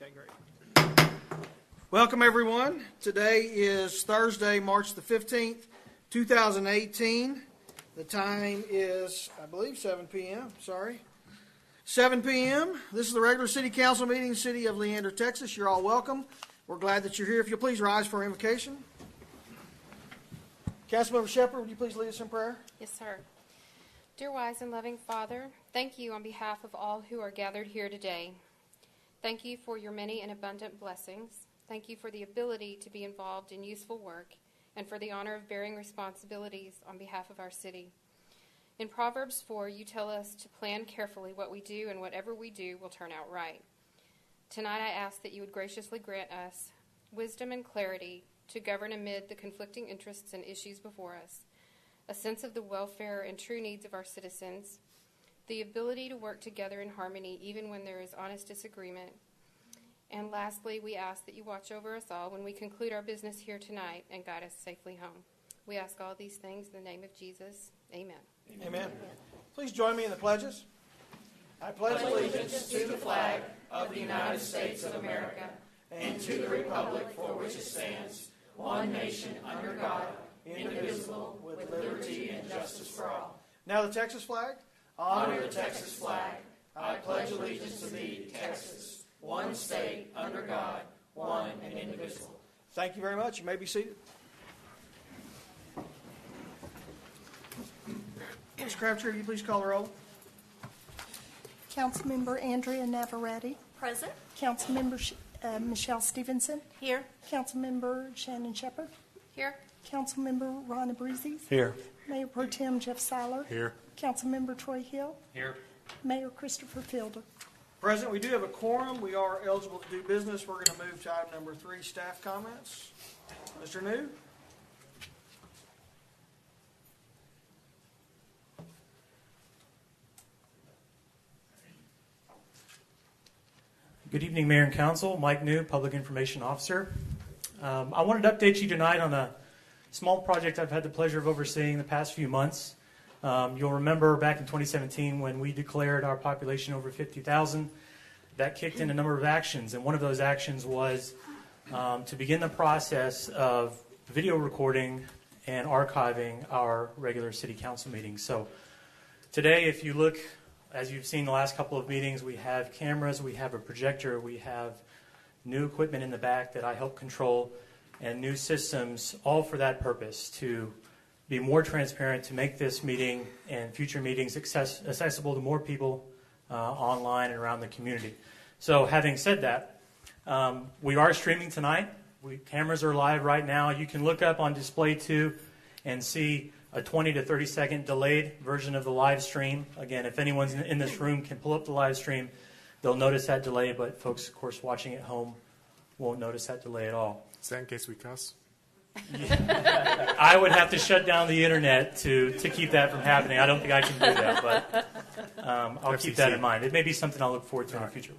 Okay, great. Welcome, everyone. Today is Thursday, March the 15th, 2018. The time is, I believe, 7 p.m. 7 p.m. This is the regular City Council meeting, City of Leander, Texas. You're all welcome. We're glad that you're here. If you'll please rise for invocation. Councilmember Shepherd, would you please lead us in prayer? Yes, sir. Dear wise and loving Father, thank you on behalf of all who are gathered here today. Thank you for your many and abundant blessings. Thank you for the ability to be involved in useful work and for the honor of bearing responsibilities on behalf of our city. In Proverbs 4, you tell us to plan carefully what we do, and whatever we do will turn out right. Tonight I ask that you would graciously grant us wisdom and clarity to govern amid the conflicting interests and issues before us, a sense of the welfare and true needs of our citizens, the ability to work together in harmony even when there is honest disagreement. And lastly, we ask that you watch over us all when we conclude our business here tonight and guide us safely home. We ask all these things in the name of Jesus. Amen. Amen. Please join me in the pledges. I pledge allegiance to the flag of the United States of America and to the republic for which it stands, one nation under God, indivisible, with liberty and justice for all. Now the Texas flag. Honor the Texas flag. I pledge allegiance to thee, Texas, one state under God, one and indivisible. Thank you very much. You may be seated. Ms. Crabtree, will you please call the roll? Councilmember Andrea Navarrete. Present. Councilmember Michelle Stevenson. Here. Councilmember Shannon Shepherd. Here. Councilmember Ron Abruzzi. Here. Mayor Pro Tem Jeff Seiler. Here. Councilmember Troy Hill. Here. Mayor Christopher Fielder. President, we do have a quorum. We are eligible to do business. We're going to move to item number 3, staff comments. Mr. New? Good evening, Mayor and Council. Mike New, Public Information Officer. I wanted to update you tonight on a small project I've had the pleasure of overseeing the past few months. You'll remember back in 2017 when we declared our population over 50,000, that kicked in a number of actions, and one of those actions was to begin the process of video recording and archiving our regular City Council meetings. So today, if you look, as you've seen the last couple of meetings, we have cameras, we have a projector, we have new equipment in the back that I help control, and new systems, all for that purpose, to be more transparent, to make this meeting and future meetings accessible to more people online and around the community. So having said that, we are streaming tonight. Cameras are live right now. You can look up on Display 2 and see a 20 to 30 second delayed version of the live stream. Again, if anyone's in this room can pull up the live stream, they'll notice that delay, but folks, of course, watching at home won't notice that delay at all. Is that in case we cuss? Yeah. I would have to shut down the internet to keep that from happening. I don't think I can do that, but I'll keep that in mind. It may be something I'll look forward to in the future.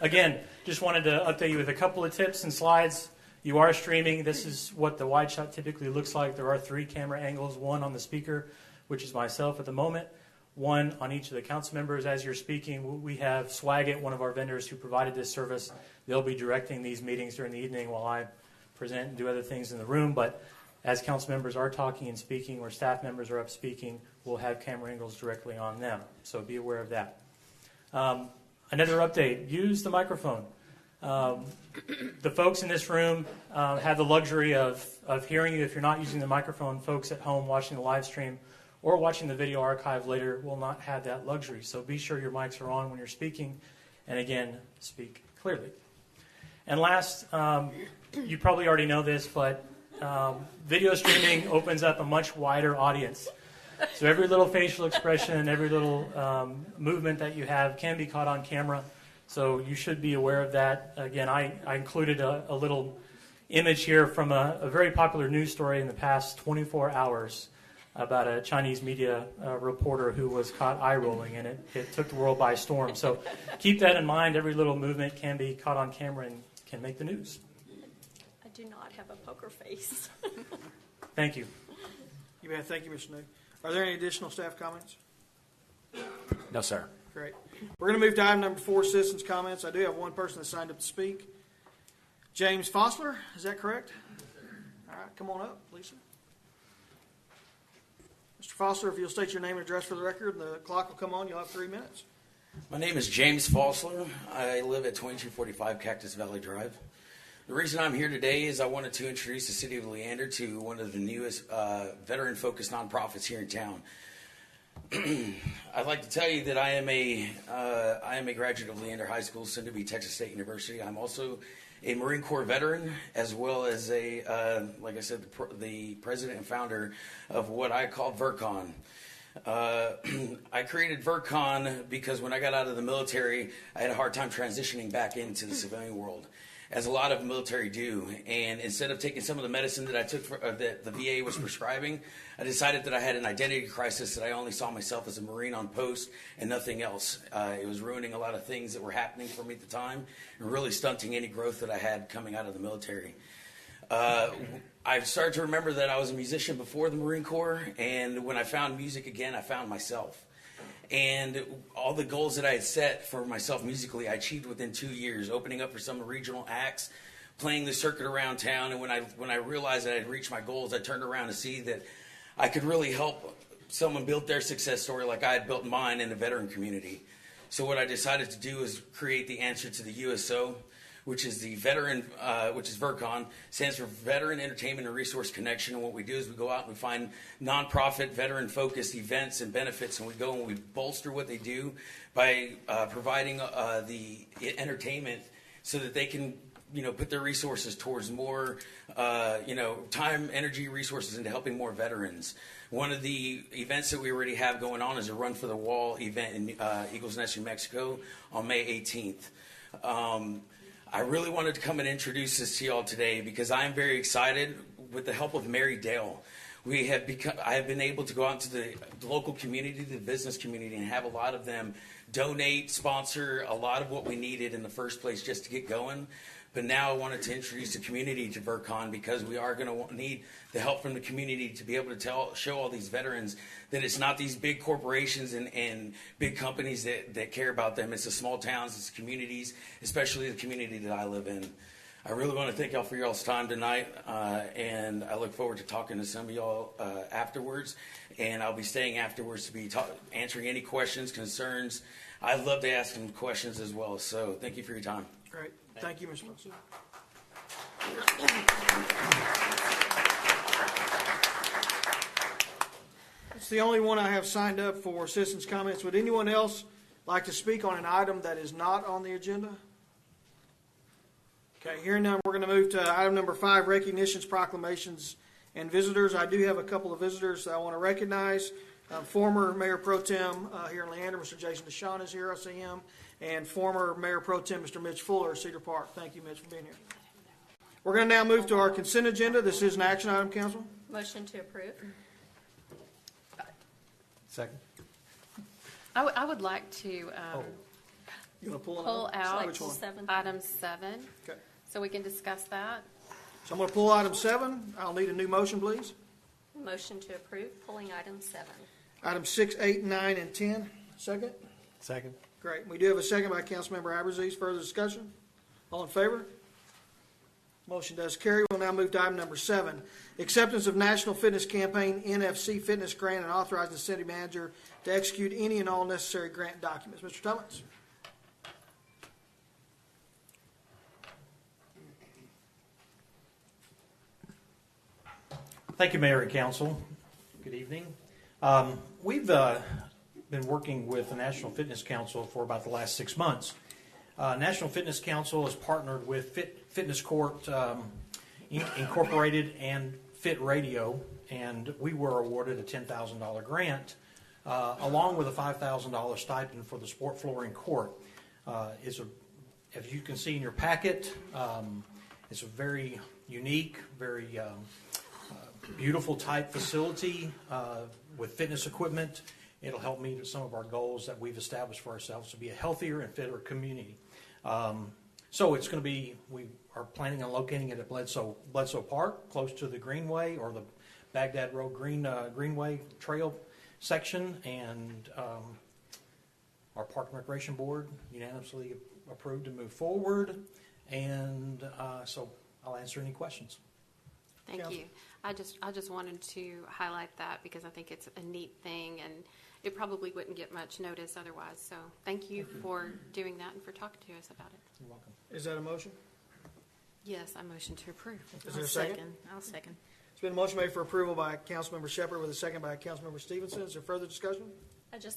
Again, just wanted to update you with a couple of tips and slides. You are streaming. This is what the wide shot typically looks like. There are 3 camera angles, one on the speaker, which is myself at the moment, one on each of the council members as you're speaking. We have Swaggit, one of our vendors who provided this service. They'll be directing these meetings during the evening while I present and do other things in the room. But as council members are talking and speaking, or staff members are up speaking, we'll have camera angles directly on them. So be aware of that. Another update, use the microphone. The folks in this room have the luxury of hearing you. If you're not using the microphone, folks at home watching the live stream or watching the video archive later will not have that luxury. So be sure your mics are on when you're speaking, and again, speak clearly. And last, you probably already know this, but video streaming opens up a much wider audience. So every little facial expression, every little movement that you have can be caught on camera. So you should be aware of that. Again, I included a little image here from a very popular news story in the past 24 hours about a Chinese media reporter who was caught eye-rolling, and it took the world by storm. So keep that in mind. Every little movement can be caught on camera and can make the news. I do not have a poker face. Thank you. You bet. Thank you, Mr. New. Are there any additional staff comments? No, sir. Great. We're going to move to item number 4, citizens' comments. I do have one person that signed up to speak. James Fossler, is that correct? All right, come on up, Lisa. Mr. Fossler, if you'll state your name and address for the record, and the clock will come on. You'll have 3 minutes. My name is James Fossler. I live at 2245 Cactus Valley Drive. The reason I'm here today is I wanted to introduce the city of Leander to one of the newest veteran-focused nonprofits here in town. I'd like to tell you that I am a graduate of Leander High School, soon to be Texas State University. I'm also a Marine Corps veteran, as well as like I said, the president and founder of what I call VERCON. I created VERCON because when I got out of the military, I had a hard time transitioning back into the civilian world, as a lot of military do. And instead of taking some of the medicine that I took that the VA was prescribing, I decided that I had an identity crisis, that I only saw myself as a Marine on post and nothing else. It was ruining a lot of things that were happening for me at the time and really stunting any growth that I had coming out of the military. I started to remember that I was a musician before the Marine Corps, and when I found music again, I found myself. And all the goals that I had set for myself musically, I achieved within 2 years, opening up for some regional acts, playing the circuit around town. And when I realized that I had reached my goals, I turned around to see that I could really help someone build their success story like I had built mine in the veteran community. So what I decided to do is create the answer to the USO, which is the veteran, which is VERCON, stands for Veteran Entertainment and Resource Connection. And what we do is we go out and we find nonprofit, veteran-focused events and benefits, and we go and we bolster what they do by providing the entertainment so that they can, put their resources towards more, time, energy, resources into helping more veterans. One of the events that we already have going on is a Run for the Wall event in Eagles Nest, New Mexico on May 18th. I really wanted to come and introduce this to y'all today because I am very excited. With the help of Mary Dale, I have been able to go out to the local community, the business community, and have a lot of them donate, sponsor a lot of what we needed in the first place just to get going. But now I wanted to introduce the community to VERCON because we are going to need the help from the community to be able to show all these veterans that it's not these big corporations and big companies that care about them. It's the small towns, it's the communities, especially the community that I live in. I really want to thank y'all for y'all's time tonight, and I look forward to talking to some of y'all afterwards. And I'll be staying afterwards to be answering any questions, concerns. I'd love to ask them questions as well. So thank you for your time. Great. Thank you, Mr. Wilson. It's the only one I have signed up for citizens' comments. Would anyone else like to speak on an item that is not on the agenda? Okay, hearing none, we're going to move to item number 5, recognitions, proclamations, and visitors. I do have a couple of visitors that I want to recognize. Former Mayor Pro Tem here in Leander, Mr. Jason DeShawn is here, I see him. And former Mayor Pro Tem, Mr. Mitch Fuller of Cedar Park. Thank you, Mitch, for being here. We're going to now move to our consent agenda. This is an action item, Council. Motion to approve. Second. I would like to You want to pull pull out Which one? 7. item 7 Okay. so we can discuss that. So I'm going to pull item 7. I'll need a new motion, please. Motion to approve, pulling item 7. Items 6, 8, 9, and 10. Second. Second. Great. We do have a second by Councilmember Aberzies. Further discussion? All in favor? Motion does carry. We'll now move to item number 7. Acceptance of National Fitness Campaign NFC Fitness Grant and authorizing the city manager to execute any and all necessary grant documents. Mr. Tummons. Thank you, Mayor and Council. Good evening. We've been working with the National Fitness Council for about the last 6 months. National Fitness Council has partnered with Fitness Court Incorporated and Fit Radio, and we were awarded a $10,000 grant along with a $5,000 stipend for the sport flooring court. As you can see in your packet, it's a very unique, very beautiful type facility with fitness equipment. It'll help meet some of our goals that we've established for ourselves to be a healthier and fitter community. So it's going to be, we are planning on locating it at Bledsoe Park, close to the Greenway or the Baghdad Road Greenway Trail section, and Our Park and Recreation Board unanimously approved to move forward, and so I'll answer any questions. Thank Council. you. I just wanted to highlight that because I think it's a neat thing, and it probably wouldn't get much notice otherwise. So thank you for doing that and for talking to us about it. You're welcome. Is that a motion? Yes, I motion to approve. Is there a second? I'll second. It's been a motion made for approval by Councilmember Shepherd with a second by Councilmember Stevenson. Is there further discussion?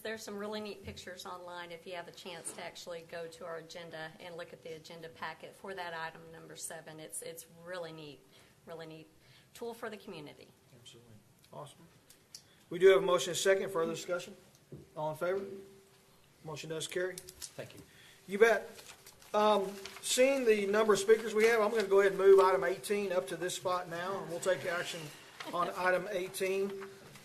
There's some really neat pictures online if you have a chance to actually go to our agenda and look at the agenda packet for that item number 7. It's really neat tool for the community. Absolutely. Awesome. We do have a motion and a second. Further discussion? All in favor? Motion does carry. Thank you. You bet. Seeing the number of speakers we have, I'm going to go ahead and move item 18 up to this spot now, and we'll take action on item 18.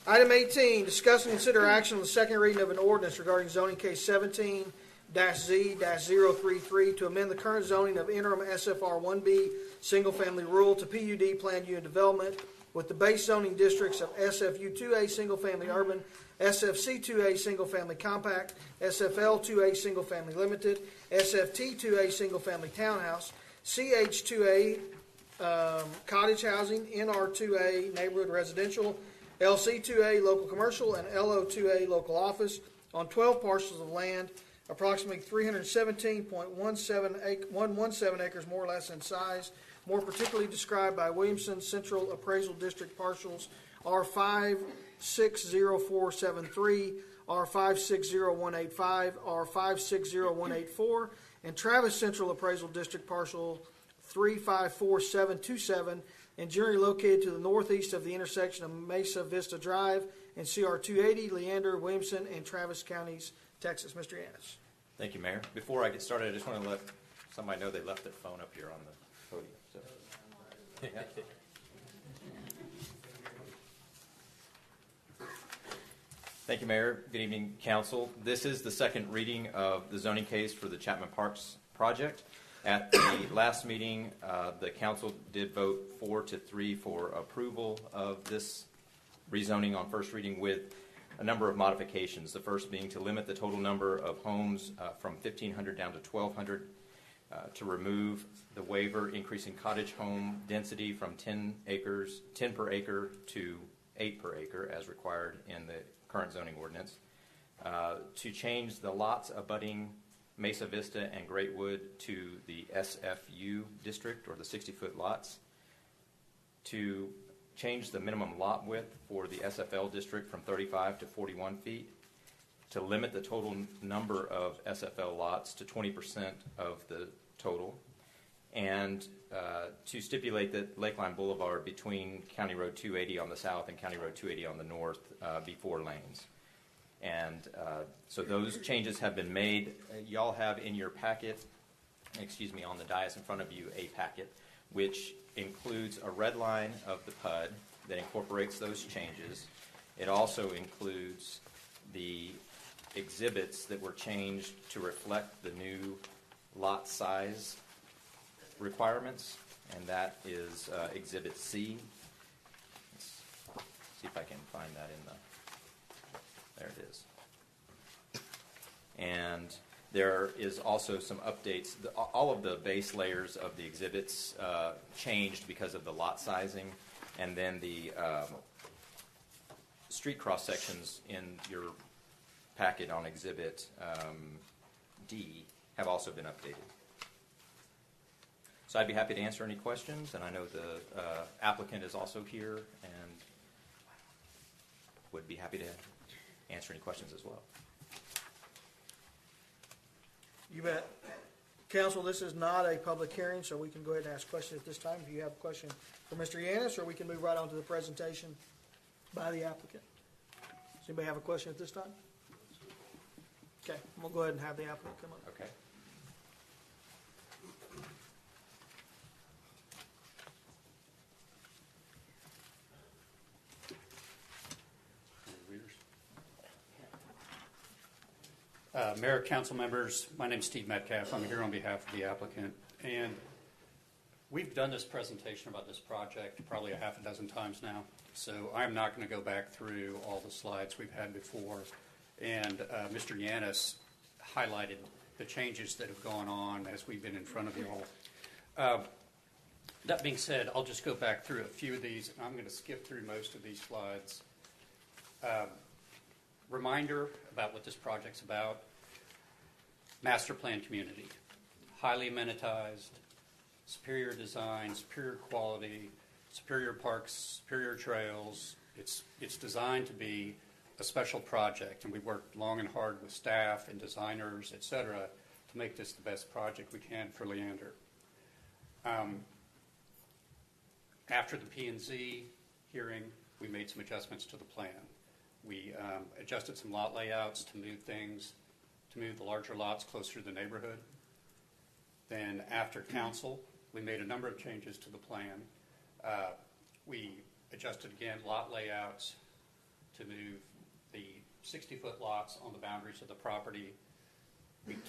Item 18, discuss and consider action on the second reading of an ordinance regarding zoning case 17-Z-033 to amend the current zoning of interim SFR 1B single-family rural to PUD planned unit development with the base zoning districts of SFU 2A single-family urban, SFC 2A single-family compact, SFL 2A single-family limited, SFT 2A single-family townhouse, CH 2A cottage housing, NR 2A neighborhood residential, LC 2A local commercial, and LO 2A local office on 12 parcels of land, approximately 317.117 acres more or less in size, more particularly described by Williamson Central Appraisal District parcels R560473, R560185, R560184, and Travis Central Appraisal District parcel 354727, and generally located to the northeast of the intersection of Mesa Vista Drive and CR 280, Leander, Williamson, and Travis counties, Texas. Mr. Yannis. Thank you, Mayor. Before I get started, I just want to let somebody know they left their phone up here on the podium. So. Thank you, Mayor. Good evening, Council. This is the second reading of the zoning case for the Chapman Parks project. At the last meeting, the Council did vote 4-3 for approval of this rezoning on first reading with a number of modifications. The first being to limit the total number of homes from 1,500 down to 1,200, to remove the waiver increasing cottage home density from 10 per acre to 8 per acre as required in the current zoning ordinance, to change the lots abutting Mesa Vista and Greatwood to the SFU district, or the 60-foot lots, to change the minimum lot width for the SFL district from 35 to 41 feet, to limit the total number of SFL lots to 20% of the total, and to stipulate that Lakeline Boulevard between County Road 280 on the south and County Road 280 on the north be 4 lanes. And so those changes have been made. Y'all have in your packet, on the dais in front of you, a packet which includes a red line of the PUD that incorporates those changes. It also includes the exhibits that were changed to reflect the new lot size requirements, and that is Exhibit C. Let's see if I can find that in the... There it is. And there is also some updates. All of the base layers of the exhibits changed because of the lot sizing, and then the street cross sections in your packet on Exhibit D have also been updated. So I'd be happy to answer any questions, and I know the applicant is also here and would be happy to answer any questions as well. You bet. Council, this is not a public hearing, so we can go ahead and ask questions at this time. If you have a question for Mr. Yannis, or we can move right on to the presentation by the applicant. Does anybody have a question at this time? Okay, we'll go ahead and have the applicant come up. Okay. Mayor, council members, my name is Steve Metcalf. I'm here on behalf of the applicant. And we've done this presentation about this project probably a half a dozen times now. So I'm not going to go back through all the slides we've had before. And Mr. Yannis highlighted the changes that have gone on as we've been in front of you all. That being said, I'll just go back through a few of these, and I'm going to skip through most of these slides. Reminder about what this project's about. Master plan community. Highly amenitized, superior design, superior quality, superior parks, superior trails. It's designed to be a special project, and we worked long and hard with staff and designers, et cetera, to make this the best project we can for Leander. After the P&Z hearing, we made some adjustments to the plan. We adjusted some lot layouts to move the larger lots closer to the neighborhood. Then after council, we made a number of changes to the plan. We adjusted again lot layouts to move the 60-foot lots on the boundaries of the property.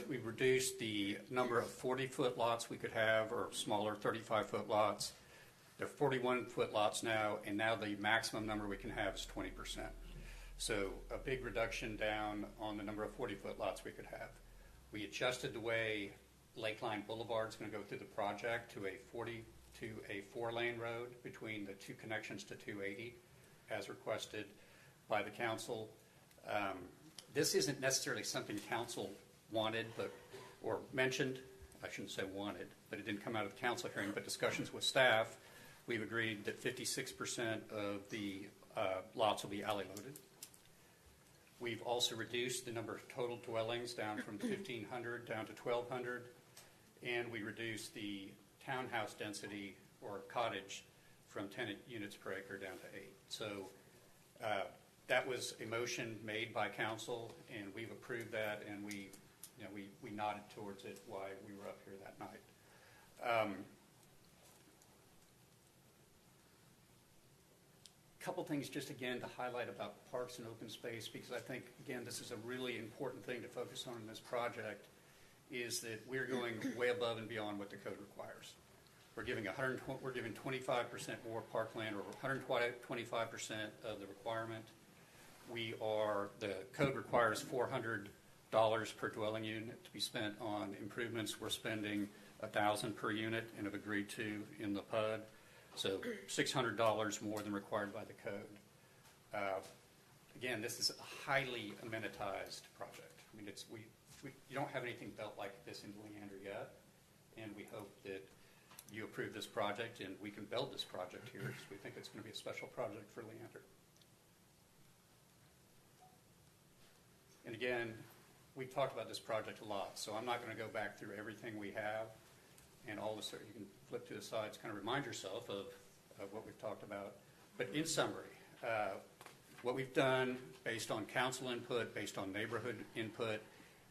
We reduced the number of 40-foot lots we could have, or smaller 35-foot lots. They're 41-foot lots now, and now the maximum number we can have is 20%. So a big reduction down on the number of 40-foot lots we could have. We adjusted the way Lakeline Boulevard is going to go through the project to a 4-lane road between the two connections to 280, as requested by the council. This isn't necessarily something council wanted, or mentioned. I shouldn't say wanted, but it didn't come out of the council hearing. But discussions with staff, we've agreed that 56% of the lots will be alley loaded. We've also reduced the number of total dwellings down from 1,500 down to 1,200, and we reduced the townhouse density or cottage from 10 units per acre down to 8. So that was a motion made by council, and we've approved that, and we nodded towards it while we were up here that night. Couple things just again to highlight about parks and open space, because I think again this is a really important thing to focus on in this project, is that we're going way above and beyond what the code requires. We're giving 25% more parkland, or 125% of the requirement. The code requires $400 per dwelling unit to be spent on improvements. We're spending $1,000 per unit and have agreed to in the PUD. So $600 more than required by the code. Again, this is a highly amenitized project. I mean, you don't have anything built like this in Leander yet, and we hope that you approve this project and we can build this project here, because we think it's going to be a special project for Leander. And again, we've talked about this project a lot, so I'm not going to go back through everything we have. And all this, you can flip to the sides, kind of remind yourself of what we've talked about. But in summary, what we've done based on council input, based on neighborhood input,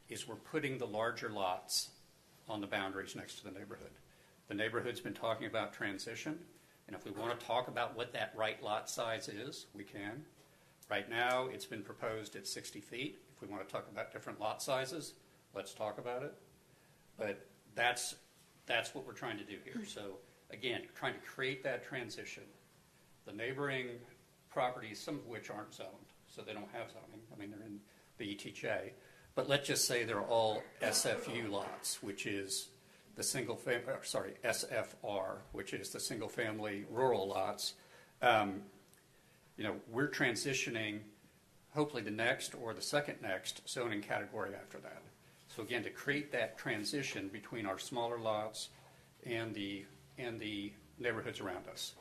is we're putting the larger lots on the boundaries next to the neighborhood. The neighborhood's been talking about transition, and if we want to talk about what that right lot size is, we can. Right now, it's been proposed at 60 feet. If we want to talk about different lot sizes, let's talk about it. But that's what we're trying to do here. So again, trying to create that transition. The neighboring properties, some of which aren't zoned, so they don't have zoning. I mean, they're in the ETJ. But let's just say they're all SFU lots, which is the SFR, which is the single family rural lots. We're transitioning hopefully the next or the second next zoning category after that. So again, to create that transition between our smaller lots and the neighborhoods around us.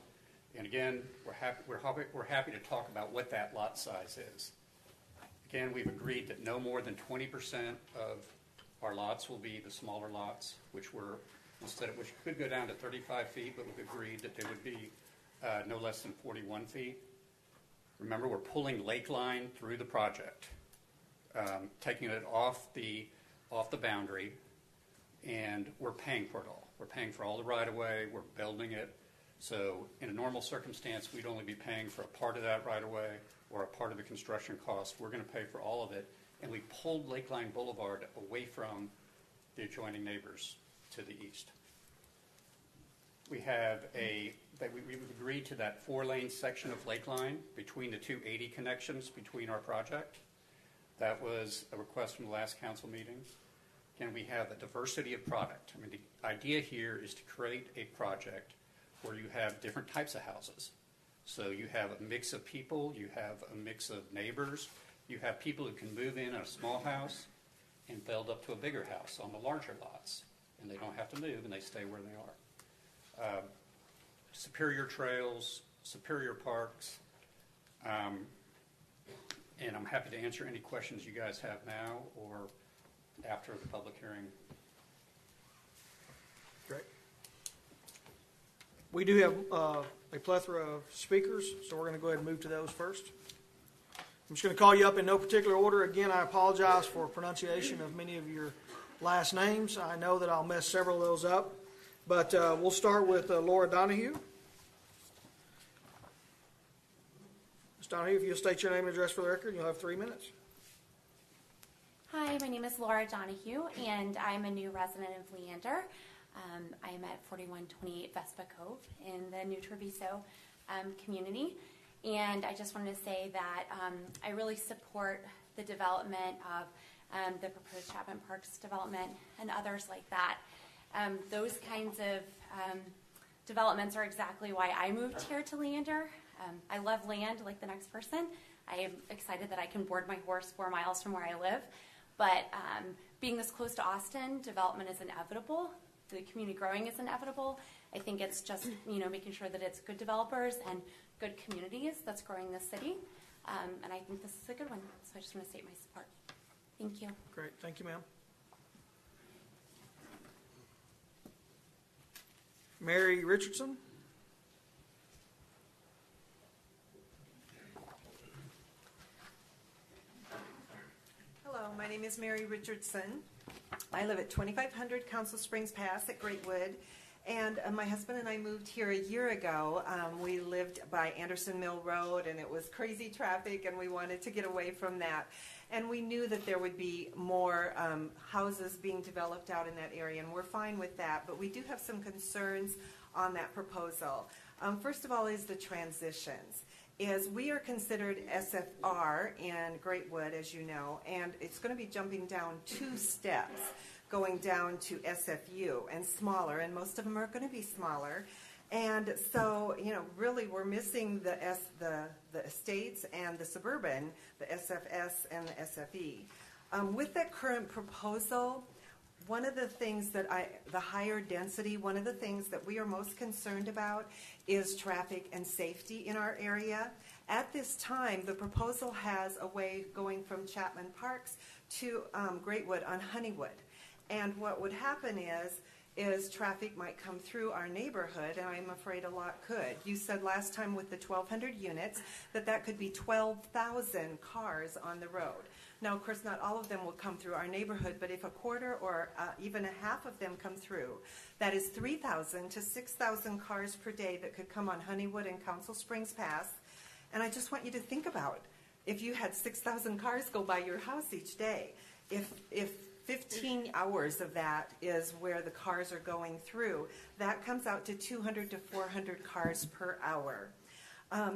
And again, we're happy to talk about what that lot size is. Again, we've agreed that no more than 20% of our lots will be the smaller lots, which could go down to 35 feet, but we've agreed that they would be no less than 41 feet. Remember, we're pulling Lakeline through the project, taking it off the boundary, and we're paying for it all. We're paying for all the right-of-way. We're building it. So in a normal circumstance, we'd only be paying for a part of that right-of-way or a part of the construction cost. We're going to pay for all of it, and we pulled Lakeline Boulevard away from the adjoining neighbors to the east. We've agreed to that 4-lane section of Lakeline between the 280 connections between our project. That was a request from the last council meeting. Can we have a diversity of product? I mean, the idea here is to create a project where you have different types of houses. So you have a mix of people, you have a mix of neighbors, you have people who can move in a small house and build up to a bigger house on the larger lots. And they don't have to move, and they stay where they are. Superior trails, superior parks, and I'm happy to answer any questions you guys have now or after the public hearing. Great. We do have a plethora of speakers, so we're going to go ahead and move to those first. I'm just going to call you up in no particular order. Again, I apologize for pronunciation of many of your last names. I know that I'll mess several of those up, but we'll start with Laura Donahue. Ms. Donahue, if you'll state your name and address for the record, you'll have 3 minutes. Hi, my name is Laura Donahue, and I'm a new resident of Leander. I'm at 4128 Vespa Cove in the New Treviso community. And I just wanted to say that I really support the development of the proposed Chapman Parks development and others like that. Those kinds of developments are exactly why I moved here to Leander. I love land like the next person. I am excited that I can board my horse 4 miles from where I live. But being this close to Austin, development is inevitable. The community growing is inevitable. I think it's just making sure that it's good developers and good communities that's growing this city. And I think this is a good one. So I just want to state my support. Thank you. Great. Thank you, ma'am. Mary Richardson. Hello, my name is Mary Richardson. I live at 2500 Council Springs Pass at Greatwood, and my husband and I moved here a year ago. We lived by Anderson Mill Road, and it was crazy traffic, and we wanted to get away from that. And we knew that there would be more houses being developed out in that area, and we're fine with that, but we do have some concerns on that proposal. First of all is the transitions. We are considered SFR in Greatwood, as you know, and it's going to be jumping down 2 steps, going down to SFU and smaller, and most of them are going to be smaller. And so, really we're missing the estates and the suburban, the SFS and the SFE. With that current proposal, one of the things the higher density, one of the things that we are most concerned about is traffic and safety in our area. At this time, the proposal has a way going from Chapman Parks to Greatwood on Honeywood. And what would happen is traffic might come through our neighborhood, and I'm afraid a lot could. You said last time with the 1,200 units that could be 12,000 cars on the road. Now, of course, not all of them will come through our neighborhood, but if a quarter or even a half of them come through, that is 3,000 to 6,000 cars per day that could come on Honeywood and Council Springs Pass. And I just want you to think about if you had 6,000 cars go by your house each day, if 15 hours of that is where the cars are going through, that comes out to 200 to 400 cars per hour.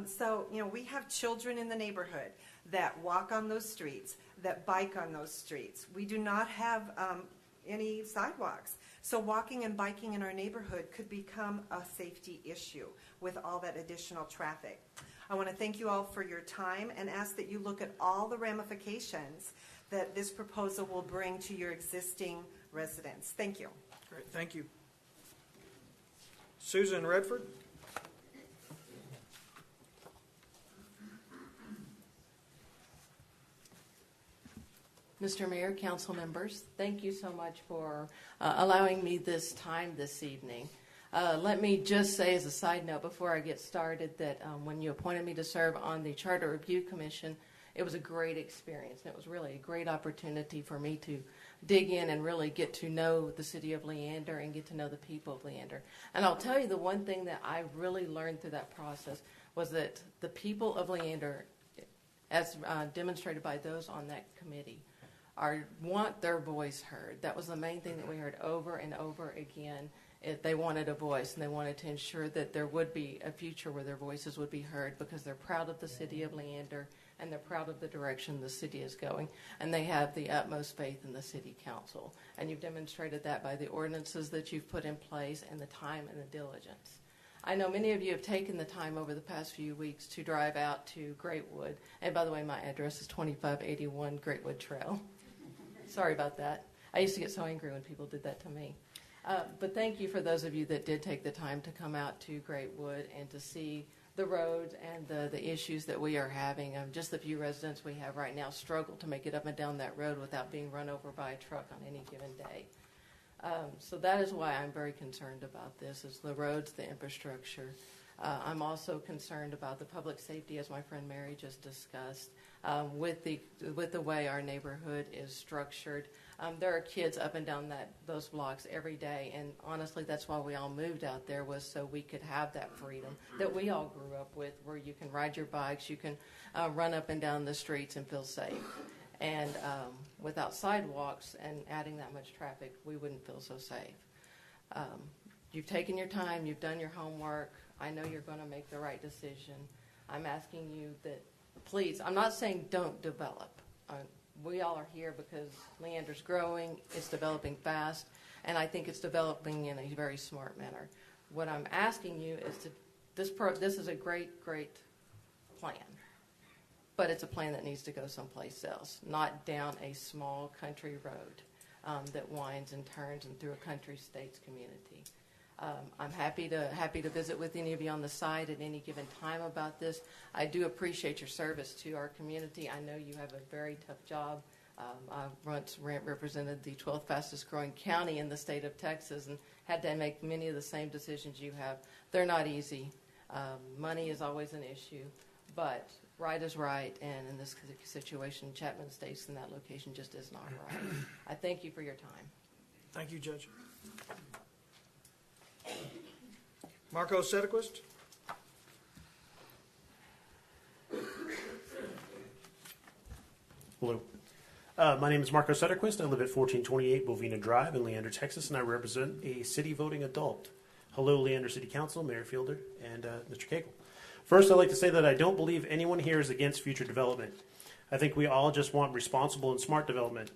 So, we have children in the neighborhood that walk on those streets, that bike on those streets. We do not have any sidewalks. So walking and biking in our neighborhood could become a safety issue with all that additional traffic. I want to thank you all for your time and ask that you look at all the ramifications that this proposal will bring to your existing residents. Thank you. Great. Thank you. Susan Redford. Mr. Mayor, council members, thank you so much for allowing me this time this evening. Let me just say as a side note before I get started that when you appointed me to serve on the Charter Review Commission, it was a great experience. It was really a great opportunity for me to dig in and really get to know the city of Leander and get to know the people of Leander. And I'll tell you the one thing that I really learned through that process was that the people of Leander, as demonstrated by those on that committee, want their voice heard. That was the main thing that we heard over and over again. They wanted a voice, and they wanted to ensure that there would be a future where their voices would be heard because they're proud of the city of Leander. and they're proud of the direction the city is going, and they have the utmost faith in the city council. And you've demonstrated that by the ordinances that you've put in place and the time and the diligence. I know many of you have taken the time over the past few weeks to drive out to Greatwood. And by the way, my address is 2581 Greatwood Trail. Sorry about that. I used to get so angry when people did that to me. But thank you for those of you that did take the time to come out to Greatwood and to see the roads and the issues that we are having. Just the few residents we have right now struggle to make it up and down that road without being run over by a truck on any given day. So that is why I'm very concerned about this, is the roads, the infrastructure. I'm also concerned about the public safety, as my friend Mary just discussed, with the way our neighborhood is structured. There are kids up and down those blocks every day, and honestly, that's why we all moved out there, was so we could have that freedom that we all grew up with, where you can ride your bikes, you can run up and down the streets and feel safe. And without sidewalks and adding that much traffic, we wouldn't feel so safe. You've taken your time, you've done your homework. I know you're going to make the right decision. I'm asking you that, please, I'm not saying don't develop. We all are here because Leander's growing, it's developing fast, and I think it's developing in a very smart manner. What I'm asking you is this is a great, great plan. But it's a plan that needs to go someplace else, not down a small country road that winds and turns and through a country state's community. I'm happy to visit with any of you on the site at any given time about this. I do appreciate your service to our community. I know you have a very tough job. I once represented the 12th fastest growing county in the state of Texas and had to make many of the same decisions you have. They're not easy. Money is always an issue, but right is right, and in this situation, Chapman Estates in that location just is not right. I thank you for your time. Thank you, Judge. Marco Sedequist. Hello. My name is Marco Sutterquist. I live at 1428 Bovina Drive in Leander, Texas, and I represent a city voting adult. Hello, Leander City Council, Mayor Fielder, and Mr. Cagle. First, I'd like to say that I don't believe anyone here is against future development. I think we all just want responsible and smart development.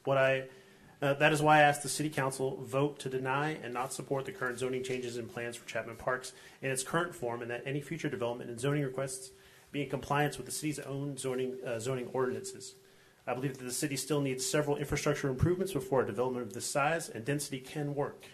That is why I asked the City Council vote to deny and not support the current zoning changes and plans for Chapman Parks in its current form, and that any future development and zoning requests be in compliance with the city's own zoning ordinances. I believe that the city still needs several infrastructure improvements before a development of this size and density can work.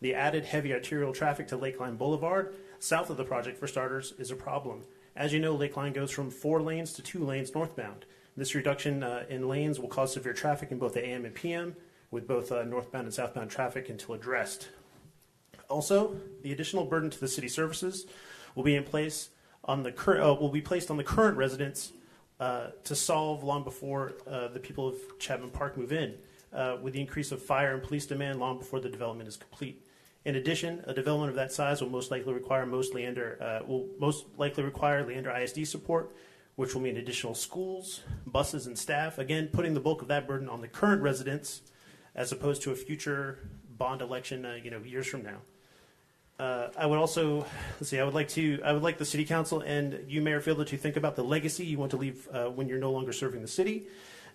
The added heavy arterial traffic to Lakeline Boulevard, south of the project for starters, is a problem. As you know, Lakeline goes from 4 lanes to 2 lanes northbound. This reduction in lanes will cause severe traffic in both the AM and PM, with both northbound and southbound traffic until addressed. Also, the additional burden to the city services will be placed on the current residents to solve long before the people of Chapman Park move in, with the increase of fire and police demand long before the development is complete. In addition, a development of that size will most likely require Leander ISD support, which will mean additional schools, buses, and staff. Again, putting the bulk of that burden on the current residents, as opposed to a future bond election, years from now. I would also, I would like the City Council and you, Mayor Fielder, to think about the legacy you want to leave when you're no longer serving the city.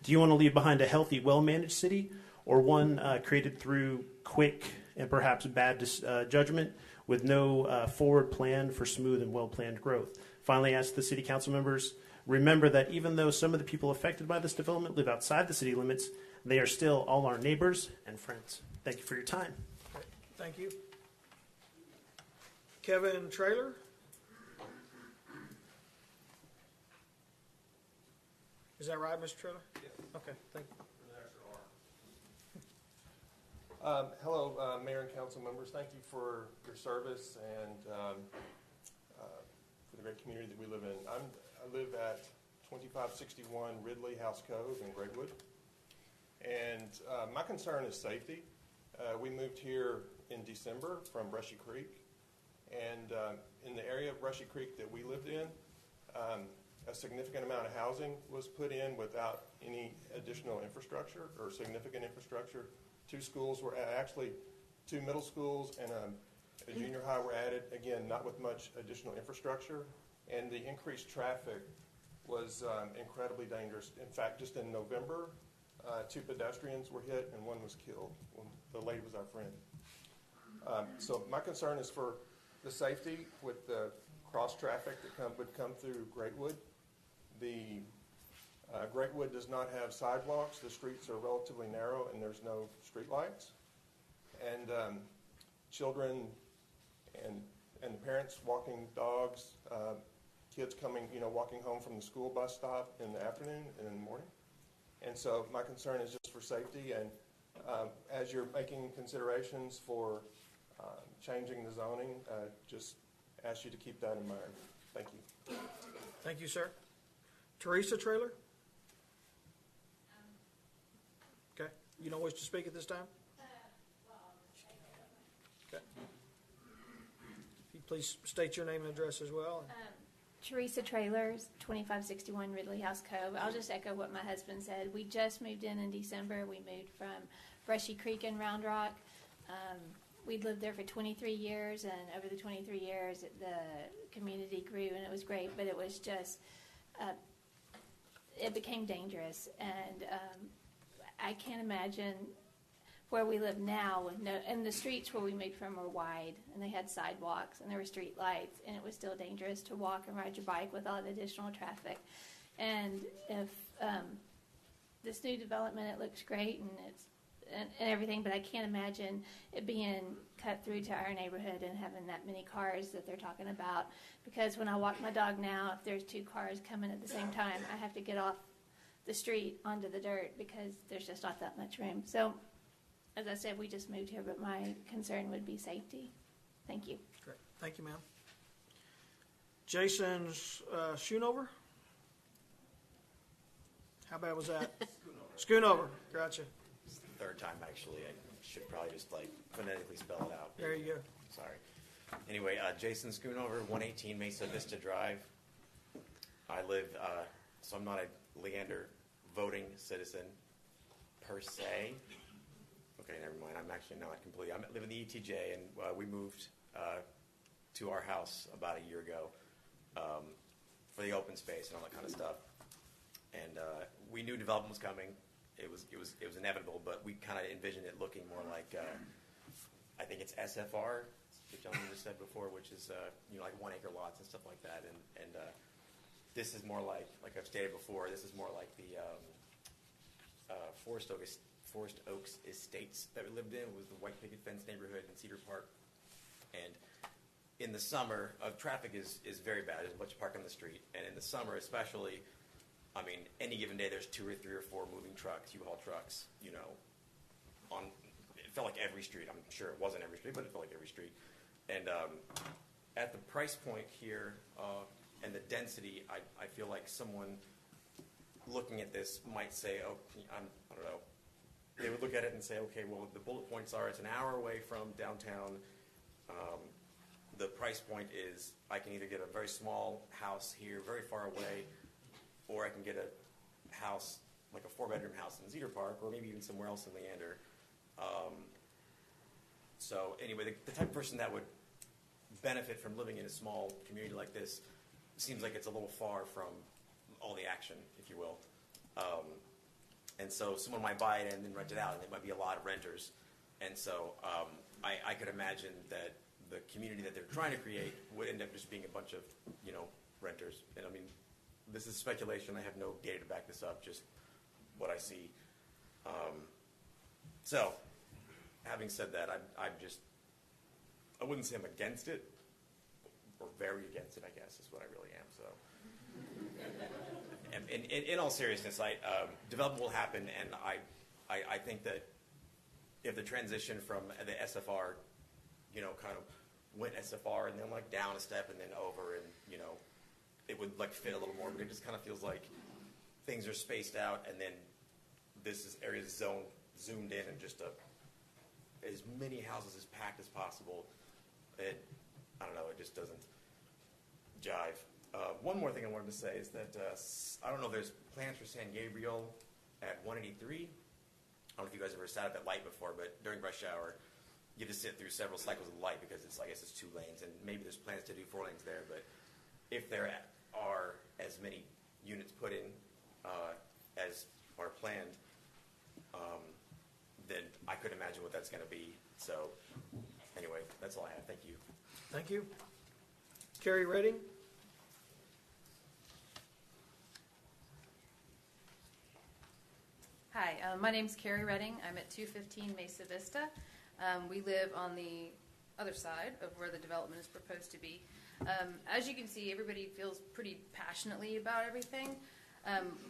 Do you want to leave behind a healthy, well-managed city, or one created through quick and perhaps bad judgment with no forward plan for smooth and well-planned growth? Finally, ask the City Council members, remember that even though some of the people affected by this development live outside the city limits, they are still all our neighbors and friends. Thank you for your time. Thank you. Kevin Traylor. Is that right, Mr. Traylor? Yes. Okay, thank you. Hello, Mayor and Council members. Thank you for your service and for the great community that we live in. I live at 2561 Ridley House Cove in Greatwood. And my concern is safety. We moved here in December from Brushy Creek. And in the area of Brushy Creek that we lived in, a significant amount of housing was put in without any additional infrastructure or significant infrastructure. 2 schools were actually 2 middle schools and a junior high were added, again, not with much additional infrastructure. And the increased traffic was incredibly dangerous. In fact, just in November, 2 pedestrians were hit and one was killed. The lady was our friend. So my concern is for the safety with the cross traffic that would come through Greatwood. The Greatwood does not have sidewalks. The streets are relatively narrow and there's no street lights. And children and the parents walking dogs, kids coming, walking home from the school bus stop in the afternoon and in the morning. And so my concern is just for safety, and as you're making considerations for changing the zoning, just ask you to keep that in mind. Thank you. Thank you, sir. Teresa Trailer? Okay. You don't wish to speak at this time? Okay. If you please state your name and address as well. Teresa Trailers, 2561 Ridley House Cove. I'll just echo what my husband said. We just moved in December. We moved from Brushy Creek in Round Rock. We'd lived there for 23 years, and over the 23 years, the community grew, and it was great, but it was just, it became dangerous, and I can't imagine where we live now with and the streets where we moved from were wide, and they had sidewalks, and there were street lights, and it was still dangerous to walk and ride your bike with all the additional traffic. And if this new development, it looks great, and it's and everything, but I can't imagine it being cut through to our neighborhood and having that many cars that they're talking about. Because when I walk my dog now, if there's 2 cars coming at the same time, I have to get off the street onto the dirt because there's just not that much room. So, as I said, we just moved here, but my concern would be safety. Thank you. Great. Thank you, ma'am. Jason Schoonover? How bad was that? Schoonover. Gotcha. It's the 3rd time, actually. I should probably just, phonetically spell it out. There you go. Sorry. Anyway, Jason Schoonover, 118 Mesa Vista Drive. I live, so I'm not a Leander voting citizen per se. Okay, never mind. I'm actually not completely. I live in the ETJ, and we moved to our house about a year ago for the open space and all that kind of stuff. And we knew development was coming. It was inevitable, but we kind of envisioned it looking more like I think it's SFR, the gentleman just said before, which is like 1 acre lots and stuff like that. And this is more like I've stated before. This is more like the Forest Oaks Estates that we lived in. It was the white picket fence neighborhood in Cedar Park. And in the summer, traffic is very bad. There's a bunch of parking on the street. And in the summer especially, I mean, any given day there's 2 or 3 or 4 moving trucks, U-Haul trucks, it felt like every street. I'm sure it wasn't every street, but it felt like every street. And at the price point here and the density, I feel like someone looking at this might say, I don't know, they would look at it and say, okay, well, the bullet points are it's an hour away from downtown. The price point is I can either get a very small house here, very far away, or I can get a house, like a 4-bedroom house in Cedar Park, or maybe even somewhere else in Leander. So anyway, the type of person that would benefit from living in a small community like this seems like it's a little far from all the action, if you will. And so someone might buy it and then rent it out, and there might be a lot of renters. And so I could imagine that the community that they're trying to create would end up just being a bunch of, renters. And I mean, this is speculation. I have no data to back this up, just what I see. So, having said that, I wouldn't say I'm against it, or very against it, I guess, is what I really am. So. In all seriousness, development will happen, and I think that if the transition from the SFR, kind of went SFR and then down a step and then over, and it would fit a little more, but it just kind of feels like things are spaced out, and then this area is zoomed in, and just as many houses as packed as possible. I don't know, it just doesn't jive. One more thing I wanted to say is that I don't know if there's plans for San Gabriel at 183. I don't know if you guys ever sat at that light before, but during rush hour, you have to sit through several cycles of light because I guess it's 2 lanes, and maybe there's plans to do 4 lanes there. But if there are as many units put in as are planned, then I could imagine what that's going to be. So anyway, that's all I have. Thank you. Thank you. Carrie Redding? Hi, my name's Carrie Redding. I'm at 215 Mesa Vista. We live on the other side of where the development is proposed to be. As you can see, everybody feels pretty passionately about everything.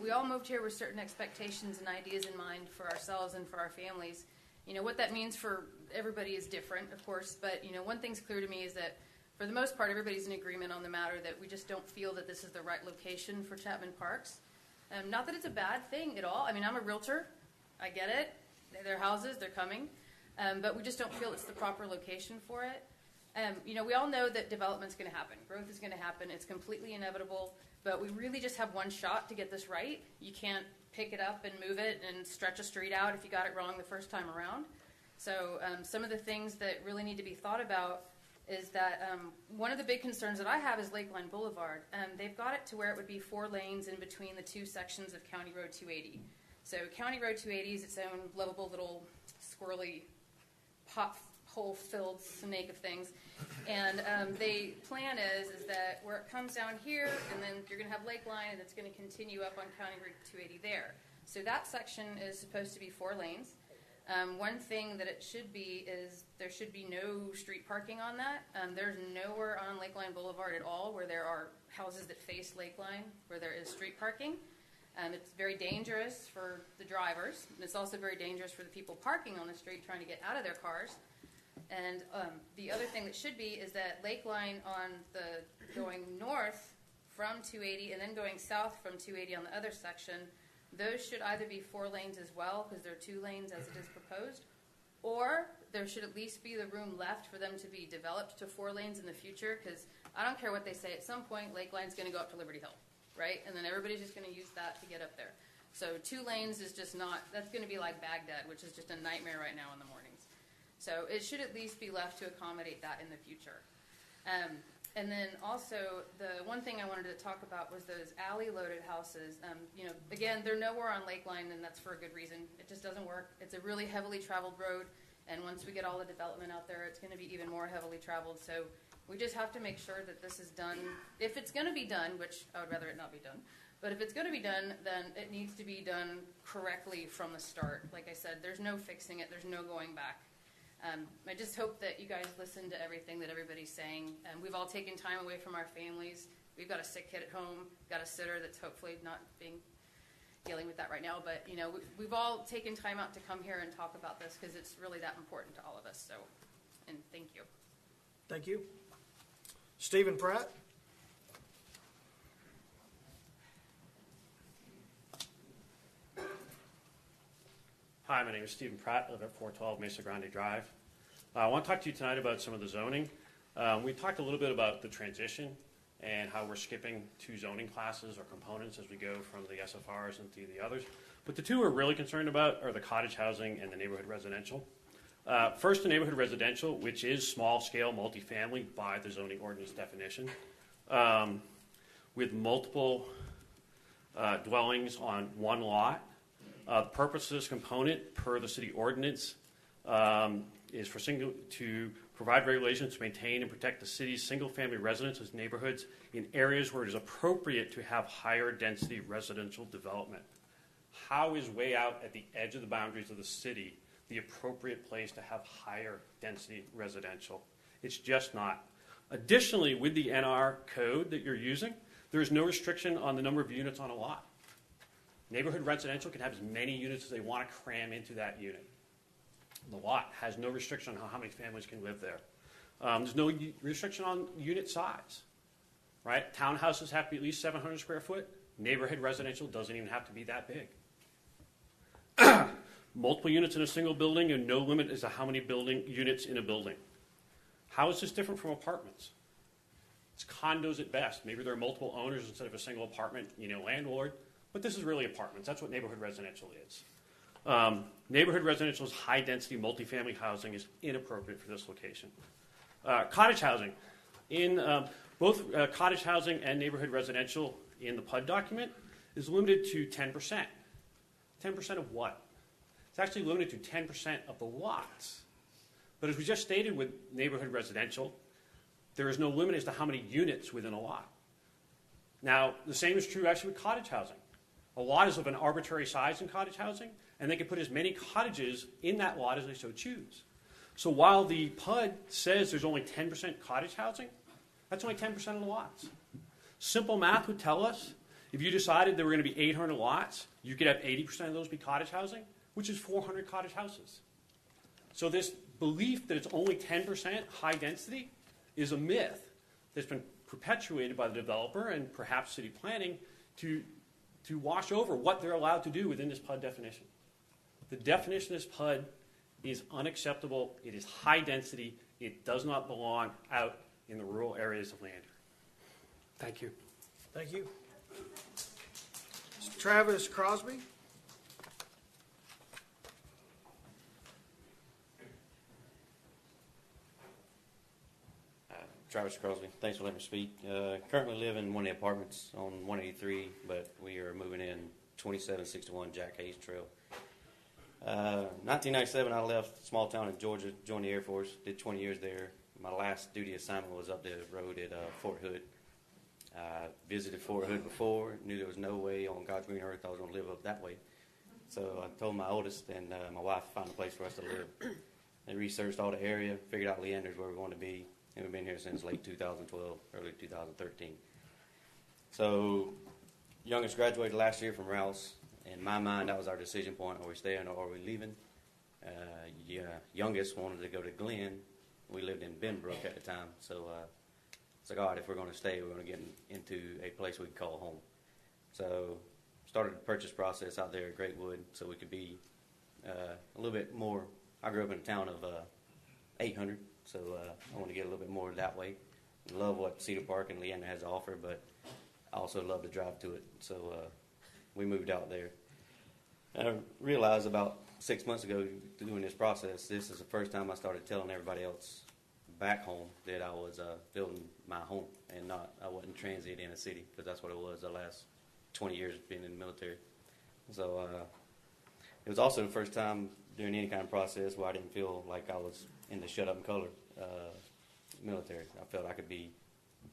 We all moved here with certain expectations and ideas in mind for ourselves and for our families. You know, what that means for everybody is different, of course, but, you know, one thing's clear to me is that for the most part, everybody's in agreement on the matter that we just don't feel that this is the right location for Chapman Parks. Not that it's a bad thing at all. I mean, I'm a realtor. I get it. They're houses. They're coming. But we just don't feel it's the proper location for it. You know, we all know that development's going to happen. Growth is going to happen. It's completely inevitable. But we really just have one shot to get this right. You can't pick it up and move it and stretch a street out if you got it wrong the first time around. So some of the things that really need to be thought about is that one of the big concerns that I have is Lakeline Boulevard. They've got it to where it would be 4 lanes in between the 2 sections of County Road 280. So County Road 280 is its own lovable little squirrely pothole-filled snake of things. And the plan is that where it comes down here, and then you're going to have Lakeline, and it's going to continue up on County Road 280 there. So that section is supposed to be 4 lanes. One thing that it should be is there should be no street parking on that. There's nowhere on Lakeline Boulevard at all where there are houses that face Lakeline where there is street parking. It's very dangerous for the drivers, and it's also very dangerous for the people parking on the street trying to get out of their cars. And the other thing that should be is that Lakeline on the going north from 280 and then going south from 280 on the other section, those should either be 4 lanes as well, because they're 2 lanes as it is proposed, or there should at least be the room left for them to be developed to 4 lanes in the future, because I don't care what they say, at some point Lakeline's going to go up to Liberty Hill, right? And then everybody's just going to use that to get up there. So 2 lanes is just not, that's going to be like Baghdad, which is just a nightmare right now in the mornings. So it should at least be left to accommodate that in the future. And then also, the one thing I wanted to talk about was those alley-loaded houses. You know, again, they're nowhere on Lakeline, and that's for a good reason. It just doesn't work. It's a really heavily traveled road, and once we get all the development out there, it's going to be even more heavily traveled. So we just have to make sure that this is done. If it's going to be done, which I would rather it not be done, but if it's going to be done, then it needs to be done correctly from the start. Like I said, there's no fixing it. There's no going back. I just hope that you guys listen to everything that everybody's saying. We've all taken time away from our families. We've got a sick kid at home, got a sitter that's hopefully not dealing with that right now. But, you know, we've all taken time out to come here and talk about this because it's really that important to all of us. So, and thank you. Thank you. Stephen Pratt. Hi, my name is Stephen Pratt. I live at 412 Mesa Grande Drive. I want to talk to you tonight about some of the zoning. We talked a little bit about the transition and how we're skipping 2 zoning classes or components as we go from the SFRs into the others. But the 2 we're really concerned about are the cottage housing and the neighborhood residential. First, the neighborhood residential, which is small-scale multifamily by the zoning ordinance definition, with multiple dwellings on one lot. The purpose of this component, per the city ordinance, is for to provide regulations to maintain and protect the city's single-family residences neighborhoods in areas where it is appropriate to have higher density residential development. How is way out at the edge of the boundaries of the city the appropriate place to have higher density residential? It's just not. Additionally, with the NR code that you're using, there is no restriction on the number of units on a lot. Neighborhood residential can have as many units as they want to cram into that unit. The lot has no restriction on how many families can live there. There's no restriction on unit size, right? Townhouses have to be at least 700 square foot. Neighborhood residential doesn't even have to be that big. Multiple units in a single building and no limit as to how many building units in a building. How is this different from apartments? It's condos at best. Maybe there are multiple owners instead of a single apartment, landlord. But this is really apartments. That's what neighborhood residential is. Neighborhood residential's high-density multifamily housing is inappropriate for this location. Cottage housing. In both cottage housing and neighborhood residential, in the PUD document is limited to 10%. 10% of what? It's actually limited to 10% of the lots. But as we just stated with neighborhood residential, there is no limit as to how many units within a lot. Now, the same is true actually with cottage housing. A lot is of an arbitrary size in cottage housing, and they can put as many cottages in that lot as they so choose. So while the PUD says there's only 10% cottage housing, that's only 10% of the lots. Simple math would tell us if you decided there were going to be 800 lots, you could have 80% of those be cottage housing, which is 400 cottage houses. So this belief that it's only 10% high density is a myth that's been perpetuated by the developer and perhaps city planning to wash over what they're allowed to do within this PUD definition. The definition of this PUD is unacceptable. It is high density. It does not belong out in the rural areas of Leander. Thank you. Thank you. Travis Crosby. Travis Crosby. Thanks for letting me speak. Currently live in one of the apartments on 183, but we are moving in 2761 Jack Hayes Trail. 1997, I left small town in Georgia, joined the Air Force, did 20 years there. My last duty assignment was up the road at Fort Hood. I visited Fort Hood before, knew there was no way on God's green earth I was going to live up that way. So I told my oldest and my wife to find a place for us to live. They researched all the area, figured out Leander's where we wanted to be, and we've been here since late 2012, early 2013. So youngest graduated last year from Rouse. In my mind, that was our decision point. Are we staying or are we leaving? Youngest wanted to go to Glen. We lived in Benbrook at the time. So it's like, all right, if we're going to stay, we're going to get into a place we can call home. So started the purchase process out there at Greatwood so we could be a little bit more. I grew up in a town of 800, so I want to get a little bit more that way. Love what Cedar Park and Leander has to offer, but I also love to drive to it. So we moved out there. And I realized about 6 months ago doing this process, this is the first time I started telling everybody else back home that I was building my home and I wasn't transient in a city, because that's what it was the last 20 years being in the military. So it was also the first time during any kind of process where I didn't feel like I was in the shut up and color military. I felt I could be,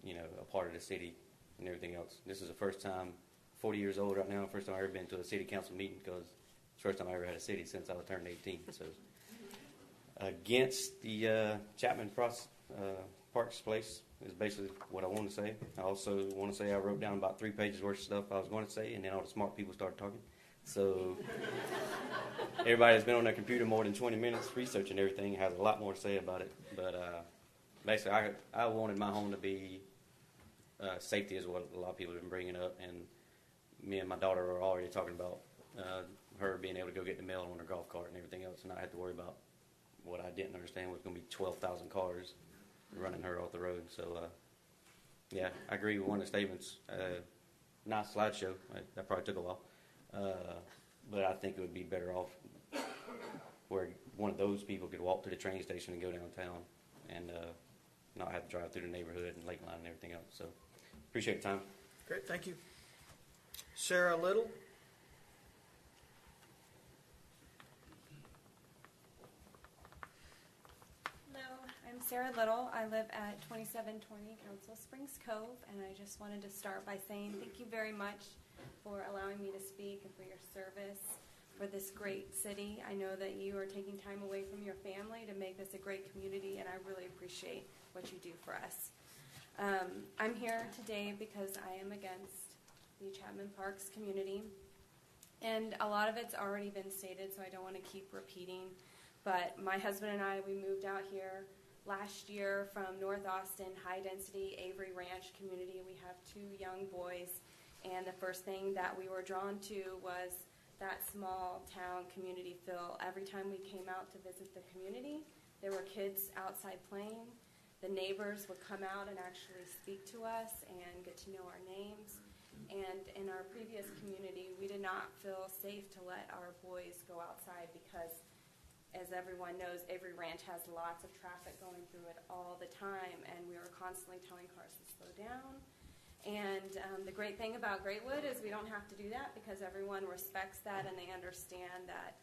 a part of the city and everything else. This is the first time, 40 years old right now, first time I've ever been to a city council meeting, because it's the first time I ever had a city since I was turned 18. So against the Chapman Parks place is basically what I want to say. I also want to say I wrote down about 3 pages worth of stuff I was going to say, and then all the smart people started talking. So everybody that's been on their computer more than 20 minutes researching everything has a lot more to say about it. But basically, I wanted my home to be safety is what a lot of people have been bringing up, and me and my daughter are already talking about her being able to go get the mail on her golf cart and everything else, and I had to worry about what I didn't understand was going to be 12,000 cars running her off the road. So, yeah, I agree with one of the statements. Nice slideshow. That probably took a while. But I think it would be better off where one of those people could walk to the train station and go downtown and not have to drive through the neighborhood and Lakeline and everything else. So, appreciate the time. Great, thank you. Sarah Little. Hello, I'm Sarah Little. I live at 2720 Council Springs Cove, and I just wanted to start by saying thank you very much for allowing me to speak and for your service for this great city. I know that you are taking time away from your family to make this a great community, and I really appreciate what you do for us. I'm here today because I am against the Chapman Parks community, and a lot of it's already been stated, so I don't want to keep repeating. But my husband and I, we moved out here last year from North Austin, high-density Avery Ranch community. We have 2 young boys, and the first thing that we were drawn to was that small town community feel. Every time we came out to visit the community, there were kids outside playing. The neighbors would come out and actually speak to us and get to know our names. And in our previous community, we did not feel safe to let our boys go outside because, as everyone knows, Avery Ranch has lots of traffic going through it all the time, and we were constantly telling cars to slow down. And the great thing about Greatwood is we don't have to do that because everyone respects that and they understand that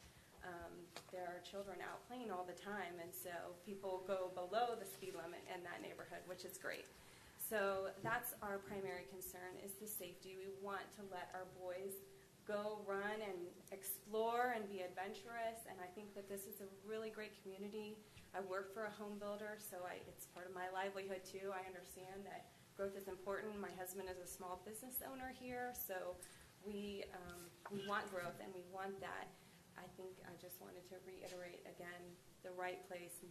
there are children out playing all the time, and so people go below the speed limit in that neighborhood, which is great. So that's our primary concern, is the safety. We want to let our boys go run and explore and be adventurous, and I think that this is a really great community. I work for a home builder, so it's part of my livelihood too. I understand that growth is important. My husband is a small business owner here, so we want growth and we want that. I think I just wanted to reiterate again, the right place.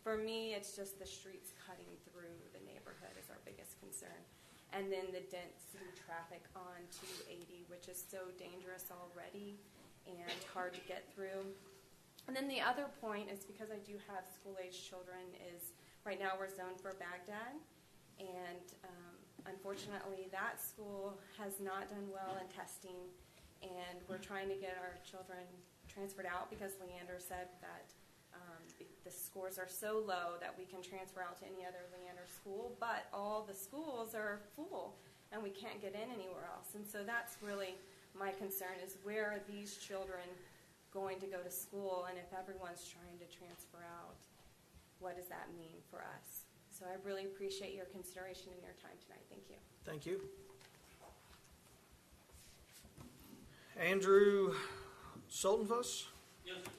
For me, it's just the streets cutting through the neighborhood is our biggest concern. And then the density traffic on 280, which is so dangerous already and hard to get through. And then the other point is, because I do have school-age children, is right now we're zoned for Baghdad. And unfortunately, that school has not done well in testing. And we're trying to get our children transferred out because Leander said that the scores are so low that we can transfer out to any other Leander school, but all the schools are full and we can't get in anywhere else. And so that's really my concern, is where are these children going to go to school, and if everyone's trying to transfer out, what does that mean for us? So I really appreciate your consideration and your time tonight. Thank you. Thank you. Andrew Soltenfuss? Yes, sir.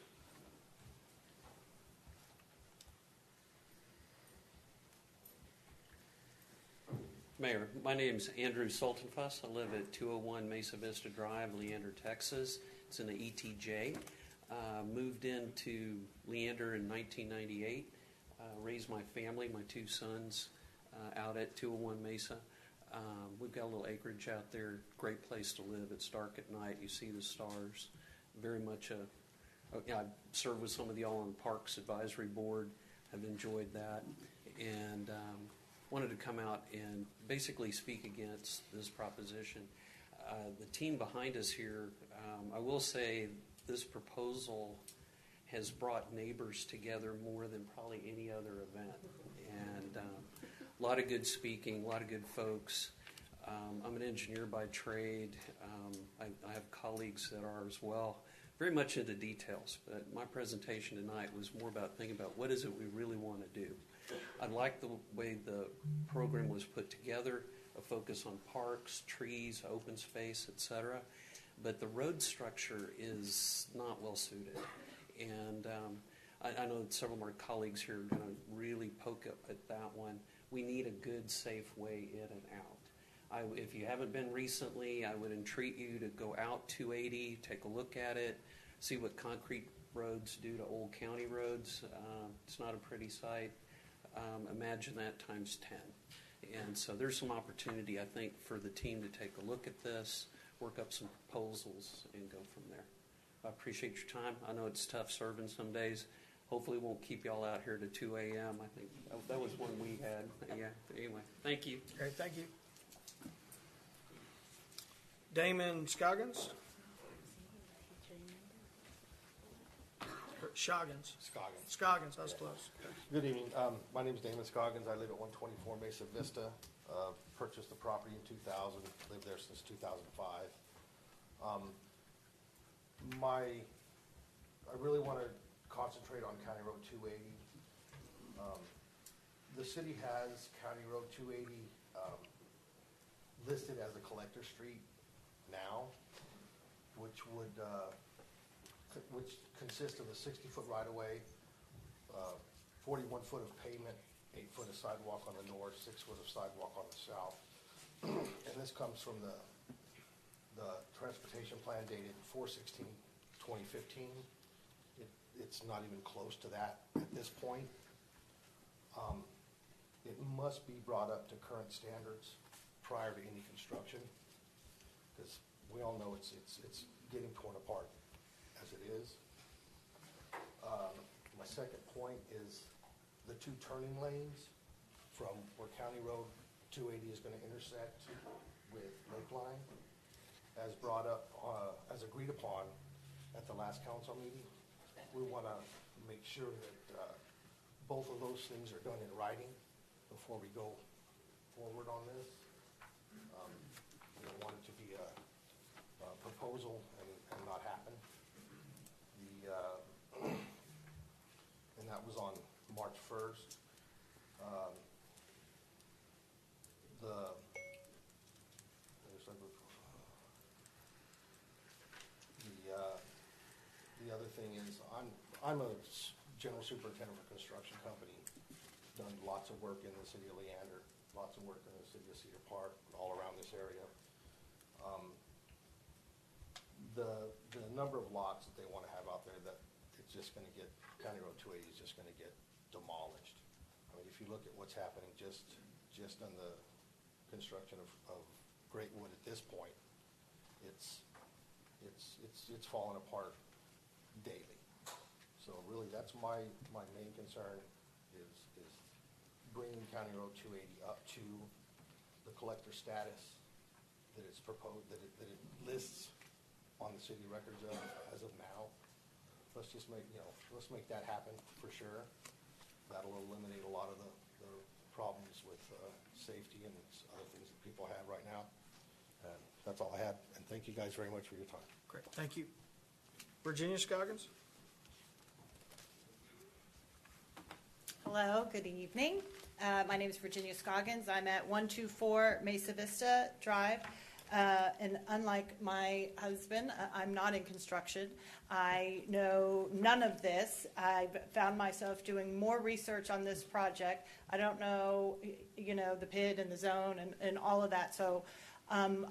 Mayor, my name is Andrew Soltenfuss. I live at 201 Mesa Vista Drive, Leander, Texas. It's in the ETJ. Moved into Leander in 1998. Raised my family, my two sons, out at 201 Mesa. We've got a little acreage out there. Great place to live. It's dark at night. You see the stars. Very much I served with some of y'all on the Parks Advisory Board. I've enjoyed that. And wanted to come out and basically speak against this proposition. The team behind us here, I will say this proposal has brought neighbors together more than probably any other event. And a lot of good speaking, a lot of good folks. I'm an engineer by trade. I have colleagues that are as well. Very much into details, but my presentation tonight was more about thinking about what is it we really want to do. I like the way the program was put together, a focus on parks, trees, open space, etc. But the road structure is not well suited. And I know that several of our colleagues here are going to really poke up at that one. We need a good, safe way in and out. If you haven't been recently, I would entreat you to go out 280, take a look at it, see what concrete roads do to old county roads. It's not a pretty sight. Imagine that times 10. And so there's some opportunity, I think, for the team to take a look at this, work up some proposals, and go from there. I appreciate your time. I know it's tough serving some days. Hopefully it won't keep y'all out here to 2 a.m. I think that was one we had. Yeah, anyway, thank you. Great, thank you. Damon Scoggins? Scoggins, I was close. Good evening. My name is Damon Scoggins. I live at 124 Mesa Vista. Purchased the property in 2000. Lived there since 2005. I really want to concentrate on County Road 280. The city has County Road 280 listed as a collector street now, which consists of a 60-foot right-of-way, 41 foot of pavement, 8 foot of sidewalk on the north, 6 foot of sidewalk on the south. And this comes from the transportation plan dated 4/16/2015. It's not even close to that at this point. It must be brought up to current standards prior to any construction, because we all know it's getting torn apart as it is. My second point is the two turning lanes from where County Road 280 is going to intersect with Lakeline, as brought up, as agreed upon at the last council meeting. We want to make sure that both of those things are done in writing before we go forward on this. We don't want it to be a proposal and not happen. And that was on March 1st. The other thing is, I'm a general superintendent for a construction company. Done lots of work in the city of Leander, lots of work in the city of Cedar Park, all around this area. The number of lots that they want to have out there, that it's just going to get, County Road 280 is just going to get demolished. I mean, if you look at what's happening just on the construction of Great Wood at this point, it's falling apart daily. So really, that's my main concern is bringing County Road 280 up to the collector status that it's proposed, that it lists on the city records as of now. Let's just let's make that happen for sure. That'll eliminate a lot of the problems with safety and other things that people have right now. And that's all I had. And thank you guys very much for your time. Great, thank you. Virginia Scoggins? Hello, good evening. My name is Virginia Scoggins. I'm at 124 Mesa Vista Drive. And unlike my husband, I'm not in construction. I know none of this. I've found myself doing more research on this project. I don't know, the PID and the zone and all of that. So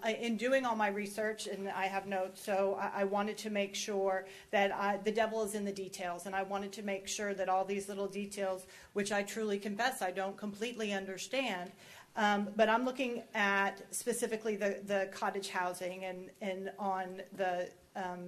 in doing all my research, and I have notes, so I wanted to make sure that the devil is in the details, and I wanted to make sure that all these little details, which I truly confess I don't completely understand, but I'm looking at specifically the cottage housing, and on the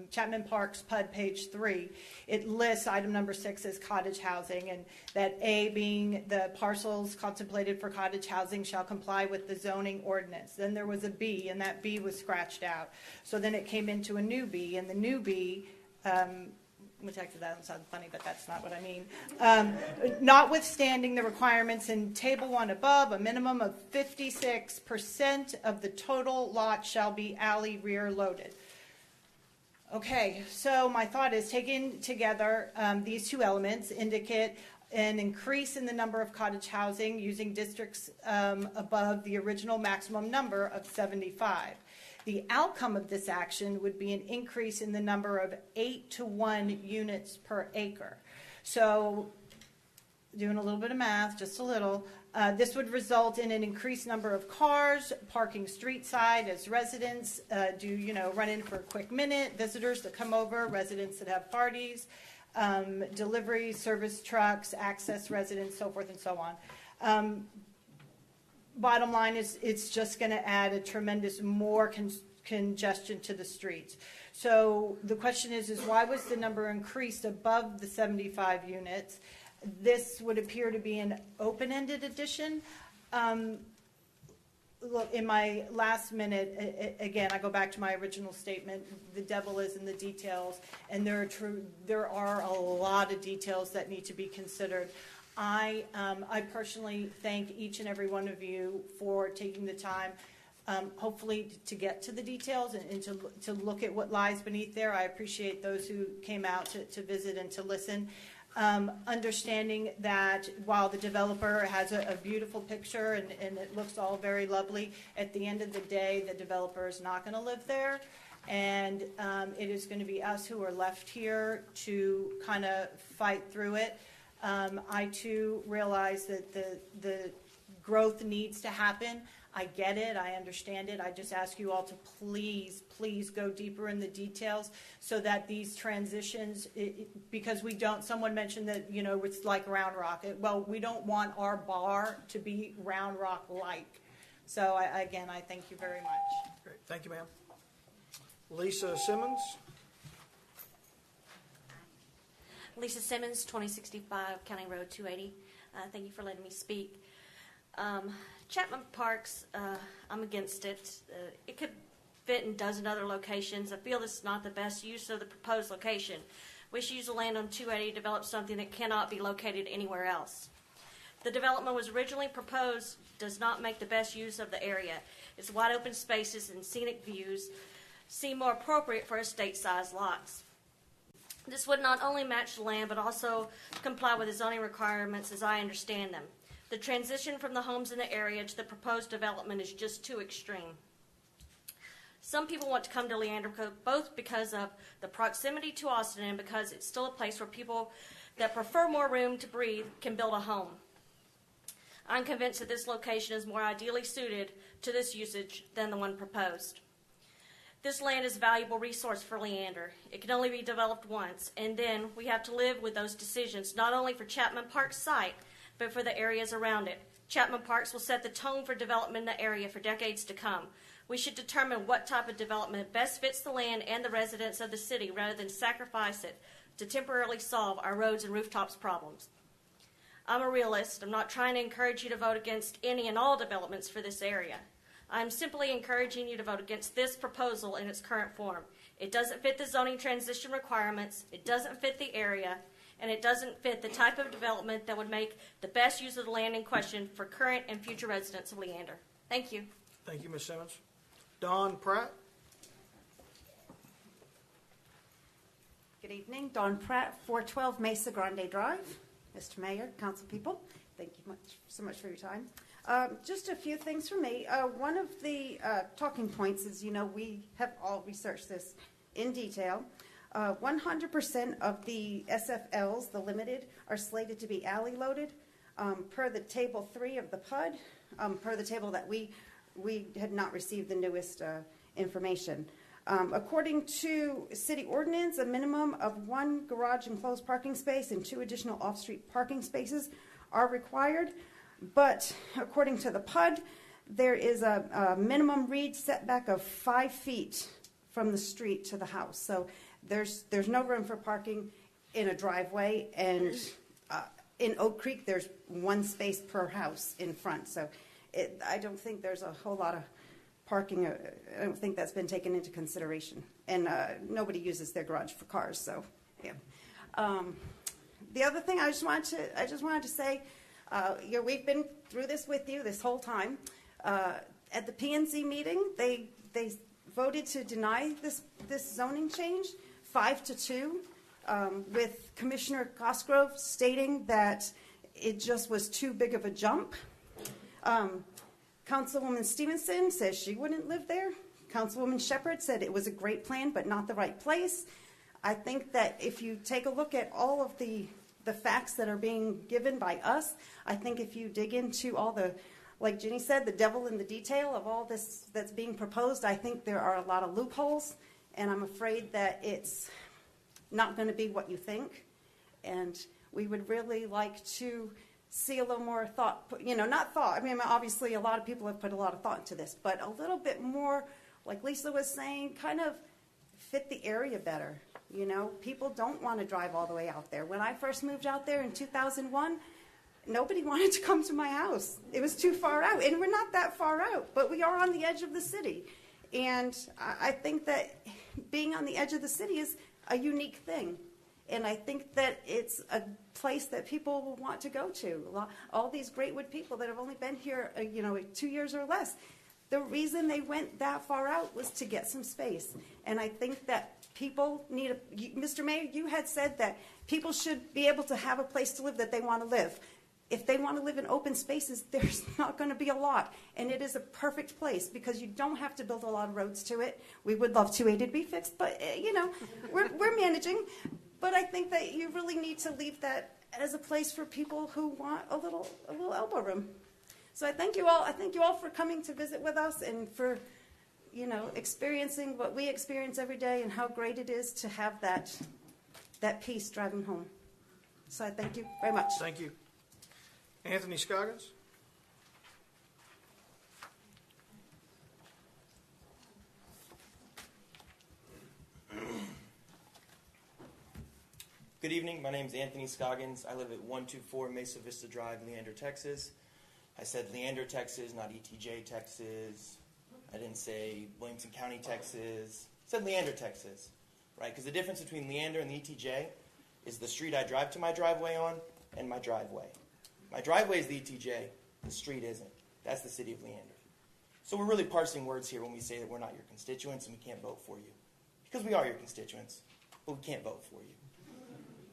Chapman Parks PUD page 3, it lists item number 6 as cottage housing, and that A being the parcels contemplated for cottage housing shall comply with the zoning ordinance. Then there was a B, and that B was scratched out. So then it came into a new B, and the new B, which actually that sounds funny, but that's not what I mean. Notwithstanding the requirements in Table 1 above, a minimum of 56% of the total lot shall be alley rear loaded. Okay, so my thought is, taken together, these two elements indicate an increase in the number of cottage housing using districts above the original maximum number of 75. The outcome of this action would be an increase in the number of 8-to-1 units per acre. So, doing a little bit of math, just a little, this would result in an increased number of cars parking street side as residents run in for a quick minute, visitors that come over, residents that have parties, deliveries, service trucks, access residents, so forth and so on. Bottom line is, it's just going to add a tremendous more congestion to the streets. So the question is why was the number increased above the 75 units? This would appear to be an open-ended addition. Look, in my last minute, again, I go back to my original statement, the devil is in the details, and there are a lot of details that need to be considered. I personally thank each and every one of you for taking the time, hopefully to get to the details and to look at what lies beneath there. I appreciate those who came out to visit and to listen. Understanding that while the developer has a beautiful picture and it looks all very lovely, at the end of the day, the developer is not going to live there. And it is going to be us who are left here to kind of fight through it. I too realize that the growth needs to happen. I get it. I understand it. I just ask you all to please go deeper in the details so that these transitions, because someone mentioned that, it's like Round Rock. Well, we don't want our bar to be Round Rock-like. So, I thank you very much. Great. Thank you, ma'am. Lisa Simmons. Lisa Simmons, 2065 County Road 280. Thank you for letting me speak. Chapman Parks, I'm against it. It could fit in a dozen other locations. I feel this is not the best use of the proposed location. We should use the land on 280 to develop something that cannot be located anywhere else. The development was originally proposed does not make the best use of the area. Its wide open spaces and scenic views seem more appropriate for estate-sized lots. This would not only match the land, but also comply with the zoning requirements as I understand them. The transition from the homes in the area to the proposed development is just too extreme. Some people want to come to Leander both because of the proximity to Austin and because it's still a place where people that prefer more room to breathe can build a home. I'm convinced that this location is more ideally suited to this usage than the one proposed. This land is a valuable resource for Leander. It can only be developed once, and then we have to live with those decisions, not only for Chapman Park's site, but for the areas around it. Chapman Parks will set the tone for development in the area for decades to come. We should determine what type of development best fits the land and the residents of the city rather than sacrifice it to temporarily solve our roads and rooftops problems. I'm a realist. I'm not trying to encourage you to vote against any and all developments for this area. I'm simply encouraging you to vote against this proposal in its current form. It doesn't fit the zoning transition requirements, it doesn't fit the area, and it doesn't fit the type of development that would make the best use of the land in question for current and future residents of Leander. Thank you. Thank you, Ms. Simmons. Don Pratt. Good evening. Dawn Pratt, 412 Mesa Grande Drive. Mr. Mayor, council people, thank you so much for your time. Just a few things for me. One of the talking points is, we have all researched this in detail. 100% of the SFLs, the limited, are slated to be alley loaded. Per the table 3 of the PUD, per the table that we had not received the newest information. According to city ordinance, a minimum of 1 garage enclosed parking space and 2 additional off-street parking spaces are required. But according to the PUD, there is a minimum reed setback of 5 feet from the street to the house. So there's no room for parking in a driveway, and in Oak Creek, there's 1 space per house in front. So I don't think there's a whole lot of parking. I don't think that's been taken into consideration, and nobody uses their garage for cars. So, yeah. The other thing I just wanted to say, we've been through this with you this whole time. At the P&Z meeting, they voted to deny this zoning change 5-2, with Commissioner Cosgrove stating that it just was too big of a jump. Councilwoman Stevenson says she wouldn't live there. Councilwoman Shepherd said it was a great plan, but not the right place. I think that if you take a look at all of the facts that are being given by us, I think if you dig into all the, like Ginny said, the devil in the detail of all this that's being proposed, I think there are a lot of loopholes, and I'm afraid that it's not going to be what you think. And we would really like to see a little more thought, not thought. I mean, obviously a lot of people have put a lot of thought into this, but a little bit more, like Lisa was saying, kind of fit the area better. People don't want to drive all the way out there. When I first moved out there in 2001, nobody wanted to come to my house. It was too far out, and we're not that far out, but we are on the edge of the city. And I think that being on the edge of the city is a unique thing. And I think that it's a place that people will want to go to. All these Greatwood people that have only been here, 2 years or less, the reason they went that far out was to get some space. And I think that people need Mr. Mayor, you had said that people should be able to have a place to live that they want to live. If they want to live in open spaces, there's not going to be a lot. And it is a perfect place because you don't have to build a lot of roads to it. We would love 280 to be fixed, but, we're managing. But I think that you really need to leave that as a place for people who want a little elbow room. So I thank you all. I thank you all for coming to visit with us and for, experiencing what we experience every day and how great it is to have that peace driving home. So I thank you very much. Thank you. Anthony Scoggins. Good evening. My name is Anthony Scoggins. I live at 124 Mesa Vista Drive, Leander, Texas. I said Leander, Texas, not ETJ, Texas. I didn't say Williamson County, Texas. I said Leander, Texas, right? Because the difference between Leander and the ETJ is the street I drive to my driveway on and my driveway. My driveway is the ETJ. The street isn't. That's the city of Leander. So we're really parsing words here when we say that we're not your constituents and we can't vote for you. Because we are your constituents, but we can't vote for you.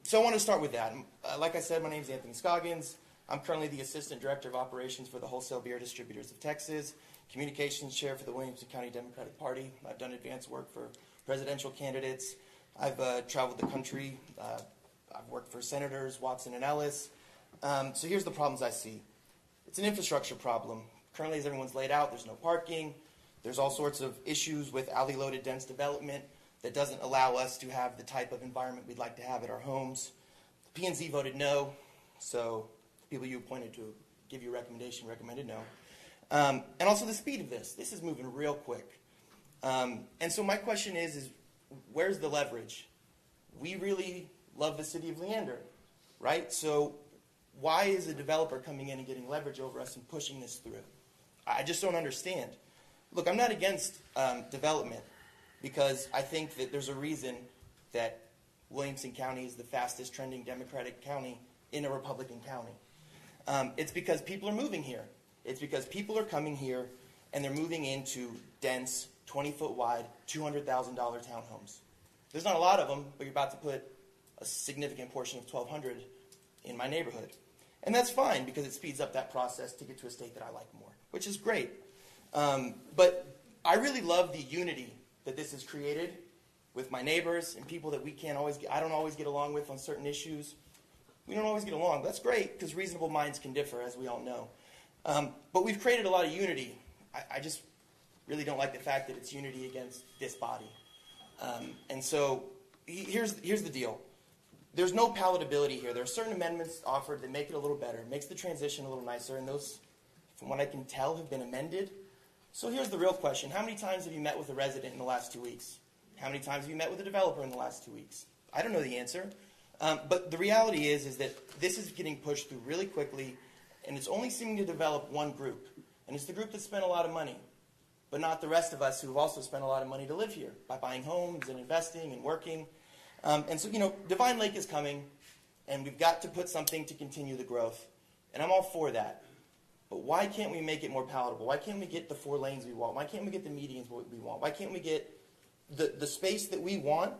So I want to start with that. Like I said, my name is Anthony Scoggins. I'm currently the Assistant Director of Operations for the Wholesale Beer Distributors of Texas, Communications Chair for the Williamson County Democratic Party. I've done advanced work for presidential candidates. I've traveled the country. I've worked for Senators Watson and Ellis. So here's the problems I see. It's an infrastructure problem. Currently, as everyone's laid out, there's no parking. There's all sorts of issues with alley-loaded dense development that doesn't allow us to have the type of environment we'd like to have at our homes. The P&Z voted no, so the people you appointed to give you a recommendation recommended no. And also the speed of this. This is moving real quick. And so my question is where's the leverage? We really love the city of Leander, right? So why is a developer coming in and getting leverage over us and pushing this through? I just don't understand. Look, I'm not against development because I think that there's a reason that Williamson County is the fastest trending Democratic county in a Republican county. It's because people are moving here. It's because people are coming here and they're moving into dense, 20-foot wide, $200,000 townhomes. There's not a lot of them, but you're about to put a significant portion of 1,200 in my neighborhood. And that's fine because it speeds up that process to get to a state that I like more, which is great. But I really love the unity that this has created with my neighbors and people that I don't always get along with on certain issues. We don't always get along. That's great because reasonable minds can differ, as we all know. But we've created a lot of unity. I just really don't like the fact that it's unity against this body. And so here's the deal. There's no palatability here. There are certain amendments offered that make it a little better, makes the transition a little nicer, and those, from what I can tell, have been amended. So here's the real question. How many times have you met with a resident in the last 2 weeks? How many times have you met with a developer in the last 2 weeks? I don't know the answer. But the reality is that this is getting pushed through really quickly, and it's only seeming to develop one group. And it's the group that spent a lot of money, but not the rest of us who have also spent a lot of money to live here by buying homes and investing and working. And so, Divine Lake is coming, and we've got to put something to continue the growth. And I'm all for that. But why can't we make it more palatable? Why can't we get the 4 lanes we want? Why can't we get the medians we want? Why can't we get the space that we want?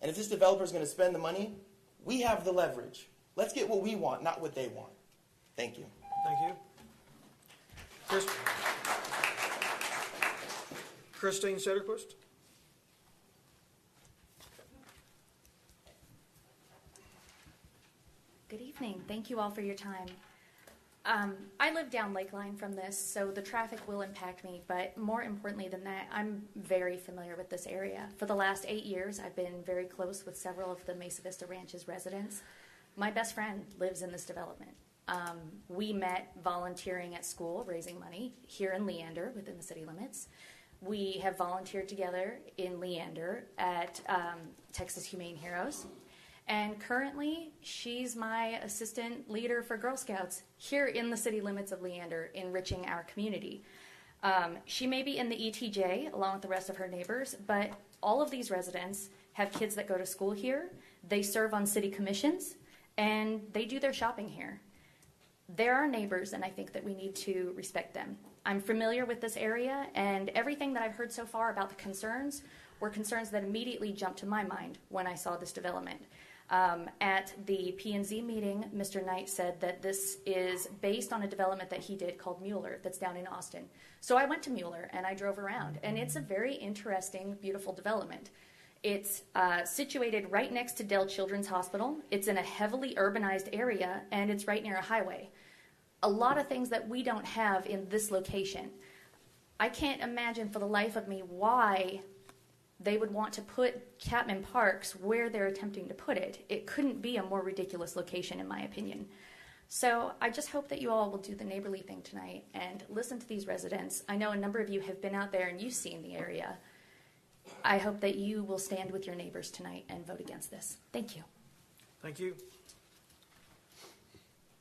And if this developer is going to spend the money, we have the leverage. Let's get what we want, not what they want. Thank you. Thank you. Christine Sederquist. Good evening. Thank you all for your time. I live down Lakeline from this, so the traffic will impact me, but more importantly than that, I'm very familiar with this area. For the last 8 years, I've been very close with several of the Mesa Vista Ranch's residents. My best friend lives in this development. We met volunteering at school, raising money here in Leander within the city limits. We have volunteered together in Leander at Texas Humane Heroes. And currently, she's my assistant leader for Girl Scouts here in the city limits of Leander, enriching our community. She may be in the ETJ along with the rest of her neighbors, but all of these residents have kids that go to school here. They serve on city commissions, and they do their shopping here. They're our neighbors, and I think that we need to respect them. I'm familiar with this area, and everything that I've heard so far about the concerns were concerns that immediately jumped to my mind when I saw this development. At the P&Z meeting, Mr. Knight said that this is based on a development that he did called Mueller that's down in Austin. So I went to Mueller and I drove around, and it's a very interesting, beautiful development. It's situated right next to Dell Children's Hospital. It's in a heavily urbanized area, and it's right near a highway. A lot of things that we don't have in this location. I can't imagine for the life of me why they would want to put Chapman Parks where they're attempting to put it. It couldn't be a more ridiculous location, in my opinion. So I just hope that you all will do the neighborly thing tonight and listen to these residents. I know a number of you have been out there and you've seen the area. I hope that you will stand with your neighbors tonight and vote against this. Thank you. Thank you.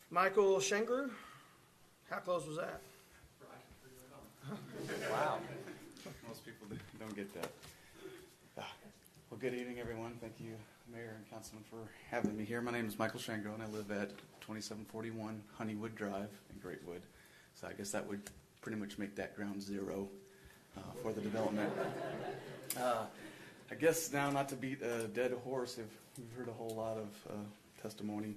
Michael Shengru, how close was that? Wow. Most people don't get that. Well, good evening, everyone. Thank you, Mayor and Councilman, for having me here. My name is Michael Shango, and I live at 2741 Honeywood Drive in Greatwood. So I guess that would pretty much make that ground zero for the development. I guess now, not to beat a dead horse, we've heard a whole lot of testimony,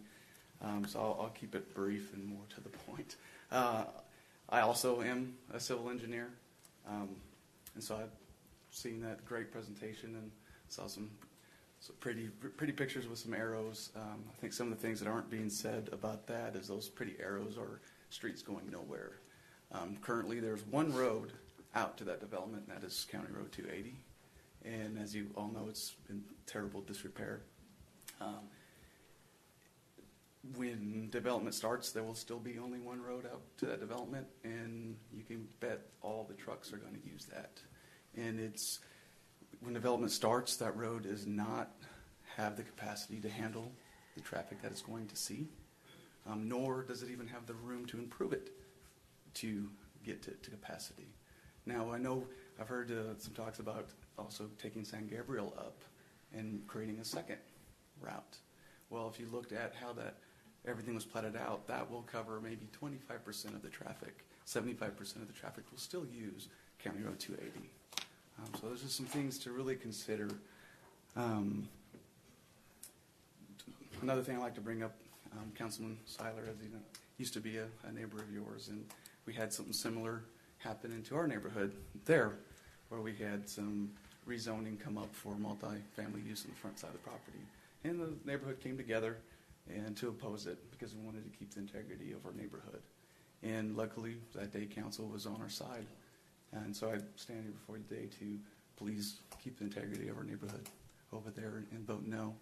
so I'll keep it brief and more to the point. I also am a civil engineer, and so I've seen that great presentation and saw some pretty pictures with some arrows. I think some of the things that aren't being said about that is those pretty arrows are streets going nowhere. Currently, there's one road out to that development, and that is County Road 280. And as you all know, it's in terrible disrepair. When development starts, there will still be only one road out to that development, and you can bet all the trucks are going to use that. And when development starts, that road does not have the capacity to handle the traffic that it's going to see, nor does it even have the room to improve it to get to capacity. Now, I know I've heard some talks about also taking San Gabriel up and creating a second route. Well, if you looked at how everything was platted out, that will cover maybe 25% of the traffic. 75% of the traffic will still use County Road 280. So those are some things to really consider. Another thing I'd like to bring up, Councilman Seiler, as you know, used to be a neighbor of yours, and we had something similar happen into our neighborhood there, where we had some rezoning come up for multi-family use on the front side of the property. And the neighborhood came together and to oppose it because we wanted to keep the integrity of our neighborhood. And luckily, that day, council was on our side. And so I stand here before you today to please keep the integrity of our neighborhood over there and vote no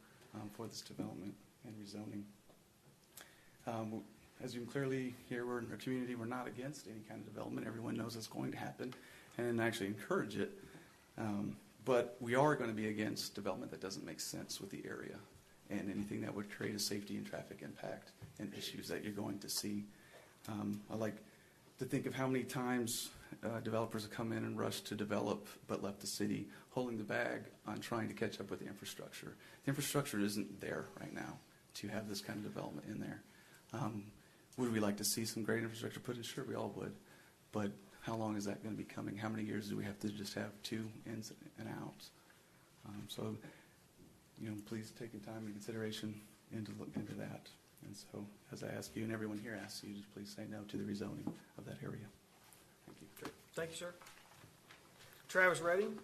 for this development and rezoning. As you can clearly hear, we're in our community. We're not against any kind of development. Everyone knows it's going to happen and actually encourage it. But we are going to be against development that doesn't make sense with the area and anything that would create a safety and traffic impact and issues that you're going to see. I like to think of how many times developers have come in and rushed to develop but left the city holding the bag on trying to catch up with the infrastructure. The infrastructure isn't there right now to have this kind of development in there. Would we like to see some great infrastructure put in? Sure, we all would. But how long is that going to be coming? How many years do we have to just have two ins and outs? So, please take your time and consideration into look into that. And so, as I ask you and everyone here asks you, just please say no to the rezoning of that area. Thank you. Great. Thank you, sir. Travis Redding.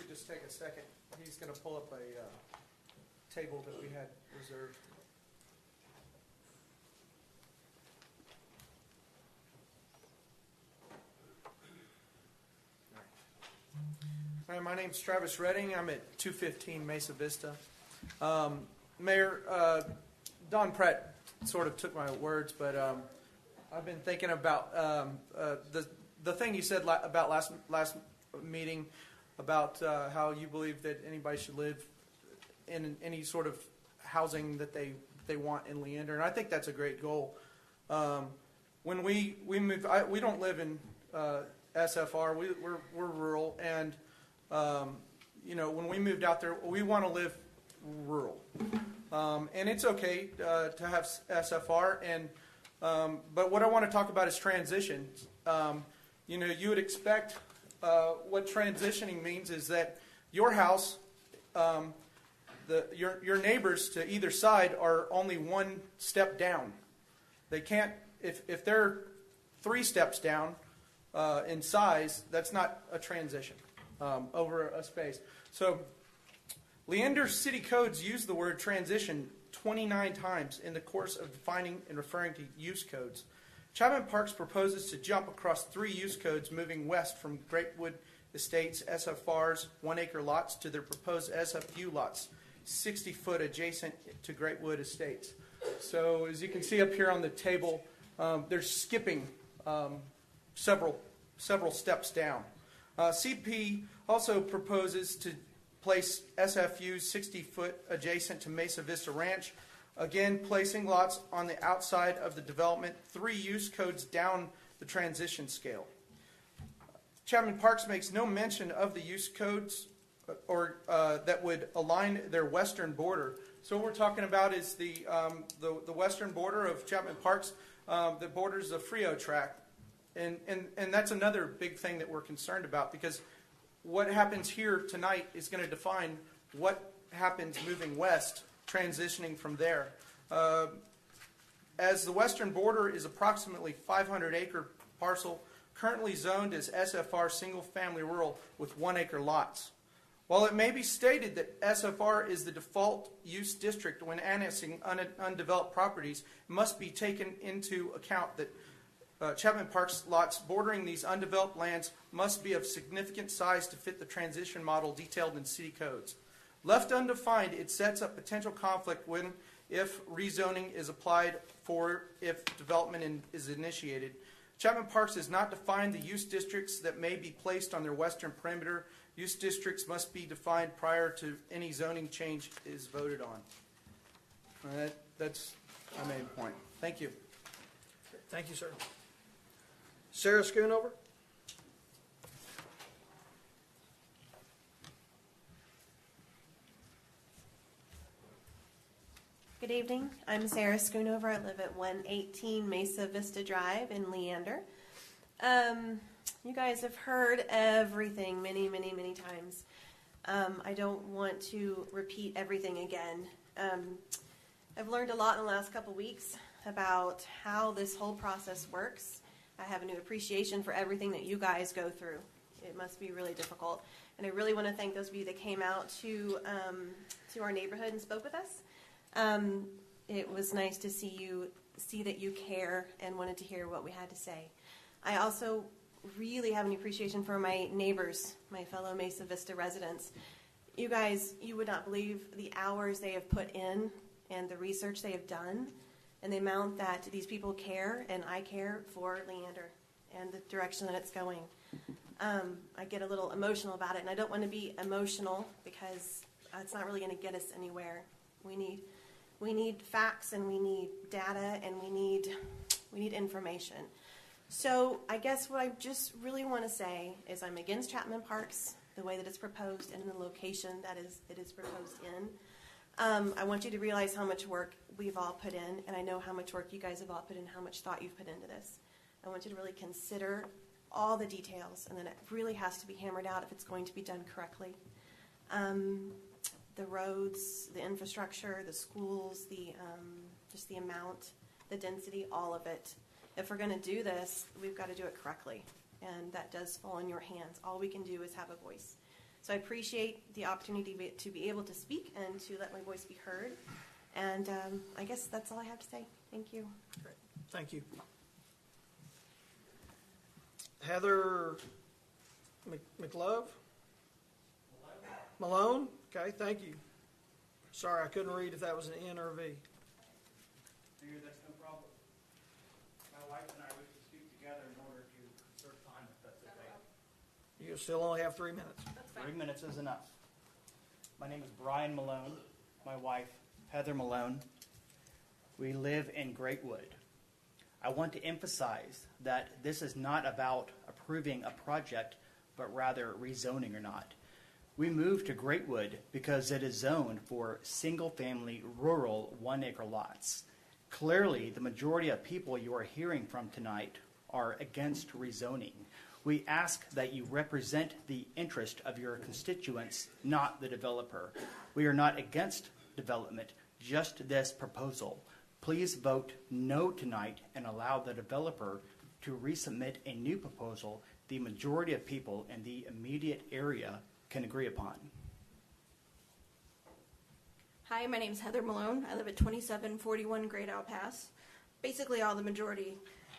Just take a second. He's going to pull up a table that we had reserved. Hi, my name's Travis Redding. I'm at 215 Mesa Vista. Mayor, Don Pratt sort of took my words, but I've been thinking about the thing you said about last meeting about how you believe that anybody should live in any sort of housing that they want in Leander, and I think that's a great goal. When we move, we don't live in SFR. We're rural, and when we moved out there, we want to live rural, and it's okay to have SFR. And but what I want to talk about is transition. You would expect. What transitioning means is that your house, your neighbors to either side are only one step down. They can't, if they're 3 steps down in size, that's not a transition over a space. So Leander city codes use the word transition 29 times in the course of defining and referring to use codes. Chapman Parks proposes to jump across 3 use codes moving west from Greatwood Estates SFR's 1-acre lots to their proposed SFU lots, 60-foot adjacent to Greatwood Estates. So as you can see up here on the table, they're skipping several steps down. CP also proposes to place SFUs 60-foot adjacent to Mesa Vista Ranch, again placing lots on the outside of the development 3 use codes down the transition scale. Chapman Parks makes no mention of the use codes or that would align their western border. So what we're talking about is the western border of Chapman Parks that borders the Frio tract. And that's another big thing that we're concerned about, because what happens here tonight is going to define what happens moving west, transitioning from there. As the western border is approximately 500-acre parcel, currently zoned as SFR single-family rural with 1-acre lots. While it may be stated that SFR is the default use district when annexing undeveloped properties, it must be taken into account that Chapman Parks lots bordering these undeveloped lands must be of significant size to fit the transition model detailed in city codes. Left undefined, it sets up potential conflict when, if rezoning is applied for, if development is initiated. Chapman Parks has not defined the use districts that may be placed on their western perimeter. Use districts must be defined prior to any zoning change is voted on. That's my main point. Thank you. Thank you, sir. Sarah Schoonover. Good evening. I'm Sarah Schoonover. I live at 118 Mesa Vista Drive in Leander. You guys have heard everything many, many, many times. I don't want to repeat everything again. I've learned a lot in the last couple weeks about how this whole process works. I have a new appreciation for everything that you guys go through. It must be really difficult. And I really want to thank those of you that came out to our neighborhood and spoke with us. It was nice to see that you care and wanted to hear what we had to say. I also really have an appreciation for my neighbors, my fellow Mesa Vista residents. You guys, you would not believe the hours they have put in and the research they have done and the amount that these people care and I care for Leander and the direction that it's going. I get a little emotional about it, and I don't want to be emotional because it's not really going to get us anywhere. We need facts, and we need data, and we need information. So I guess what I just really want to say is I'm against Chapman Parks, the way that it's proposed, and in the location that it is proposed in. I want you to realize how much work we've all put in, and I know how much work you guys have all put in, how much thought you've put into this. I want you to really consider all the details, and then it really has to be hammered out if it's going to be done correctly. The roads, the infrastructure, the schools, just the amount, the density, all of it. If we're going to do this, we've got to do it correctly, and that does fall in your hands. All we can do is have a voice. So I appreciate the opportunity to be able to speak and to let my voice be heard, and I guess that's all I have to say. Thank you. Great. Thank you. Heather McLove? Malone? Okay, thank you. Sorry, I couldn't read if that was an N or a V. Figure that's no problem. My wife and I wish to speak together in order to conserve time, if that's okay. You still only have 3 minutes. 3 minutes is enough. My name is Brian Malone. My wife, Heather Malone. We live in Greatwood. I want to emphasize that this is not about approving a project, but rather rezoning or not. We moved to Greatwood because it is zoned for single-family rural 1-acre lots. Clearly, the majority of people you are hearing from tonight are against rezoning. We ask that you represent the interest of your constituents, not the developer. We are not against development, just this proposal. Please vote no tonight and allow the developer to resubmit a new proposal the majority of people in the immediate area can agree upon. Hi, my name is Heather Malone. I live at 2741 Great Owl Pass. Basically,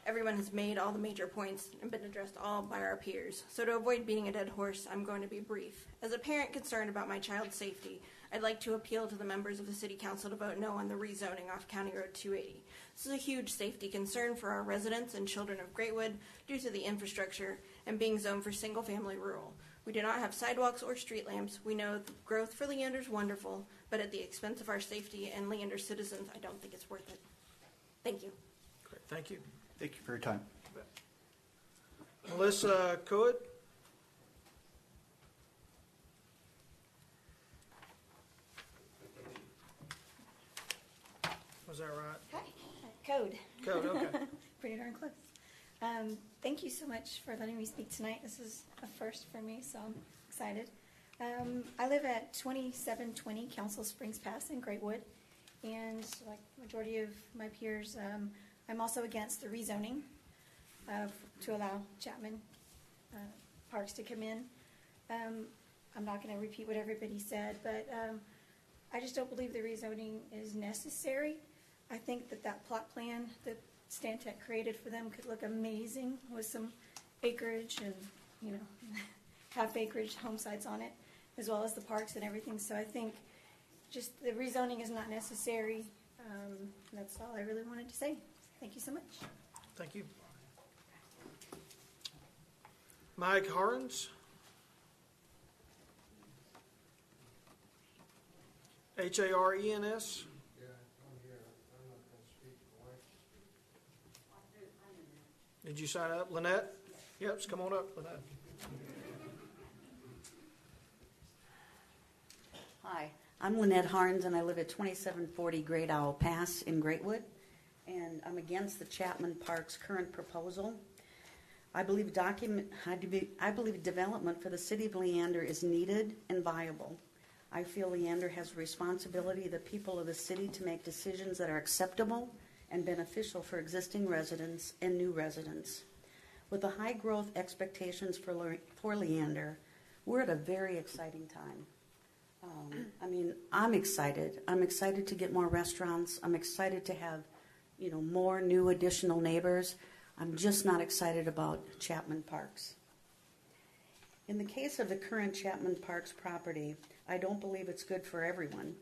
everyone has made all the major points and been addressed all by our peers. So to avoid beating a dead horse, I'm going to be brief. As a parent concerned about my child's safety, I'd like to appeal to the members of the City Council to vote no on the rezoning off County Road 280. This is a huge safety concern for our residents and children of Greatwood due to the infrastructure and being zoned for single-family rural. We do not have sidewalks or street lamps. We know the growth for Leander is wonderful, but at the expense of our safety and Leander citizens, I don't think it's worth it. Thank you. Great. Thank you. Thank you for your time. Melissa Coed? Was that right? Hi. Code. Code, okay. Pretty darn close. Thank you so much for letting me speak tonight. This is a first for me, so I'm excited. I live at 2720 Council Springs Pass in Greatwood, and like the majority of my peers, I'm also against the rezoning to allow Chapman Parks to come in. I'm not going to repeat what everybody said, but I just don't believe the rezoning is necessary. I think that plot plan that Stantec created for them could look amazing with some acreage and, you know, half acreage home sites on it, as well as the parks and everything. So I think just the rezoning is not necessary. That's all I really wanted to say. Thank you so much. Thank you. Mike Harns. Harens. Did you sign up? Lynette? Yep, come on up, Lynette. Hi, I'm Lynette Harns, and I live at 2740 Great Owl Pass in Greatwood, and I'm against the Chapman Parks current proposal. I believe development for the city of Leander is needed and viable. I feel Leander has a responsibility to the people of the city to make decisions that are acceptable and beneficial for existing residents and new residents. With the high growth expectations for Leander, we're at a very exciting time. I'm excited. I'm excited to get more restaurants. I'm excited to have, more new additional neighbors. I'm just not excited about Chapman Parks. In the case of the current Chapman Parks property, I don't believe it's good for everyone.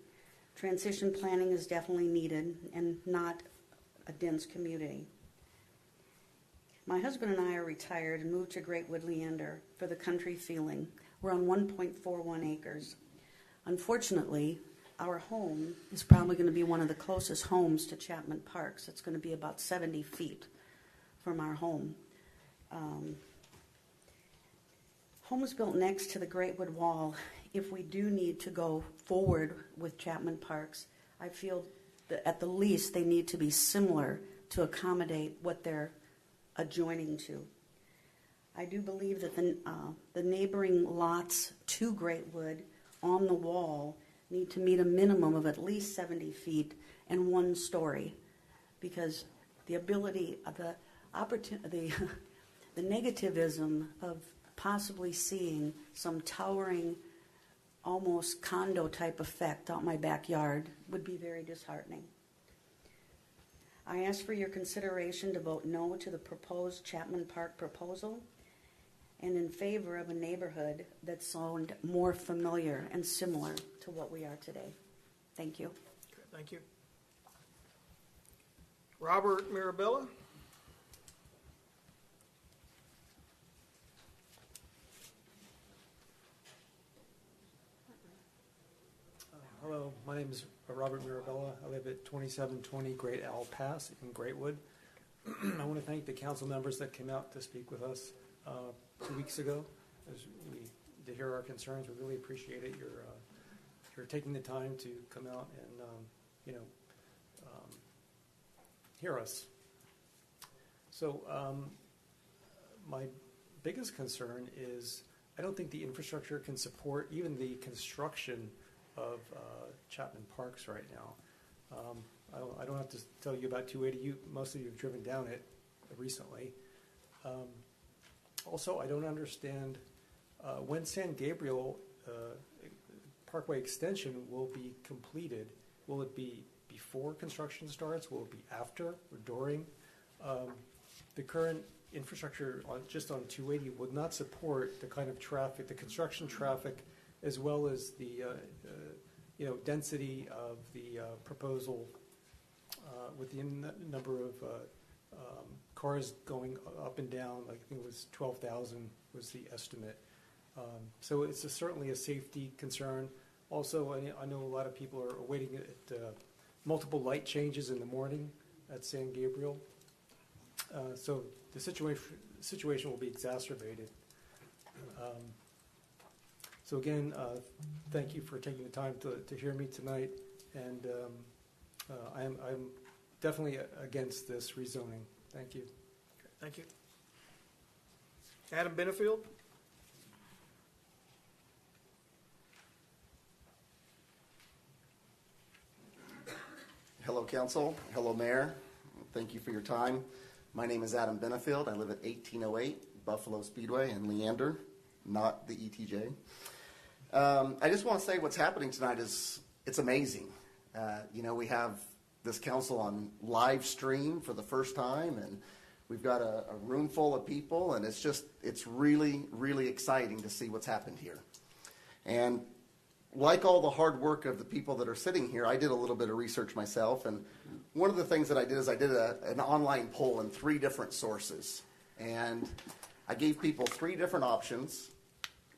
Transition planning is definitely needed and not a dense community. My husband and I are retired and moved to Greatwood, Leander for the country feeling. We're on 1.41 acres. Unfortunately, our home is probably going to be one of the closest homes to Chapman Parks. It's going to be about 70 feet from our home. Homes built next to the Greatwood Wall, if we do need to go forward with Chapman Parks, I feel that at the least they need to be similar to accommodate what they're adjoining to. I do believe that the neighboring lots to Greatwood on the wall need to meet a minimum of at least 70 feet and 1 story, because the ability of the negativism of possibly seeing some towering, almost condo type effect out my backyard would be very disheartening. I ask for your consideration to vote no to the proposed Chapman Park proposal and in favor of a neighborhood that sounds more familiar and similar to what we are today. Thank you. Okay, thank you. Robert Mirabella. Hello, my name is Robert Mirabella. I live at 2720 Great Owl Pass in Greatwood. I want to thank the council members that came out to speak with us 2 weeks ago to hear our concerns. We really appreciate it. You're taking the time to come out and hear us. So my biggest concern is I don't think the infrastructure can support even the construction of Chapman Parks right now. I don't have to tell you about 280. Most of you have driven down it recently. Also, I don't understand when San Gabriel Parkway extension will be completed. Will it be before construction starts? Will it be after or during? The current infrastructure just on 280 would not support the kind of traffic, the construction traffic, as well as the density of the proposal with the number of cars going up and down. I think it was 12,000 was the estimate. So it's certainly a safety concern. Also, I know a lot of people are waiting at multiple light changes in the morning at San Gabriel. So the situation will be exacerbated. So again, thank you for taking the time to hear me tonight, and I'm definitely against this rezoning. Thank you. Thank you. Adam Benefield? Hello, Council. Hello, Mayor. Thank you for your time. My name is Adam Benefield. I live at 1808 Buffalo Speedway in Leander, not the ETJ. I just want to say what's happening tonight is it's amazing. We have this council on live stream for the first time, and we've got a room full of people, and it's really, really exciting to see what's happened here. And like all the hard work of the people that are sitting here, I did a little bit of research myself, and one of the things that I did is I did an online poll in 3 different sources, and I gave people 3 different options: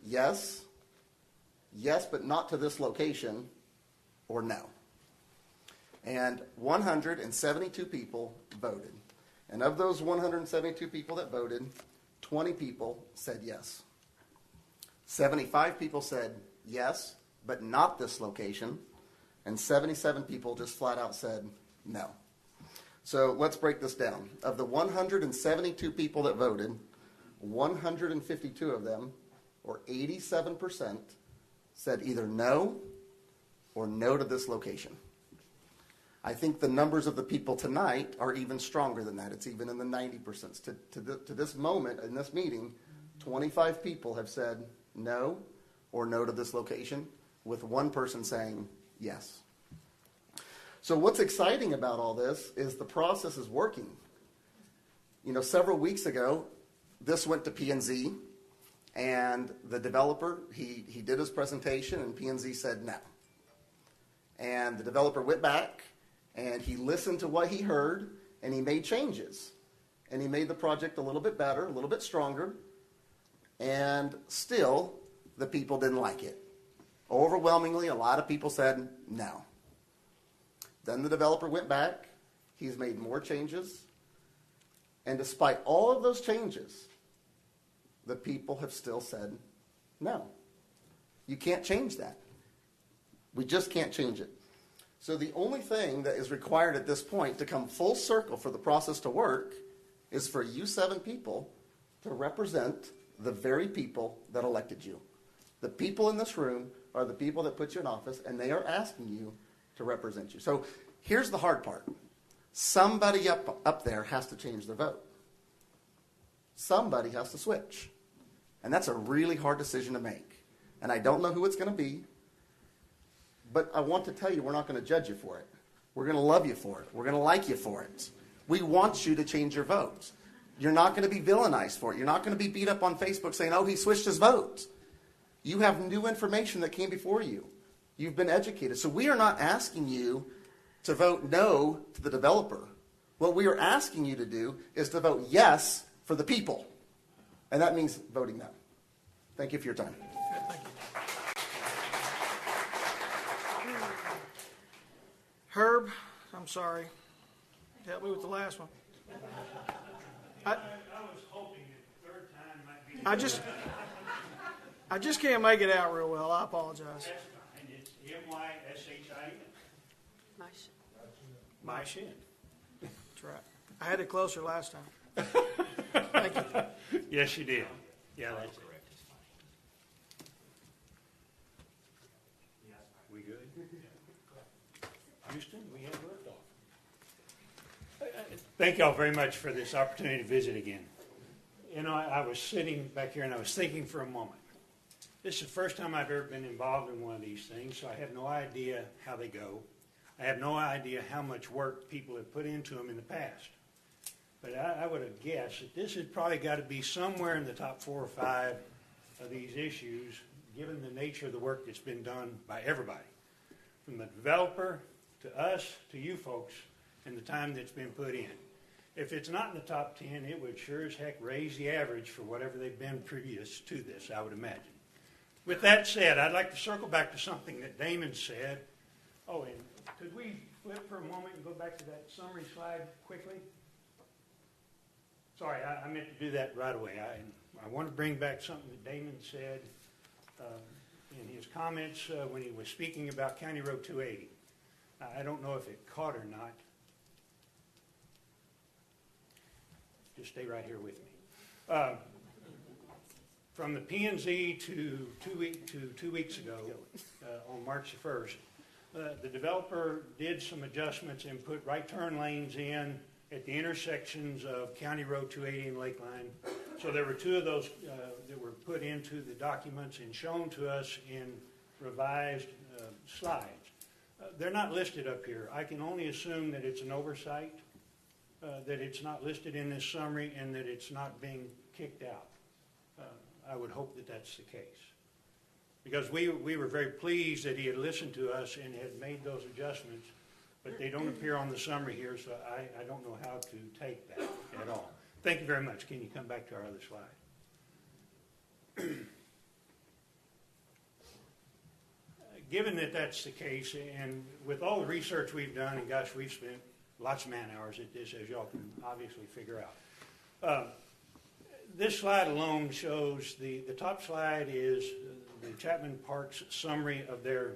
yes, but not to this location, or no. And 172 people voted. And of those 172 people that voted, 20 people said yes. 75 people said yes, but not this location. And 77 people just flat out said no. So let's break this down. Of the 172 people that voted, 152 of them, or 87%, said either no or no to this location. I think the numbers of the people tonight are even stronger than that. It's even in the 90%. To this moment, in this meeting, 25 people have said no or no to this location, with one person saying yes. So what's exciting about all this is the process is working. Several weeks ago, this went to P&Z, and the developer, he did his presentation, and P&Z said no. And the developer went back, and he listened to what he heard, and he made changes. And he made the project a little bit better, a little bit stronger, and still, the people didn't like it. Overwhelmingly, a lot of people said no. Then the developer went back, he's made more changes, and despite all of those changes, the people have still said no. You can't change that. We just can't change it. So the only thing that is required at this point to come full circle for the process to work is for you 7 people to represent the very people that elected you. The people in this room are the people that put you in office, and they are asking you to represent you. So here's the hard part. Somebody up there has to change their vote. Somebody has to switch. And that's a really hard decision to make. And I don't know who it's going to be. But I want to tell you, we're not going to judge you for it. We're going to love you for it. We're going to like you for it. We want you to change your vote. You're not going to be villainized for it. You're not going to be beat up on Facebook saying, oh, he switched his vote. You have new information that came before you. You've been educated. So we are not asking you to vote no to the developer. What we are asking you to do is to vote yes for the people. And that means voting no. Thank you for your time. Thank you. Herb, I'm sorry. Help me with the last one. I was hoping that the third time might be. I just can't make it out real well. I apologize. That's fine. It's M-Y-S-H-I-N. My shin. That's right. I had it closer last time. Thank you. Yes, you did. Yeah, that's it. We good? Houston, we have left off. Thank y'all very much for this opportunity to visit again. I was sitting back here and I was thinking for a moment. This is the first time I've ever been involved in one of these things, so I have no idea how they go. I have no idea how much work people have put into them in the past. But I would have guessed that this has probably got to be somewhere in the top 4 or 5 of these issues, given the nature of the work that's been done by everybody, from the developer to us to you folks, and the time that's been put in. If it's not in the top 10, it would sure as heck raise the average for whatever they've been previous to this, I would imagine. With that said, I'd like to circle back to something that Damon said. Oh, and could we flip for a moment and go back to that summary slide quickly? Sorry, I meant to do that right away. I want to bring back something that Damon said in his comments when he was speaking about County Road 280. I don't know if it caught or not. Just stay right here with me. From the P&Z to 2 weeks ago, on March the 1st, the developer did some adjustments and put right turn lanes in at the intersections of County Road 280 and Lakeline. So there were 2 of those that were put into the documents and shown to us in revised slides. They're not listed up here. I can only assume that it's an oversight, that it's not listed in this summary, and that it's not being kicked out. I would hope that that's the case. Because we were very pleased that he had listened to us and had made those adjustments, but they don't appear on the summary here, so I don't know how to take that at all. Thank you very much. Can you come back to our other slide? Given that that's the case, and with all the research we've done, and gosh, we've spent lots of man hours at this, as y'all can obviously figure out. This slide alone shows, the top slide is the Chapman Park's summary of their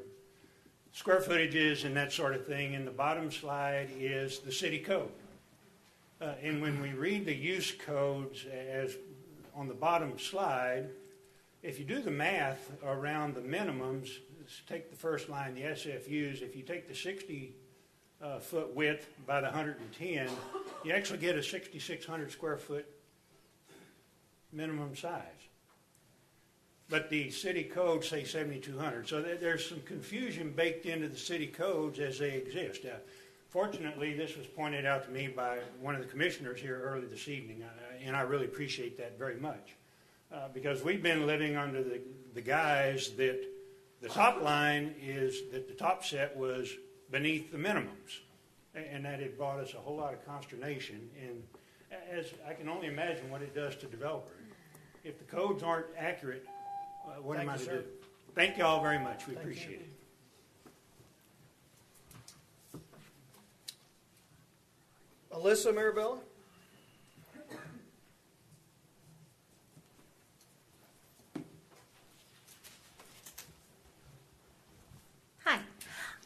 square footages and that sort of thing, and the bottom slide is the city code. And when we read the use codes as on the bottom slide, if you do the math around the minimums, take the first line, the SFUs, if you take the 60 foot width by the 110, you actually get a 6,600 square foot minimum size. But the city codes say 7,200. So there's some confusion baked into the city codes as they exist. Fortunately, this was pointed out to me by one of the commissioners here early this evening, and I really appreciate that very much. Because we've been living under the guise that the top line is that the top set was beneath the minimums, and that had brought us a whole lot of consternation. And as I can only imagine what it does to developers. If the codes aren't accurate, what am I to do? Thank you all very much. We appreciate it. Alyssa Marabella? Hi,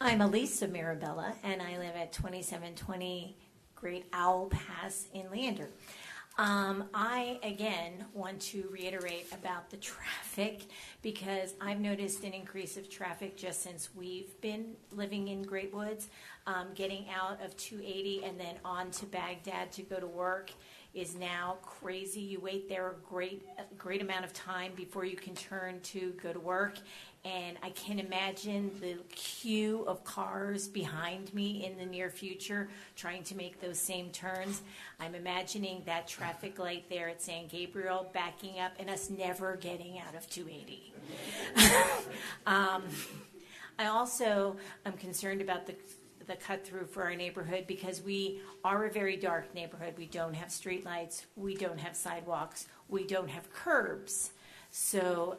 I'm Elisa Mirabella, and I live at 2720 Great Owl Pass in Leander. I, again, want to reiterate about the traffic because I've noticed an increase of traffic just since we've been living in Great Woods. Getting out of 280 and then on to Baghdad to go to work is now crazy. You wait there a great amount of time before you can turn to go to work. And I can imagine the queue of cars behind me in the near future trying to make those same turns. I'm imagining that traffic light there at San Gabriel backing up and us never getting out of 280. I also am concerned about the cut through for our neighborhood because we are a very dark neighborhood. We don't have street lights. We don't have sidewalks. We don't have curbs. So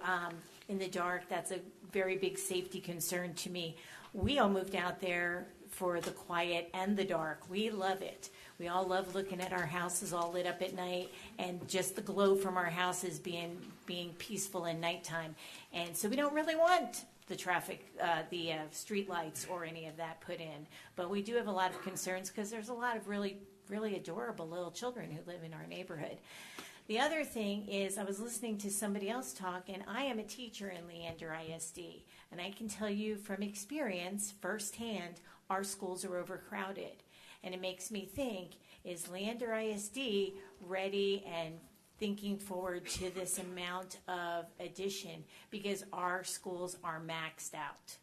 in the dark, that's a very big safety concern to me. We all moved out there for the quiet and the dark. We love it. We all love looking at our houses all lit up at night and just the glow from our houses being peaceful in nighttime. And so we don't really want the traffic, the street lights or any of that put in. But we do have a lot of concerns because there's a lot of really, really adorable little children who live in our neighborhood. The other thing is I was listening to somebody else talk, and I am a teacher in Leander ISD. And I can tell you from experience, firsthand, our schools are overcrowded. And it makes me think, is Leander ISD ready and thinking forward to this amount of addition? Because our schools are maxed out.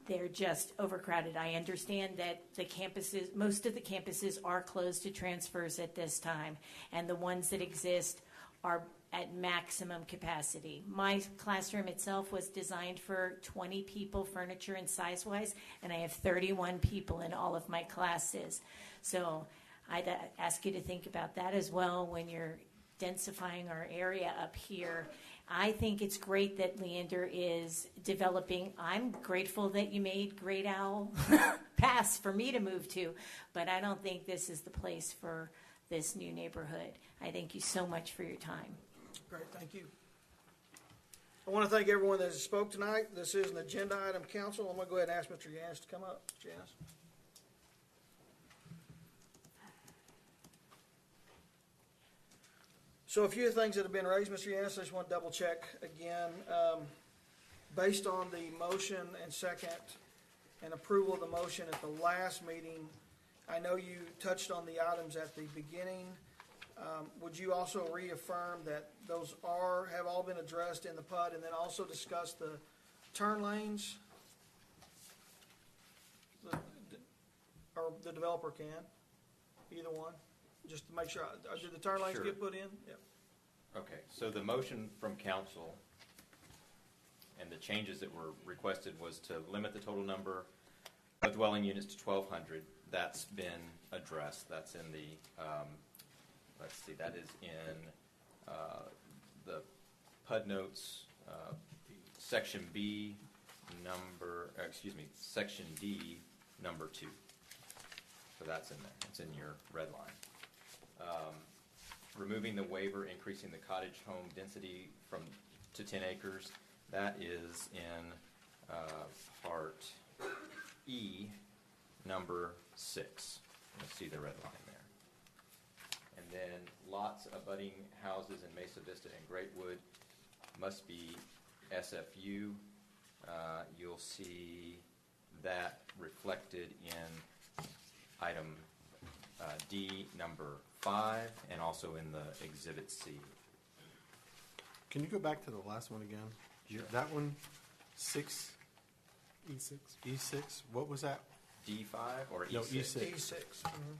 They're just overcrowded. I understand that the campuses, most of the campuses are closed to transfers at this time, and the ones that exist are at maximum capacity. My classroom itself was designed for 20 people, furniture and size-wise, and I have 31 people in all of my classes. So I'd ask you to think about that as well when you're densifying our area up here. I think it's great that Leander is developing. I'm grateful that you made Great Owl Pass for me to move to, but I don't think this is the place for this new neighborhood. I thank you so much for your time. Great, thank you. I want to thank everyone that spoke tonight. This is an agenda item, council. I'm going to go ahead and ask Mr. Yanis to come up. Yanis. So a few things that have been raised, Mr. Yanis, I just want to double check again. Based on the motion and second and approval of the motion at the last meeting, I know you touched on the items at the beginning. Would you also reaffirm that those have all been addressed in the PUD, and then also discuss the turn lanes? Or the developer can, either one, just to make sure. Did the turn lanes Sure. get put in? Yeah. Okay, so the motion from council and the changes that were requested was to limit the total number of dwelling units to 1,200. That's been addressed. That's in the, let's see, that is in the PUD notes, section B, section D, number 2. So that's in there. It's in your red line. Removing the waiver, increasing the cottage home density to 10 acres. That is in part E, number 6. You'll see the red line there. And then lots abutting houses in Mesa Vista and Greatwood must be SFU. You'll see that reflected in item D, number 5, and also in the Exhibit C. Can you go back to the last one again? Sure. That one, 6, E6. E6, what was that? D5 or E6? No, E6.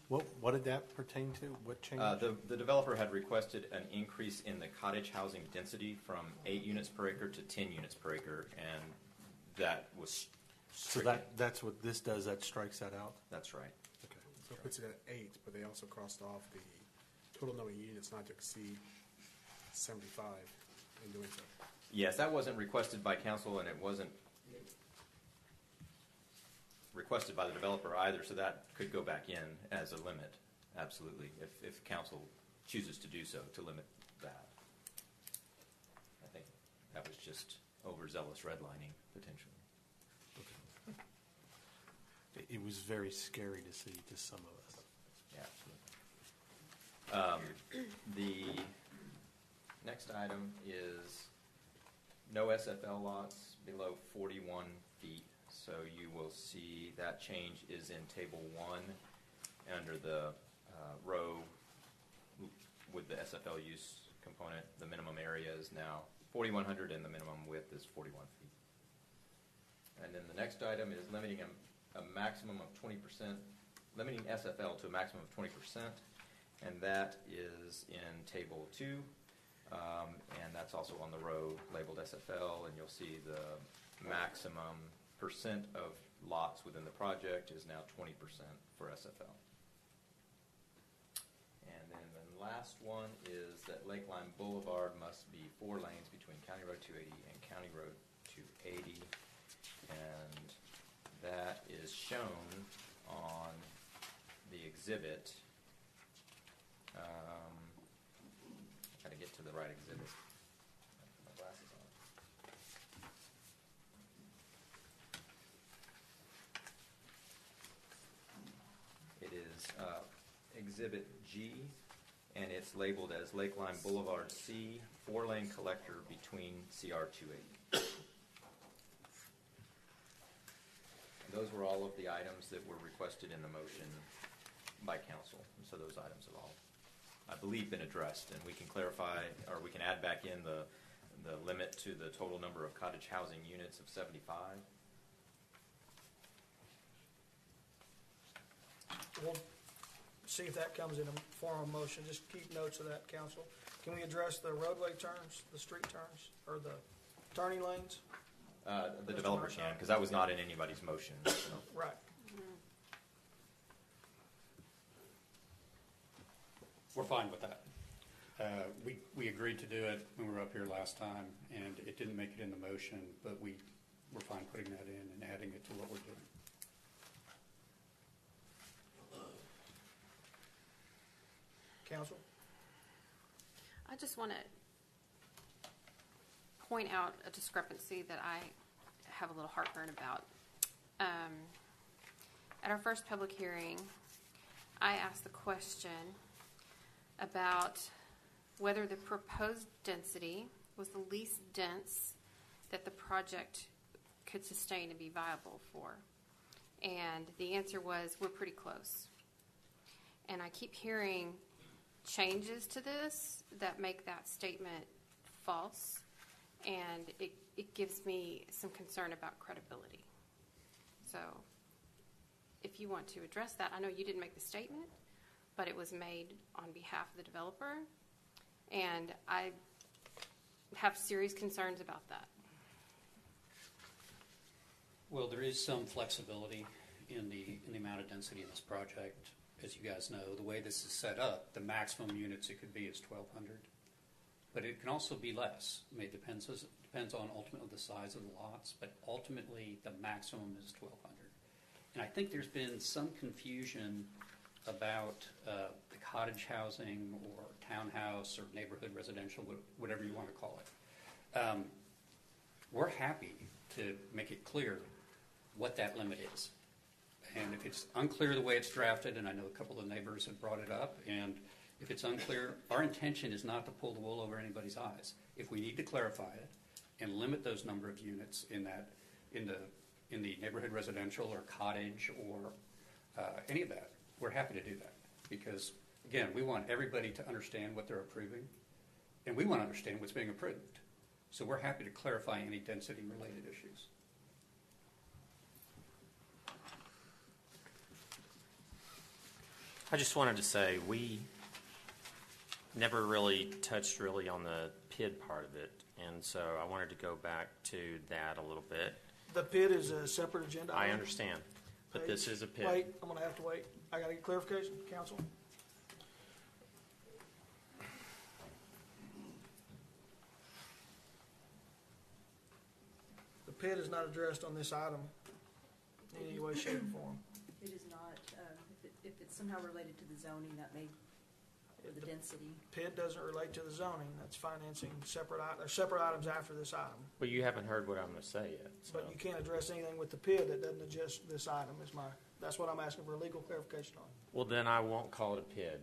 E6. What did that pertain to? What changed? The developer had requested an increase in the cottage housing density from 8 units per acre to 10 units per acre, and that was So stricken. that's what this does, that strikes that out? That's right. Okay. So it puts it at 8, but they also crossed off the total number of units not to exceed 75 in doing so. Yes, that wasn't requested by council, and it wasn't requested by the developer either, so that could go back in as a limit, absolutely, if council chooses to do so, to limit that. I think that was just overzealous redlining, potentially. It was very scary to see to some of us. Yeah, absolutely. The next item is no SFL lots below 41 feet. So you will see that change is in Table 1 under the row with the SFL use component. The minimum area is now 4,100 and the minimum width is 41 feet. And then the next item is limiting a maximum of 20%, limiting SFL to a maximum of 20%, and that is in Table 2, and that's also on the row labeled SFL, and you'll see the maximum percent of lots within the project is now 20% for SFL. And then the last one is that Lakeline Boulevard must be 4 lanes between County Road 280 and County Road 280, and that is shown on the exhibit. Got to get to the right exhibit. My glasses on. It is Exhibit G, and it's labeled as Lakeline Boulevard C, 4-lane collector between CR 280. Those were all of the items that were requested in the motion by council. And so those items have all, I believe, been addressed. And we can clarify, or we can add back in the limit to the total number of cottage housing units of 75. We'll see if that comes in a form of motion. Just keep notes of that, council. Can we address the roadway turns, the street turns, or the turning lanes? The developer can, because that was not in anybody's motion. So. Right. We're fine with that. We agreed to do it when we were up here last time, and it didn't make it in the motion, but we're fine putting that in and adding it to what we're doing. Council? I just want to point out a discrepancy that I have a little heartburn about. At our first public hearing, I asked the question about whether the proposed density was the least dense that the project could sustain and be viable for. And the answer was, we're pretty close. And I keep hearing changes to this that make that statement false, and it gives me some concern about credibility. So if you want to address that, I know you didn't make the statement, but it was made on behalf of the developer, and I have serious concerns about that. Well, there is some flexibility in the amount of density in this project. As you guys know, the way this is set up, the maximum units it could be is 1,200. But it can also be less. I mean, it depends on ultimately the size of the lots, but ultimately the maximum is 1,200. And I think there's been some confusion about the cottage housing or townhouse or neighborhood residential, whatever you want to call it. We're happy to make it clear what that limit is. And if it's unclear the way it's drafted, and I know a couple of neighbors have brought it up, and if it's unclear, our intention is not to pull the wool over anybody's eyes. If we need to clarify it and limit those number of units in the neighborhood residential or cottage or any of that, we're happy to do that. Because, again, we want everybody to understand what they're approving, and we want to understand what's being approved. So we're happy to clarify any density-related issues. I just wanted to say we never really touched on the PID part of it, and so I wanted to go back to that a little bit. The PID is a separate agenda I item. understand, but this is a PID. Wait, I'm going to have to wait. I got to get clarification, council. The PID is not addressed on this item in any way, shape, or form. It is not. If it's somehow related to the zoning, that may, or the density. PID doesn't relate to the zoning. That's financing separate items after this item. Well, you haven't heard what I'm going to say yet. So. But you can't address anything with the PID that doesn't address this item. That's what I'm asking for a legal clarification on. Well, then I won't call it a PID.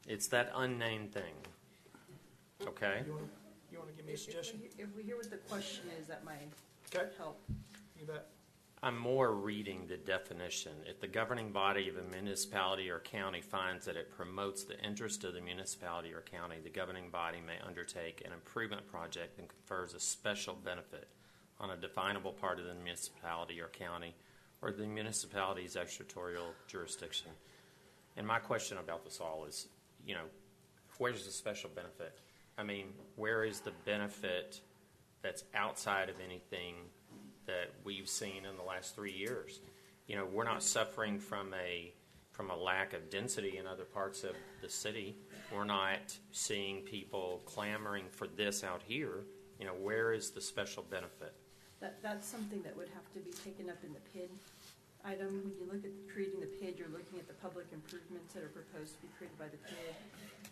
It's that unnamed thing. Okay? You want to give me a suggestion? If we hear what the question is, that might help. You bet. I'm more reading the definition. If the governing body of a municipality or county finds that it promotes the interest of the municipality or county, the governing body may undertake an improvement project and confers a special benefit on a definable part of the municipality or county or the municipality's extraterritorial jurisdiction. And my question about this all is, where's the special benefit? I mean, where is the benefit that's outside of anything that we've seen in the last 3 years? We're not suffering from a lack of density in other parts of the city. We're not seeing people clamoring for this out here. Where is the special benefit? That's something that would have to be taken up in the PID item. When you look at creating the PID, you're looking at the public improvements that are proposed to be created by the PID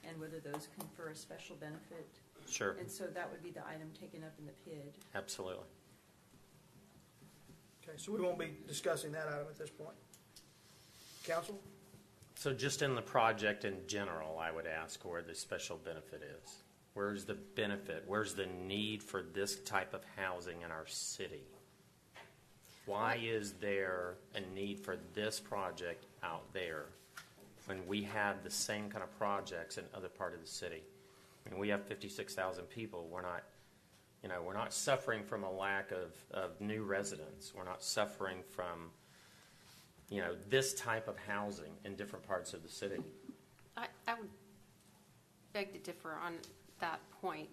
and whether those confer a special benefit. Sure. And so that would be the item taken up in the PID. Absolutely. Okay, so we won't be discussing that item at this point. Council? So just in the project in general, I would ask where the special benefit is. Where's the benefit? Where's the need for this type of housing in our city? Why is there a need for this project out there when we have the same kind of projects in other part of the city? I mean, we have 56,000 people. We're not suffering from a lack of new residents. We're not suffering from, this type of housing in different parts of the city. I would beg to differ on that point,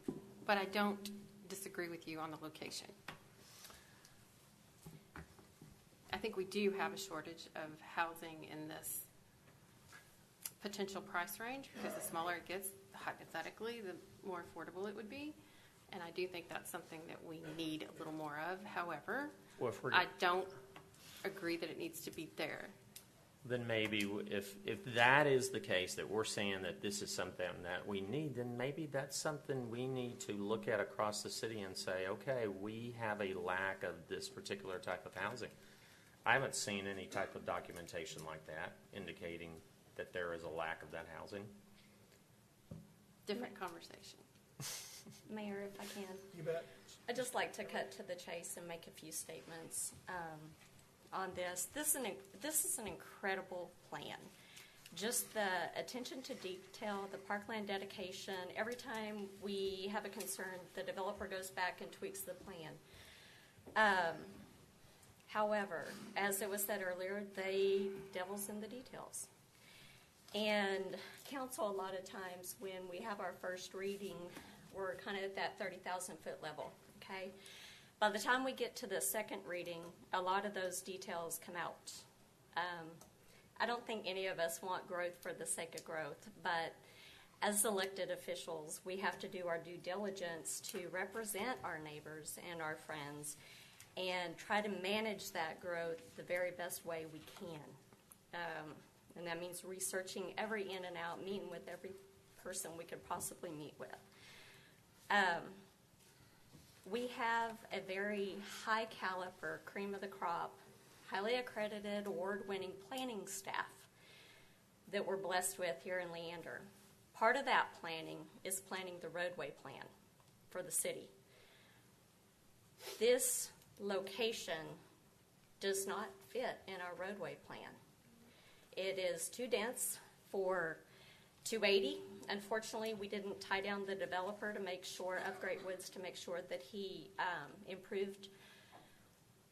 but I don't disagree with you on the location. I think we do have a shortage of housing in this potential price range because the smaller it gets, hypothetically, the more affordable it would be. And I do think that's something that we need a little more of. However, I don't agree that it needs to be there. then maybe if that is the case, that we're saying that this is something that we need, then maybe that's something we need to look at across the city and say, okay, we have a lack of this particular type of housing. I haven't seen any type of documentation like that indicating that there is a lack of that housing. Different conversation. Mayor, if I can. You bet. I'd just like to cut to the chase and make a few statements on this. This is an incredible plan. Just the attention to detail, the parkland dedication. Every time we have a concern, the developer goes back and tweaks the plan. However, as it was said earlier, the devil's in the details. And council, a lot of times when we have our first reading, we're kind of at that 30,000 foot level, okay? By the time we get to the second reading, a lot of those details come out. I don't think any of us want growth for the sake of growth, but as elected officials, we have to do our due diligence to represent our neighbors and our friends and try to manage that growth the very best way we can. And that means researching every in and out, meeting with every person we could possibly meet with. We have a very high caliber, cream of the crop, highly accredited, award-winning planning staff that we're blessed with here in Leander. Part of that planning is planning the roadway plan for the city. This location does not fit in our roadway plan. It is too dense for 280. Unfortunately, we didn't tie down the developer to make sure, of Great Woods, to make sure that he improved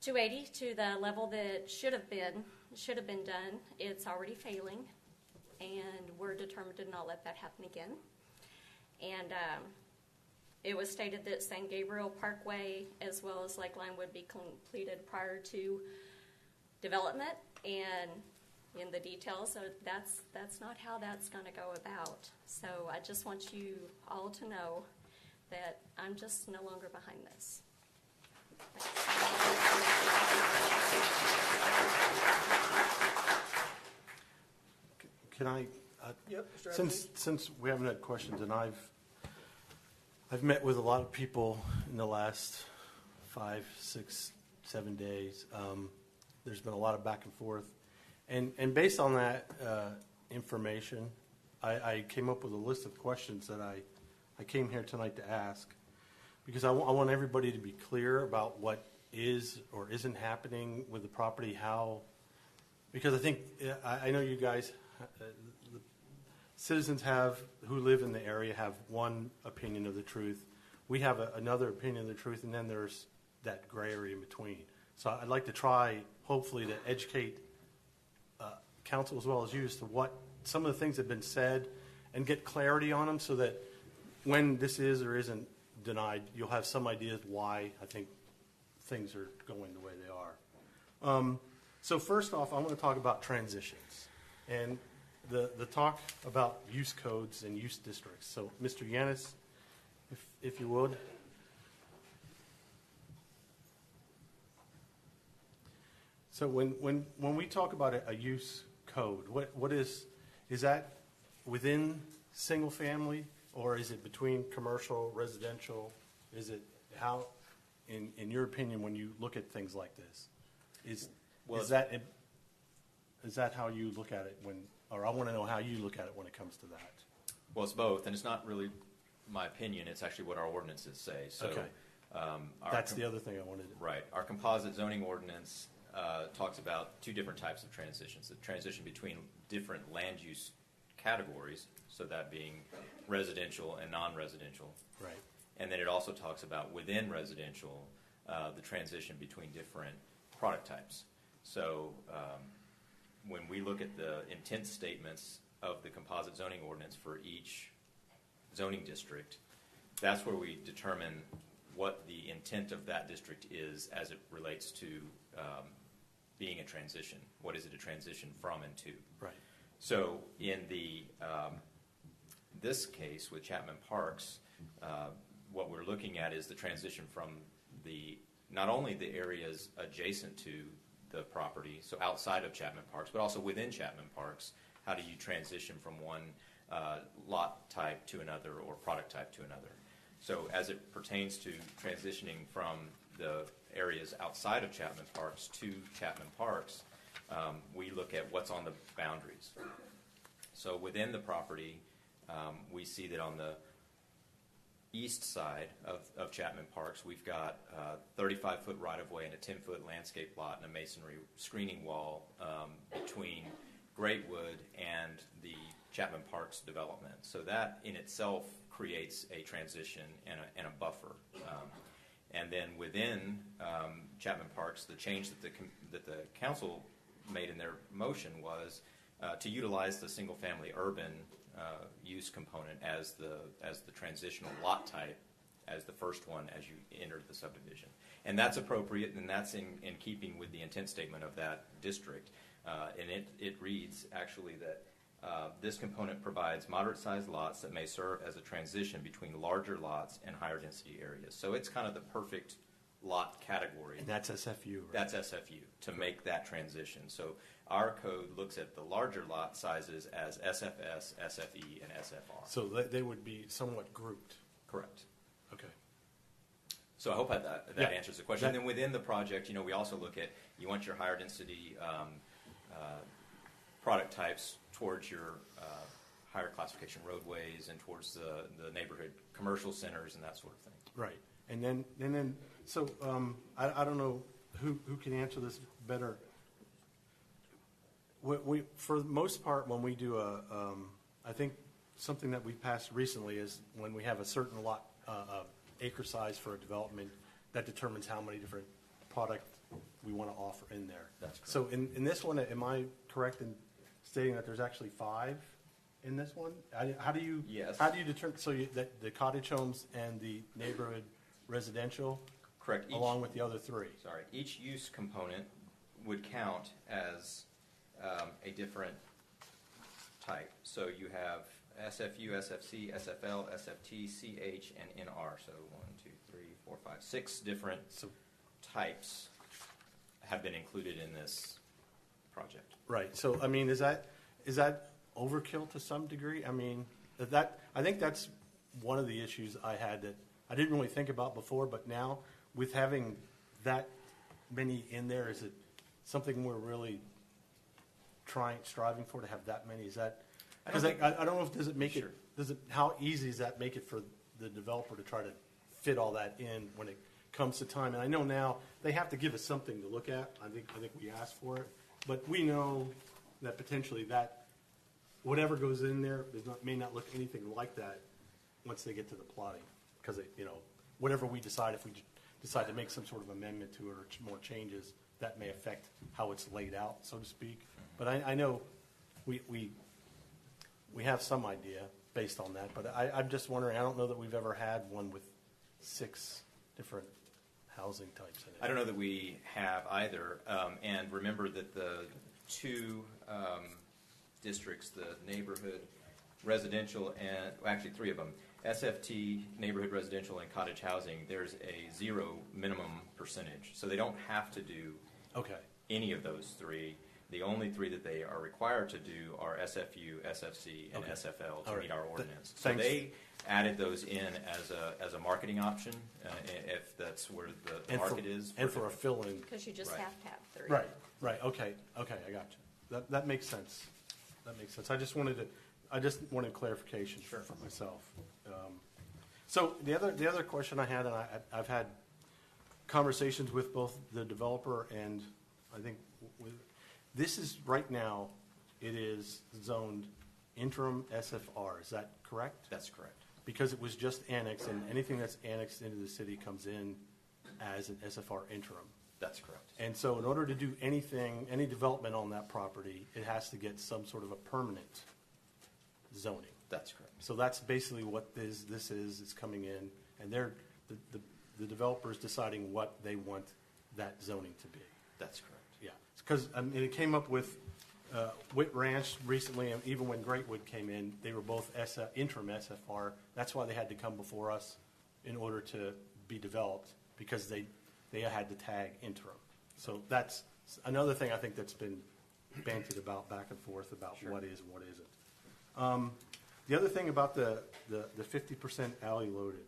280 to the level that should have been done. It's already failing, and we're determined to not let that happen again. And it was stated that San Gabriel Parkway as well as Lakeline would be completed prior to development, and in the details, so that's not how that's going to go about. So I just want you all to know that I'm just no longer behind this. Can I? Yep. Since we haven't had questions, and I've met with a lot of people in the last 5, 6, 7 days. There's been a lot of back and forth, and based on that information, I came up with a list of questions that I came here tonight to ask, because I want everybody to be clear about what is or isn't happening with the property. How, because I think I know you guys. The citizens who live in the area have one opinion of the truth. We have another opinion of the truth, and then there's that gray area in between. So I'd like to try, hopefully, to educate council as well as you as to what some of the things have been said and get clarity on them, so that when this is or isn't denied, you'll have some idea of why I think things are going the way they are. So first off, I want to talk about transitions and the talk about use codes and use districts. So Mr. Yanis, if you would. So when we talk about a use code, what is that within single family, or is it between commercial, residential? Is it how, in your opinion, when you look at things like this, is that how you look at it or I want to know how you look at it when it comes to that? Well, it's both, and it's not really my opinion. It's actually what our ordinances say. So, okay. That's the other thing I wanted to... Right. Our composite zoning ordinance talks about two different types of transitions. The transition between different land use categories, so that being residential and non-residential. Right. And then it also talks about within residential, the transition between different product types. So when we look at the intent statements of the composite zoning ordinance for each zoning district, that's where we determine what the intent of that district is as it relates to being a transition. What is it a transition from and to? Right. So in the this case with Chapman Parks, what we're looking at is the transition from not only the areas adjacent to the property, so outside of Chapman Parks, but also within Chapman Parks, how do you transition from one lot type to another or product type to another? So as it pertains to transitioning from the areas outside of Chapman Parks to Chapman Parks, we look at what's on the boundaries. So within the property, we see that on the east side of Chapman Parks, we've got a 35-foot right-of-way and a 10-foot landscape lot and a masonry screening wall between Greatwood and the Chapman Parks development. So that in itself creates a transition and a buffer. And then within Chapman Parks, the change that the council made in their motion was to utilize the single-family urban use component as the transitional lot type, as the first one as you enter the subdivision. And that's appropriate, and that's in keeping with the intent statement of that district. And it reads actually that this component provides moderate-sized lots that may serve as a transition between larger lots and higher density areas. So it's kind of the perfect lot category. And that's SFU, right? That's SFU, to make that transition. So our code looks at the larger lot sizes as SFS, SFE, and SFR. So they would be somewhat grouped. Correct. Okay. So I hope that Yeah. answers the question. And then within the project, we also look at, you want your higher density product types towards your higher classification roadways and towards the neighborhood commercial centers and that sort of thing. Right. And then so I don't know who can answer this better. We for the most part, when we do I think something that we passed recently is when we have a certain lot acre size for a development, that determines how many different product we want to offer in there. That's correct. So in this one, am I correct in stating that there's actually 5 in this one? How do you Yes. How do you determine that the cottage homes and the neighborhood residential, Correct. along with the other 3? Sorry, each use component would count as a different type. So you have SFU, SFC, SFL, SFT, CH, and NR. So 1, 2, 3, 4, 5, 6 different types have been included in this project. Right. So I mean, is that overkill to some degree? I mean, I think that's one of the issues I had that I didn't really think about before, but now with having that many in there, is it something we're really striving for, to have that many? Is that because I don't know if does it make Sure. it how easy does that make it for the developer to try to fit all that in when it comes to time? And I know now they have to give us something to look at. I think we asked for it, but we know that potentially that whatever goes in there may not look anything like that once they get to the plotting, because whatever we decide, if we decide to make some sort of amendment to it or more changes, that may affect how it's laid out, so to speak. But I know we have some idea based on that, but I'm just wondering, I don't know that we've ever had one with 6 different housing types in it. I don't know that we have either. And remember that the 2 districts, the neighborhood residential, and actually 3 of them, SFT, neighborhood residential, and cottage housing, there's a 0 minimum percentage. So they don't have to do any of those 3. The only 3 that they are required to do are SFU, SFC, and SFL to meet our ordinance. So they added those in as a marketing option, if that's where the market is. And for a fill-in. Because you just have to have 3. Right. Okay, I got you. That makes sense. That makes sense. I just wanted clarification for myself. So the other question I had, and I've had conversations with both the developer and I think this is right now, it is zoned interim SFR. Is that correct? That's correct. Because it was just annexed, and anything that's annexed into the city comes in as an SFR interim. That's correct. And so in order to do any development on that property, it has to get some sort of a permanent zoning. That's correct. So that's basically what this is. It's coming in, and the developer's deciding what they want that zoning to be. That's correct. Yeah, because it came up with Whit Ranch recently, and even when Greatwood came in, they were both interim SFR. That's why they had to come before us in order to be developed, because they had to tag interim. So that's another thing I think that's been banted about back and forth about what is and what isn't. The other thing about the 50% alley loaded.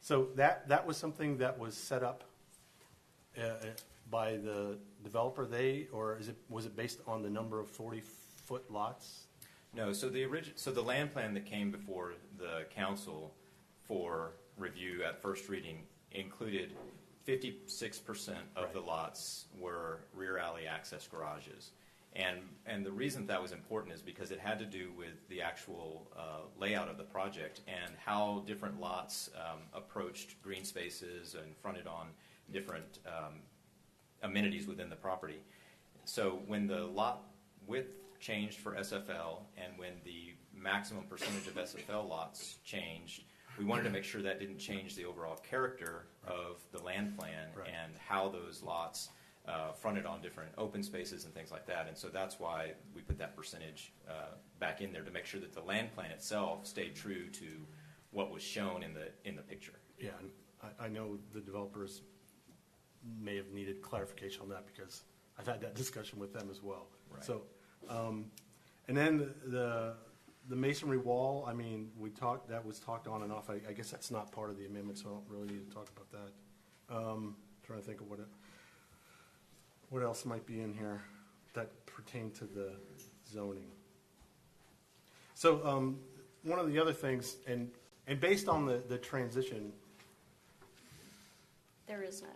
So that was something that was set up by the developer, or was it based on the number of 40-foot lots? No, so the land plan that came before the council for review at first reading included 56% of the lots were rear alley access garages. And the reason that was important is because it had to do with the actual layout of the project and how different lots approached green spaces and fronted on different amenities within the property. So when the lot width changed for SFL and when the maximum percentage of SFL lots changed, we wanted to make sure that didn't change the overall character of the land plan and how those lots fronted on different open spaces and things like that. And so that's why we put that percentage back in there to make sure that the land plan itself stayed true to what was shown in the picture. Yeah, and I know the developers may have needed clarification on that because I've had that discussion with them as well. Right. So, and then the masonry wall, I mean, that was talked on and off. I guess that's not part of the amendment, so I don't really need to talk about that. Trying to think of what else might be in here that pertain to the zoning. So one of the other things, and based on the transition. There is none.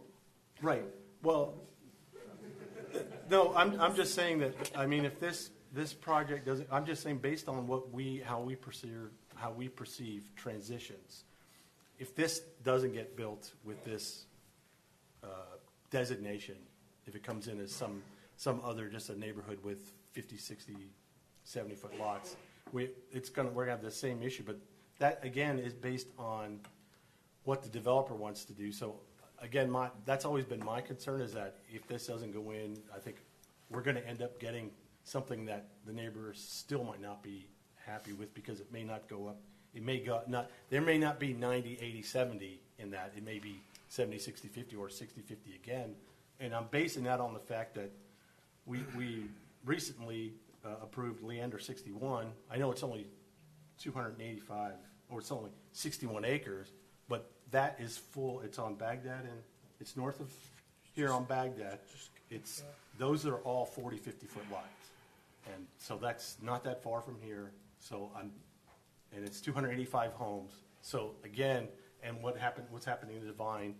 Right. Well, no, I'm just saying that, I mean, if this project doesn't, I'm just saying based on how we perceive transitions, if this doesn't get built with this designation, if it comes in as some other, just a neighborhood with 50, 60, 70-foot lots, we're going to have the same issue. But that, again, is based on what the developer wants to do. So, again, that's always been my concern, is that if this doesn't go in, I think we're going to end up getting something that the neighbors still might not be happy with because it may not go up. It may there may not be 90, 80, 70 in that. It may be 70, 60, 50 or 60, 50 again. And I'm basing that on the fact that we recently approved Leander 61. I know it's only 285, or it's only 61 acres, but that is full. It's on Baghdad, and it's north of here on Baghdad. Those are all 40, 50-foot lots. And so that's not that far from here. So and it's 285 homes. So again, and what's happening in Divine,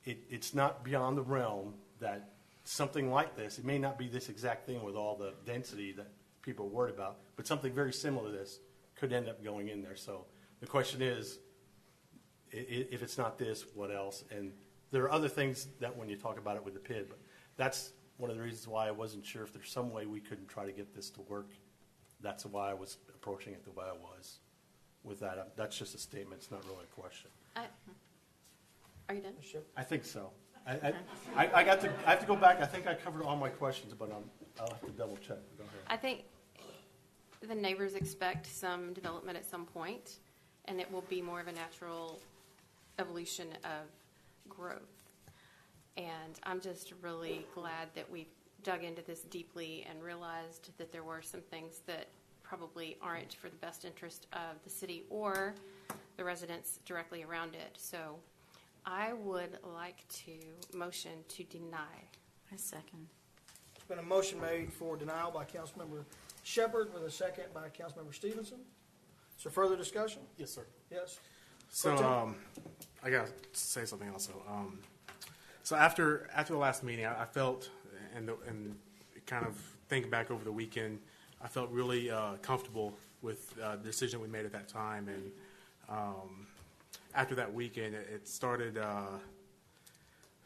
it's not beyond the realm that something like this, it may not be this exact thing with all the density that people are worried about, but something very similar to this could end up going in there. So the question is, if it's not this, what else? And there are other things that when you talk about it with the PID, but that's one of the reasons why I wasn't sure if there's some way we couldn't try to get this to work. That's why I was approaching it the way I was with that. That's just a statement. It's not really a question. Are you done? I think so. I have to go back. I think I covered all my questions, but I'll have to double check. Go ahead. I think the neighbors expect some development at some point, and it will be more of a natural evolution of growth. And I'm just really glad that we've dug into this deeply and realized that there were some things that probably aren't for the best interest of the city or the residents directly around it. So I would like to motion to deny. I second. There's been a motion made for denial by Councilmember Shepard with a second by Councilmember Stevenson. Is there further discussion? Yes, sir. Yes. So I got to say something also. So after the last meeting, I felt, and kind of thinking back over the weekend, I felt really comfortable with the decision we made at that time. And after that weekend, it started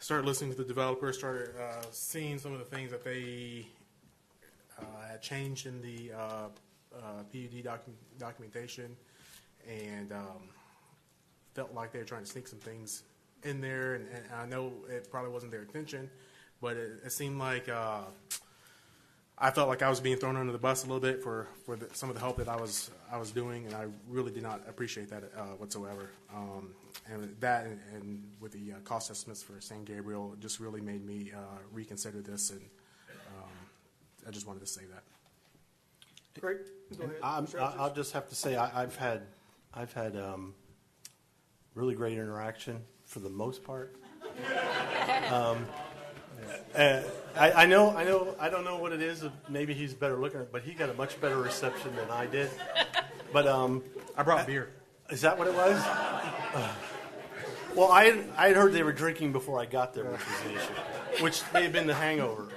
listening to the developers, started seeing some of the things that they had changed in the PUD documentation, and felt like they were trying to sneak some things in there. And I know it probably wasn't their intention, but it seemed like I felt like I was being thrown under the bus a little bit for some of the help that I was doing, and I really did not appreciate that whatsoever. And that and with the cost estimates for San Gabriel just really made me reconsider this, and I just wanted to say that. Great. Go ahead. I'll just have to say I've had really great interaction for the most part. I don't know what it is. Maybe he's better looking, but he got a much better reception than I did. But I brought beer. Is that what it was? Well, I had heard they were drinking before I got there, which was the issue, which may have been the hangover.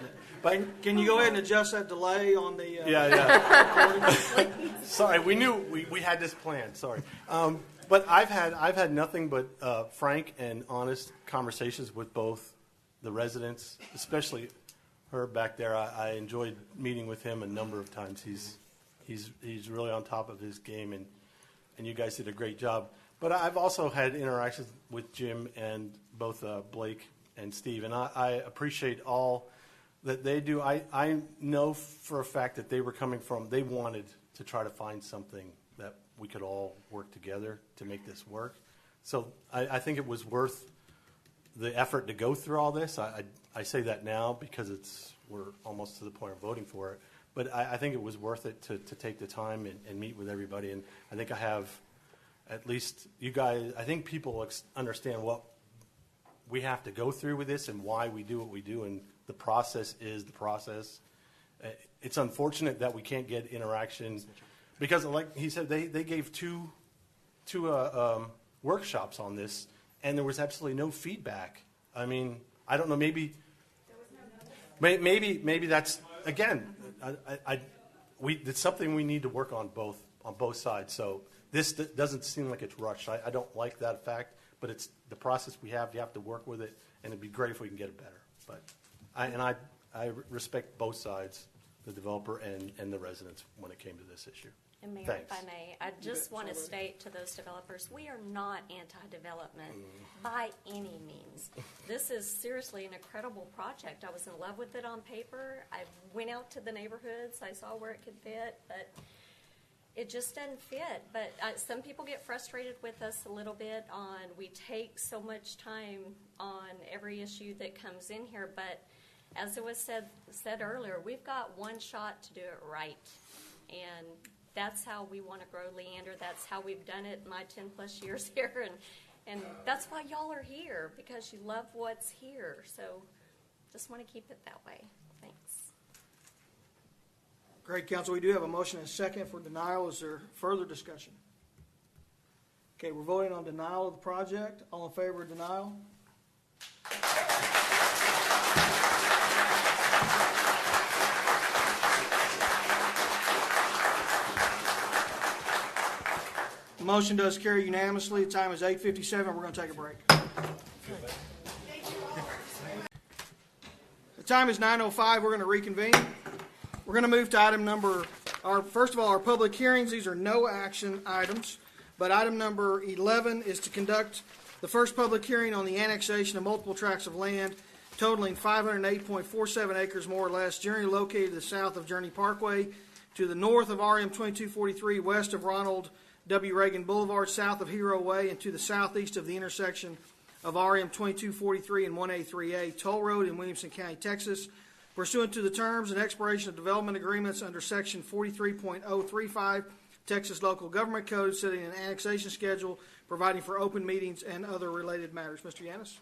But can you go ahead and adjust that delay on the? Yeah. Sorry, we knew we had this planned. Sorry, but I've had nothing but frank and honest conversations with both the residents, especially her back there. I enjoyed meeting with him a number of times. He's really on top of his game, and you guys did a great job. But I've also had interactions with Jim and both Blake and Steve, and I appreciate all that they do. I know for a fact that they wanted to try to find something that we could all work together to make this work. So I think it was worth the effort to go through all this. I say that now because we're almost to the point of voting for it. But I think it was worth it to take the time and meet with everybody. And I think I have at least you guys, I think people understand what we have to go through with this and why we do what we do. And the process is the process. It's unfortunate that we can't get interaction because, like he said, they gave two workshops on this, and there was absolutely no feedback. I mean, I don't know. Maybe that's again. It's something we need to work on both sides. So this doesn't seem like it's rushed. I don't like that fact, but it's the process we have. You have to work with it, and it'd be great if we can get it better. But I respect both sides, the developer and the residents, when it came to this issue. And Mayor, Thanks. if I may, I just want to state to those developers, we are not anti-development by any means. This is seriously an incredible project. I was in love with it on paper. I went out to the neighborhoods. I saw where it could fit, but it just doesn't fit. But some people get frustrated with us a little bit on we take so much time on every issue that comes in here. But as it was said earlier, we've got one shot to do it right. And that's how we want to grow Leander. That's how we've done it my 10-plus years here. And that's why y'all are here, because you love what's here. So just want to keep it that way. Thanks. Great, Council. We do have a motion and a second for denial. Is there further discussion? Okay, we're voting on denial of the project. All in favor of denial? The motion does carry unanimously. The time is 8:57. We're going to take a break. The time is 9:05. We're going to reconvene. We're going to move to item number, first of all, our public hearings. These are no action items. But item number 11 is to conduct the first public hearing on the annexation of multiple tracts of land totaling 508.47 acres more or less, generally located to the south of Journey Parkway, to the north of RM 2243, west of Ronald W. Reagan Boulevard, south of Hero Way, and to the southeast of the intersection of RM 2243 and 1A3A Toll Road in Williamson County, Texas, pursuant to the terms and expiration of development agreements under Section 43.035 Texas Local Government Code, setting an annexation schedule, providing for open meetings and other related matters. Mr. Yanis.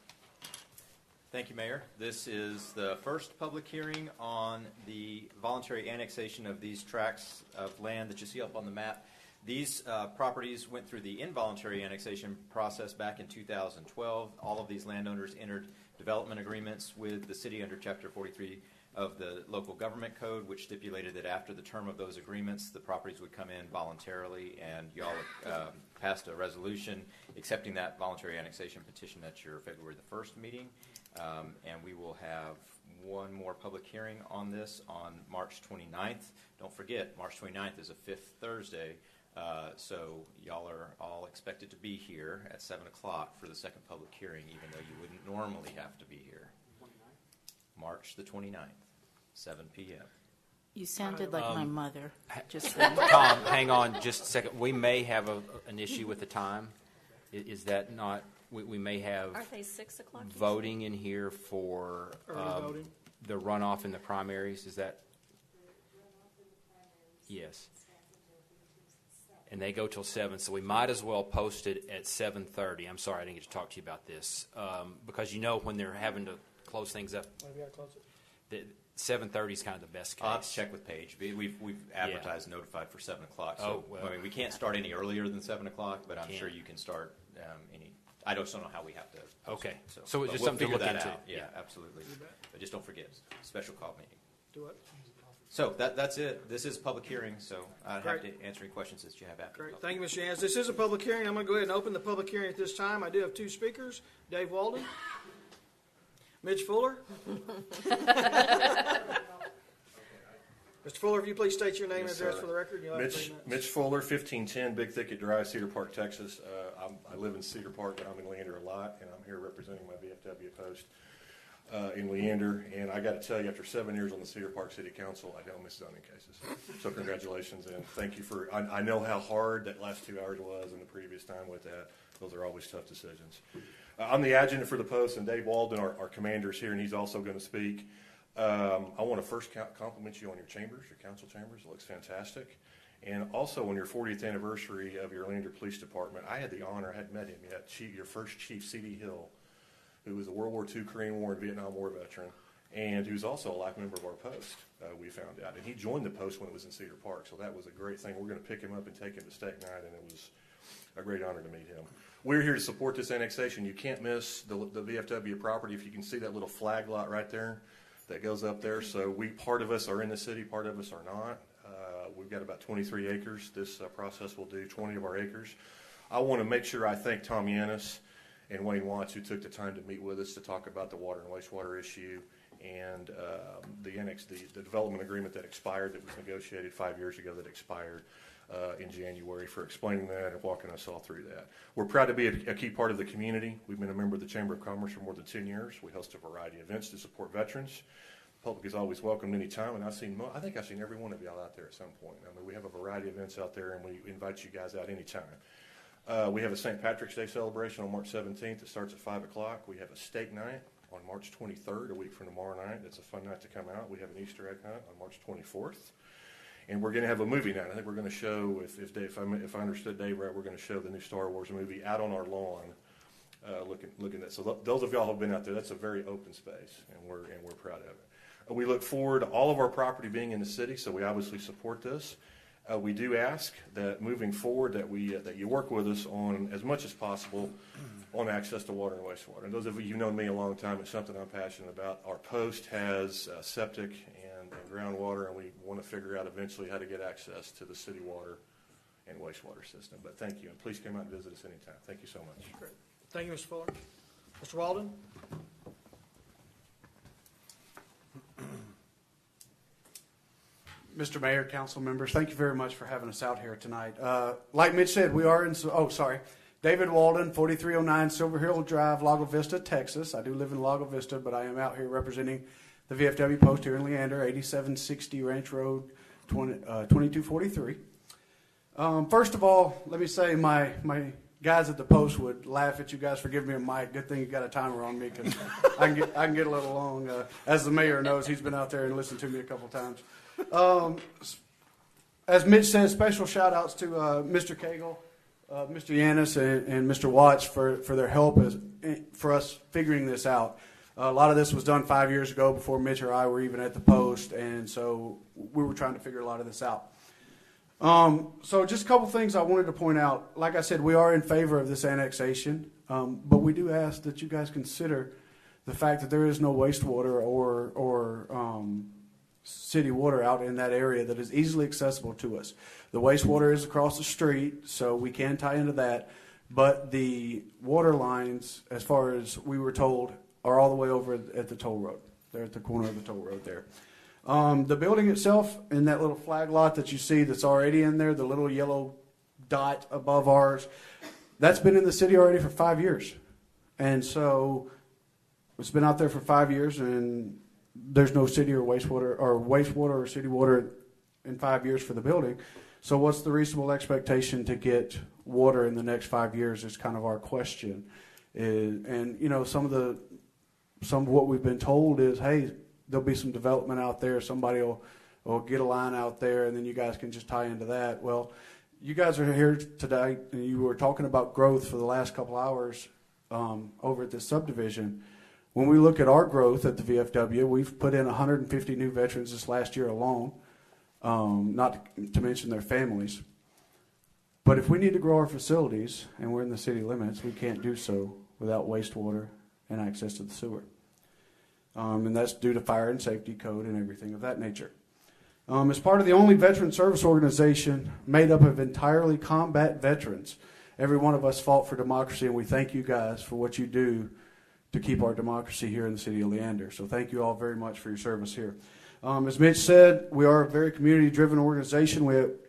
Thank you, Mayor. This is the first public hearing on the voluntary annexation of these tracts of land that you see up on the map. These properties went through the involuntary annexation process back in 2012. All of these landowners entered development agreements with the city under Chapter 43 of the Local Government Code, which stipulated that after the term of those agreements, the properties would come in voluntarily, and y'all passed a resolution accepting that voluntary annexation petition at your February the 1st meeting. And we will have one more public hearing on this on March 29th. Don't forget, March 29th is a fifth Thursday. So y'all are all expected to be here at 7 o'clock for the second public hearing, even though you wouldn't normally have to be here. March the 29th, 7 p.m. You sounded like my mother. Just Tom, hang on just a second. We may have an issue with the time. Is that not? We may have Aren't they 6 o'clock? voting in here for Early voting. the runoff in the primaries. Is that? Yes. And they go till 7, so we might as well post it at 7:30. I'm sorry I didn't get to talk to you about this because when they're having to close things up. When have you got to close it? 7:30 is kind of the best case. I'll have to check with Paige. We've advertised, notified for 7 o'clock. So I mean, we can't start any earlier than 7 o'clock, but I'm sure you can start any. I just don't know how we have to. Okay. So So it's just we'll something to figure look that into. out. Yeah, absolutely. But just don't forget, special call meeting. Do it. So that's it. This is a public hearing, so I'd have Great. to answer any questions that you have after. Great. Thank you, Mr. Yans. This is a public hearing. I'm going to go ahead and open the public hearing at this time. I do have 2 speakers, Dave Walden, Mitch Fuller. Mr. Fuller, if you please state your name and address for the record. You'll have 3 minutes. Mitch Fuller, 1510 Big Thicket Drive, Cedar Park, Texas. I live in Cedar Park, but I'm in Leander a lot, and I'm here representing my VFW post in Leander. And I got to tell you, after 7 years on the Cedar Park City Council, I don't miss zoning cases. So congratulations, and thank you for. I know how hard that last 2 hours was, and the previous time with that. Those are always tough decisions. I'm the adjutant for the post, and Dave Walden, our commander, is here, and he's also going to speak. I want to first compliment you on your chambers, your council chambers. It looks fantastic. And also on your 40th anniversary of your Leander Police Department, I had the honor, I had met him yet, your first chief, C.D. Hill, who was a World War II, Korean War, and Vietnam War veteran, and who's also a life member of our post, we found out. And he joined the post when it was in Cedar Park, so that was a great thing. We're going to pick him up and take him to Steak Night, and it was a great honor to meet him. We're here to support this annexation. You can't miss the VFW property. If you can see that little flag lot right there that goes up there. So part of us are in the city, part of us are not. We've got about 23 acres. This process will do 20 of our acres. I want to make sure I thank Tom Yanis and Wayne Watts, who took the time to meet with us to talk about the water and wastewater issue and the development agreement that expired, that was negotiated 5 years ago, that expired in January, for explaining that and walking us all through that. We're proud to be a key part of the community. We've been a member of the Chamber of Commerce for more than 10 years. We host a variety of events to support veterans. The public is always welcome anytime, and I think I've seen every one of y'all out there at some point. I mean, we have a variety of events out there, and we invite you guys out anytime. We have a St. Patrick's Day celebration on March 17th. It starts at 5 o'clock. We have a steak night on March 23rd, a week from tomorrow night. It's a fun night to come out. We have an Easter egg hunt on March 24th. And we're going to have a movie night. I think we're going to show, if I understood Dave right, we're going to show the new Star Wars movie out on our lawn, looking at. So those of y'all who have been out there, that's a very open space, and we're proud of it. We look forward to all of our property being in the city, so we obviously support this. We do ask that moving forward that you work with us on, as much as possible, on access to water and wastewater. And those of you who've known me a long time, it's something I'm passionate about. Our post has septic and groundwater, and we want to figure out eventually how to get access to the city water and wastewater system. But thank you, and please come out and visit us anytime. Thank you so much. Great. Thank you, Mr. Fuller. Mr. Walden? Mr. Mayor, council members, thank you very much for having us out here tonight. Like Mitch said, we are in, David Walden, 4309 Silver Hill Drive, Lago Vista, Texas. I do live in Lago Vista, but I am out here representing the VFW post here in Leander, 8760 Ranch Road, 2243. First of all, let me say my guys at the post would laugh at you guys for giving me a mic. Good thing you got a timer on me, because I can get a little long. As the mayor knows, he's been out there and listened to me a couple times. As Mitch said, special shout outs to Mr. Cagle, Mr. Yanis, and Mr. Watts for their help for us figuring this out. A lot of this was done 5 years ago before Mitch or I were even at the post, and so we were trying to figure a lot of this out. So just a couple things I wanted to point out. Like I said, we are in favor of this annexation, but we do ask that you guys consider the fact that there is no wastewater or city water out in that area that is easily accessible to us. The wastewater is across the street, so we can tie into that, but the water lines, as far as we were told, are all the way over at the toll road. They're at the corner of the toll road there. The building itself, in that little flag lot that you see that's already in there, the little yellow dot above ours, that's been in the city already for 5 years. And so it's been out there for 5 years, and there's no city or wastewater or city water in 5 years for the building. So what's the reasonable expectation to get water in the next 5 years is kind of our question. And you know, some of what we've been told is, hey, there'll be some development out there. Somebody will get a line out there, and then you guys can just tie into that. Well, you guys are here today, and you were talking about growth for the last couple hours over at this subdivision. When we look at our growth at the VFW, we've put in 150 new veterans this last year alone, not to mention their families. But if we need to grow our facilities, and we're in the city limits, we can't do so without wastewater and access to the sewer. And that's due to fire and safety code and everything of that nature. As part of the only veteran service organization made up of entirely combat veterans, every one of us fought for democracy, and we thank you guys for what you do to keep our democracy here in the city of Leander. So thank you all very much for your service here. As Mitch said, we are a very community-driven organization.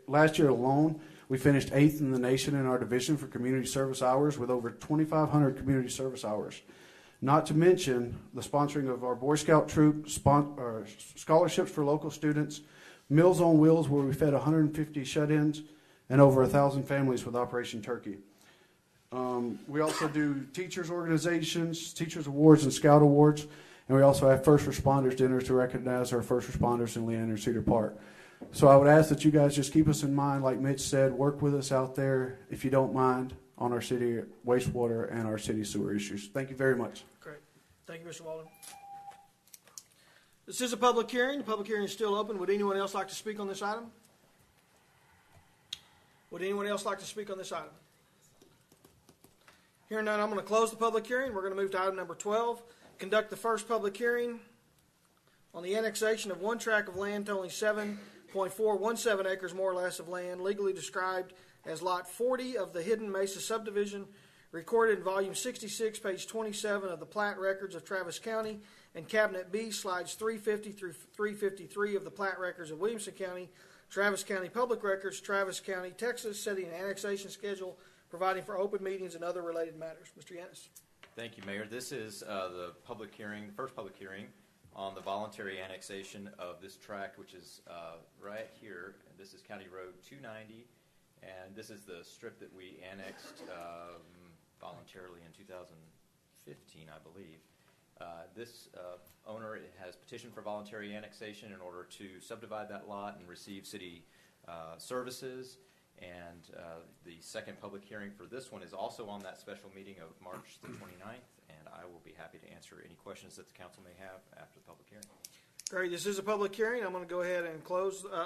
Last year alone, we finished 8th in the nation in our division for community service hours with over 2,500 community service hours. Not to mention the sponsoring of our Boy Scout troop, scholarships for local students, Meals on Wheels, where we fed 150 shut-ins, and over 1,000 families with Operation Turkey. We also do teachers organizations, teachers awards, and scout awards, and we also have first responders dinners to recognize our first responders in Leander and Cedar Park. So I would ask that you guys just keep us in mind, like Mitch said, work with us out there, if you don't mind, on our city wastewater and our city sewer issues. Thank you very much. Great. Thank you, Mr. Walden. This is a public hearing. The public hearing is still open. Would anyone else like to speak on this item? Would anyone else like to speak on this item? Hearing none, I'm going to close the public hearing. We're going to move to item number 12. Conduct the first public hearing on the annexation of one tract of land totaling 7.417 acres more or less of land legally described as Lot 40 of the Hidden Mesa subdivision, recorded in Volume 66, page 27 of the Plat Records of Travis County, and Cabinet B, slides 350 through 353 of the Plat Records of Williamson County, Travis County Public Records, Travis County, Texas, setting an annexation schedule, providing for open meetings and other related matters. Mr. Yanis. Thank you, Mayor. This is the public hearing, first public hearing on the voluntary annexation of this tract, which is right here. This is County Road 290, and this is the strip that we annexed voluntarily in 2015, I believe. This owner has petitioned for voluntary annexation in order to subdivide that lot and receive city services. And the second public hearing for this one is also on that special meeting of March the 29th, and I will be happy to answer any questions that the council may have after the public hearing. Great. This is a public hearing. I'm going to go ahead and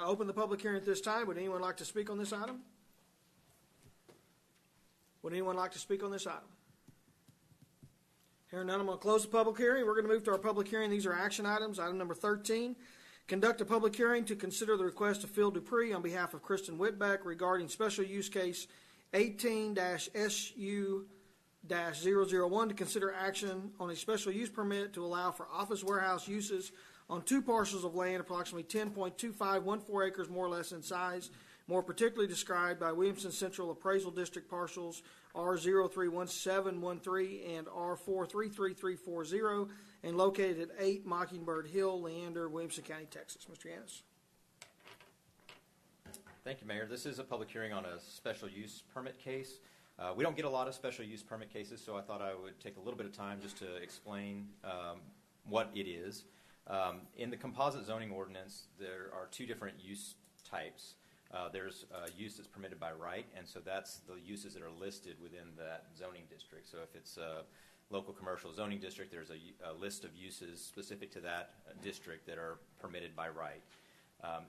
open the public hearing at this time. Would anyone like to speak on this item? Would anyone like to speak on this item? Hearing none, I'm going to close the public hearing. We're going to move to our public hearing. These are action items. Item number 13, conduct a public hearing to consider the request of Phil Dupree on behalf of Kristen Whitbeck regarding special use case 18-SU-001 to consider action on a special use permit to allow for office warehouse uses on two parcels of land approximately 10.2514 acres more or less in size, more particularly described by Williamson Central Appraisal District parcels R031713 and R433340, and located at 8 Mockingbird Hill, Leander, Williamson County, Texas. Mr. Yanis. Thank you, Mayor. This is a public hearing on a special use permit case. We don't get a lot of special use permit cases, so I thought I would take a little bit of time just to explain what it is. In the composite zoning ordinance, there are two different use types. There's use that's permitted by right, and so that's the uses that are listed within that zoning district. So if it's a local commercial zoning district, there's a list of uses specific to that district that are permitted by right.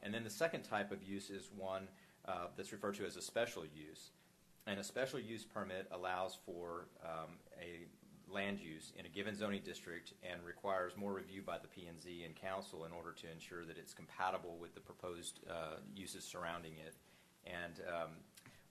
And then the second type of use is one that's referred to as a special use. And a special use permit allows for a land use in a given zoning district and requires more review by the P&Z and council in order to ensure that it's compatible with the proposed uses surrounding it. And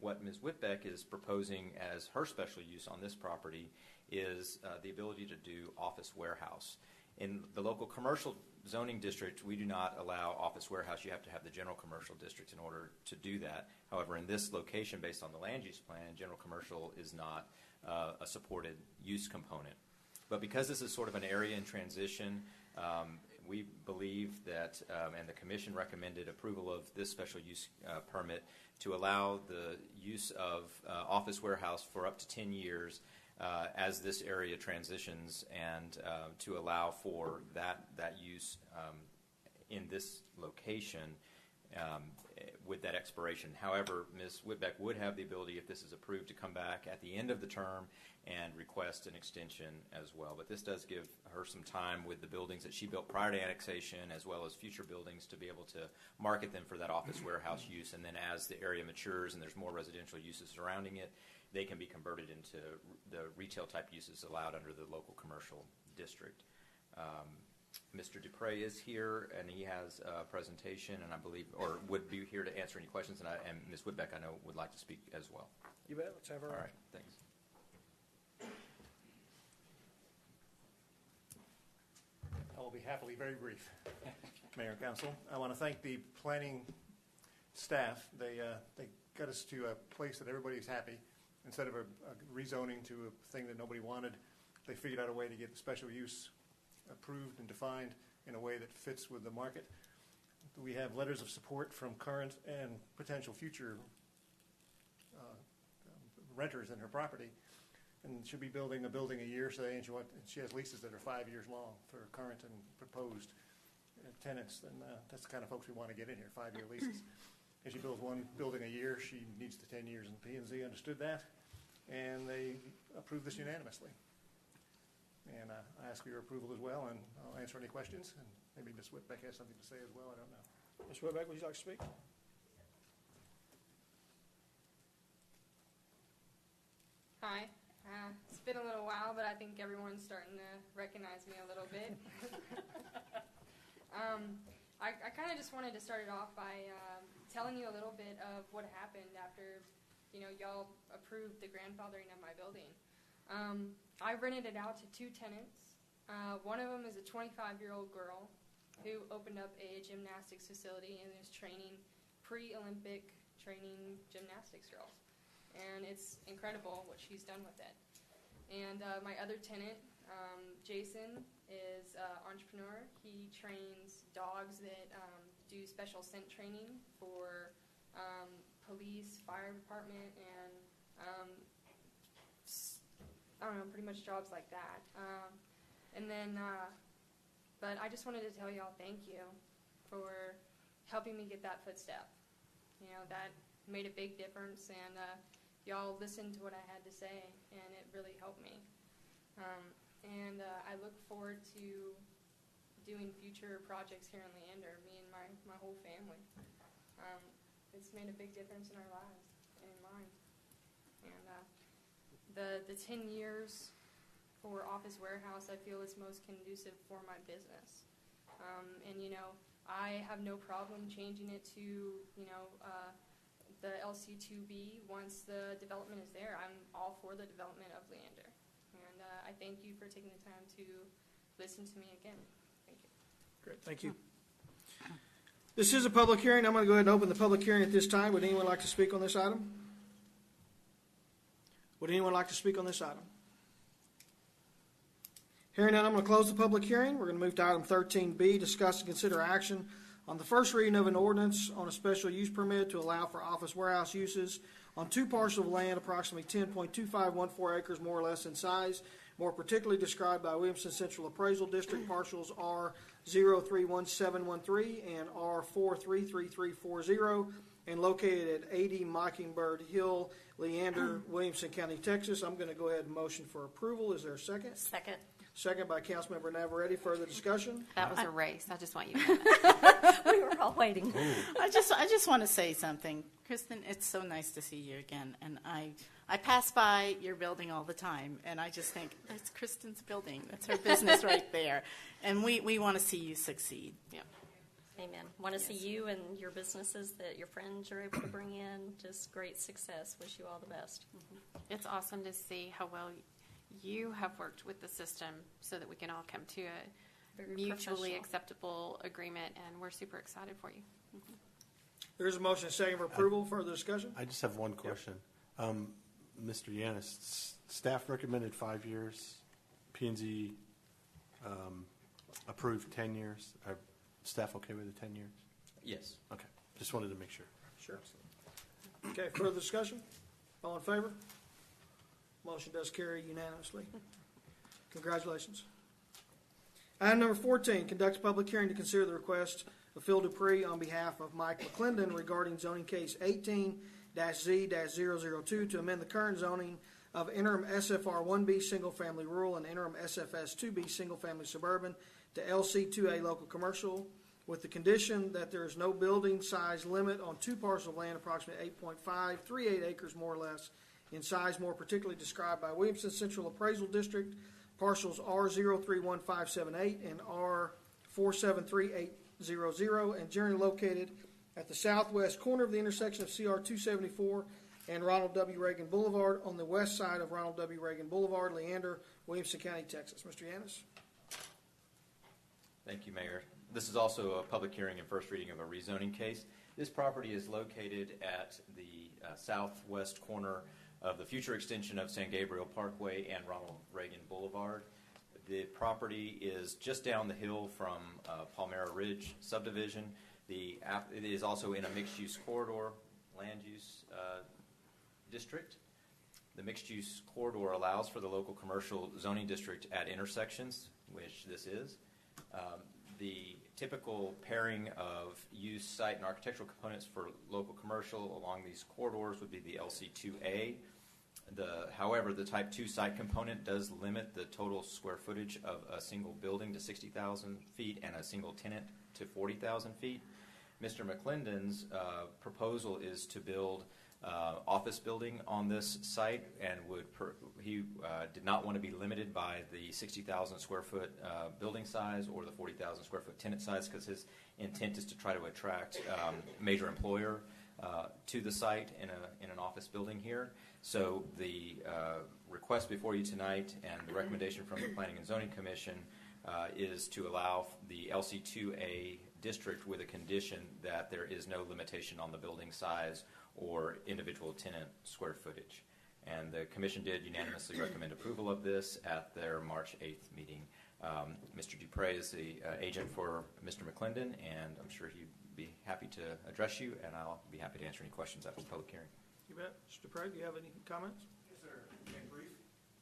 what Ms. Whitbeck is proposing as her special use on this property is the ability to do office warehouse. In the local commercial zoning district, we do not allow office warehouse. You have to have the general commercial district in order to do that. However, in this location, based on the land use plan, general commercial is not a supported use component. But because this is sort of an area in transition, we believe that, and the commission recommended approval of this special use permit to allow the use of office warehouse for up to 10 years as this area transitions, and to allow for that use in this location with that expiration. However, Ms. Whitbeck would have the ability, if this is approved, to come back at the end of the term and request an extension as well. But this does give her some time with the buildings that she built prior to annexation, as well as future buildings, to be able to market them for that office warehouse use. And then as the area matures and there's more residential uses surrounding it, they can be converted into the retail type uses allowed under the local commercial district. Mr. Dupre is here, and he has a presentation, and I believe, or would be here to answer any questions. And Ms. Whitbeck, I know, would like to speak as well. You bet. Let's have her. All right. Thanks. I will be happily very brief. Mayor and Council, I want to thank the planning staff. They got us to a place that everybody's happy. Instead of a rezoning to a thing that nobody wanted, they figured out a way to get the special use approved and defined in a way that fits with the market. We have letters of support from current and potential future renters in her property, and she'll be building a building a year, say, and she has leases that are 5 years long for current and proposed tenants. And that's the kind of folks we want to get in here, 5-year leases. If she builds one building a year, she needs the 10 years, and P&Z understood that, and they approved this unanimously. And I ask for your approval as well, and I'll answer any questions, and maybe Ms. Whitbeck has something to say as well, I don't know. Ms. Whitbeck, would you like to speak? Hi. It's been a little while, but I think everyone's starting to recognize me a little bit. I kind of just wanted to start it off by telling you a little bit of what happened after, y'all approved the grandfathering of my building. I rented it out to 2 tenants. One of them is a 25-year-old girl who opened up a gymnastics facility and is training pre-Olympic training gymnastics girls. And it's incredible what she's done with it. And my other tenant, Jason, is an entrepreneur. He trains dogs that do special scent training for police, fire department, and I don't know, pretty much jobs like that. But I just wanted to tell y'all thank you for helping me get that footstep. That made a big difference, and y'all listened to what I had to say, and it really helped me. I look forward to doing future projects here in Leander, me and my whole family. It's made a big difference in our lives and in mine. And the 10 years for office warehouse, I feel is most conducive for my business. I have no problem changing it to, the LC2B once the development is there. I'm all for the development of Leander. And I thank you for taking the time to listen to me again. Thank you. Great, thank you. This is a public hearing. I'm going to go ahead and open the public hearing at this time. Would anyone like to speak on this item? Would anyone like to speak on this item? Hearing none, I'm going to close the public hearing. We're going to move to item 13B, discuss and consider action on the first reading of an ordinance on a special use permit to allow for office warehouse uses on 2 parcels of land approximately 10.2514 acres more or less in size, more particularly described by Williamson Central Appraisal District. Parcels R031713 and R433340 and located at 80 Mockingbird Hill, Leander, Williamson County, Texas. I'm going to go ahead and motion for approval. Is there a second? Second. Second by Councilmember Navarrete. Further discussion? That was a race. I just want you to know that. We were all waiting. I just want to say something. Kristen, it's so nice to see you again. And I pass by your building all the time, and I just think, that's Kristen's building. That's her business right there. And we want to see you succeed. Yeah. Amen. Want to see you and your businesses that your friends are able to bring in. Just great success. Wish you all the best. It's awesome to see how well you have worked with the system so that we can all come to a Very mutually acceptable agreement, and we're super excited for you. There's a motion and second for approval. Further discussion? I just have one question. Mr. Yanis, staff recommended 5 years. P&Z approved 10 years. Are staff okay with the 10 years? Yes. Okay. Just wanted to make sure. Sure. Okay, further discussion? All in favor? Motion does carry unanimously. Congratulations. Item number 14, conduct a public hearing to consider the request of Phil Dupree on behalf of Mike McClendon regarding zoning case 18-Z-002 to amend the current zoning of interim SFR 1B single family rural and interim SFS 2B single family suburban to LC 2A local commercial, with the condition that there is no building size limit on two parcels of land approximately 8.538 acres more or less in size, more particularly described by Williamson Central Appraisal District, parcels R031578 and R473800, and generally located at the southwest corner of the intersection of CR 274 and Ronald W. Reagan Boulevard on the west side of Ronald W. Reagan Boulevard, Leander, Williamson County, Texas. Mr. Yanis. Thank you, Mayor. This is also a public hearing and first reading of a rezoning case. This property is located at the southwest corner of the future extension of San Gabriel Parkway and Ronald Reagan Boulevard. The property is just down the hill from Palmera Ridge subdivision. It is also in a mixed-use corridor land use district. The mixed-use corridor allows for the local commercial zoning district at intersections, which this is. The typical pairing of use, site, and architectural components for local commercial along these corridors would be the LC2A. However, the Type 2 site component does limit the total square footage of a single building to 60,000 feet and a single tenant to 40,000 feet. Mr. McClendon's proposal is to build office building on this site, and he did not want to be limited by the 60,000 square foot building size or the 40,000 square foot tenant size, because his intent is to try to attract a major employer to the site in an office building here. So the request before you tonight and the recommendation from the Planning and Zoning Commission is to allow the LC2A district with a condition that there is no limitation on the building size or individual tenant square footage. And the Commission did unanimously recommend approval of this at their March 8th meeting. Mr. Dupre is the agent for Mr. McClendon, and I'm sure he'd be happy to address you, and I'll be happy to answer any questions after the public hearing. You bet. Mr. Dupre, do you have any comments? Yes, sir. In brief,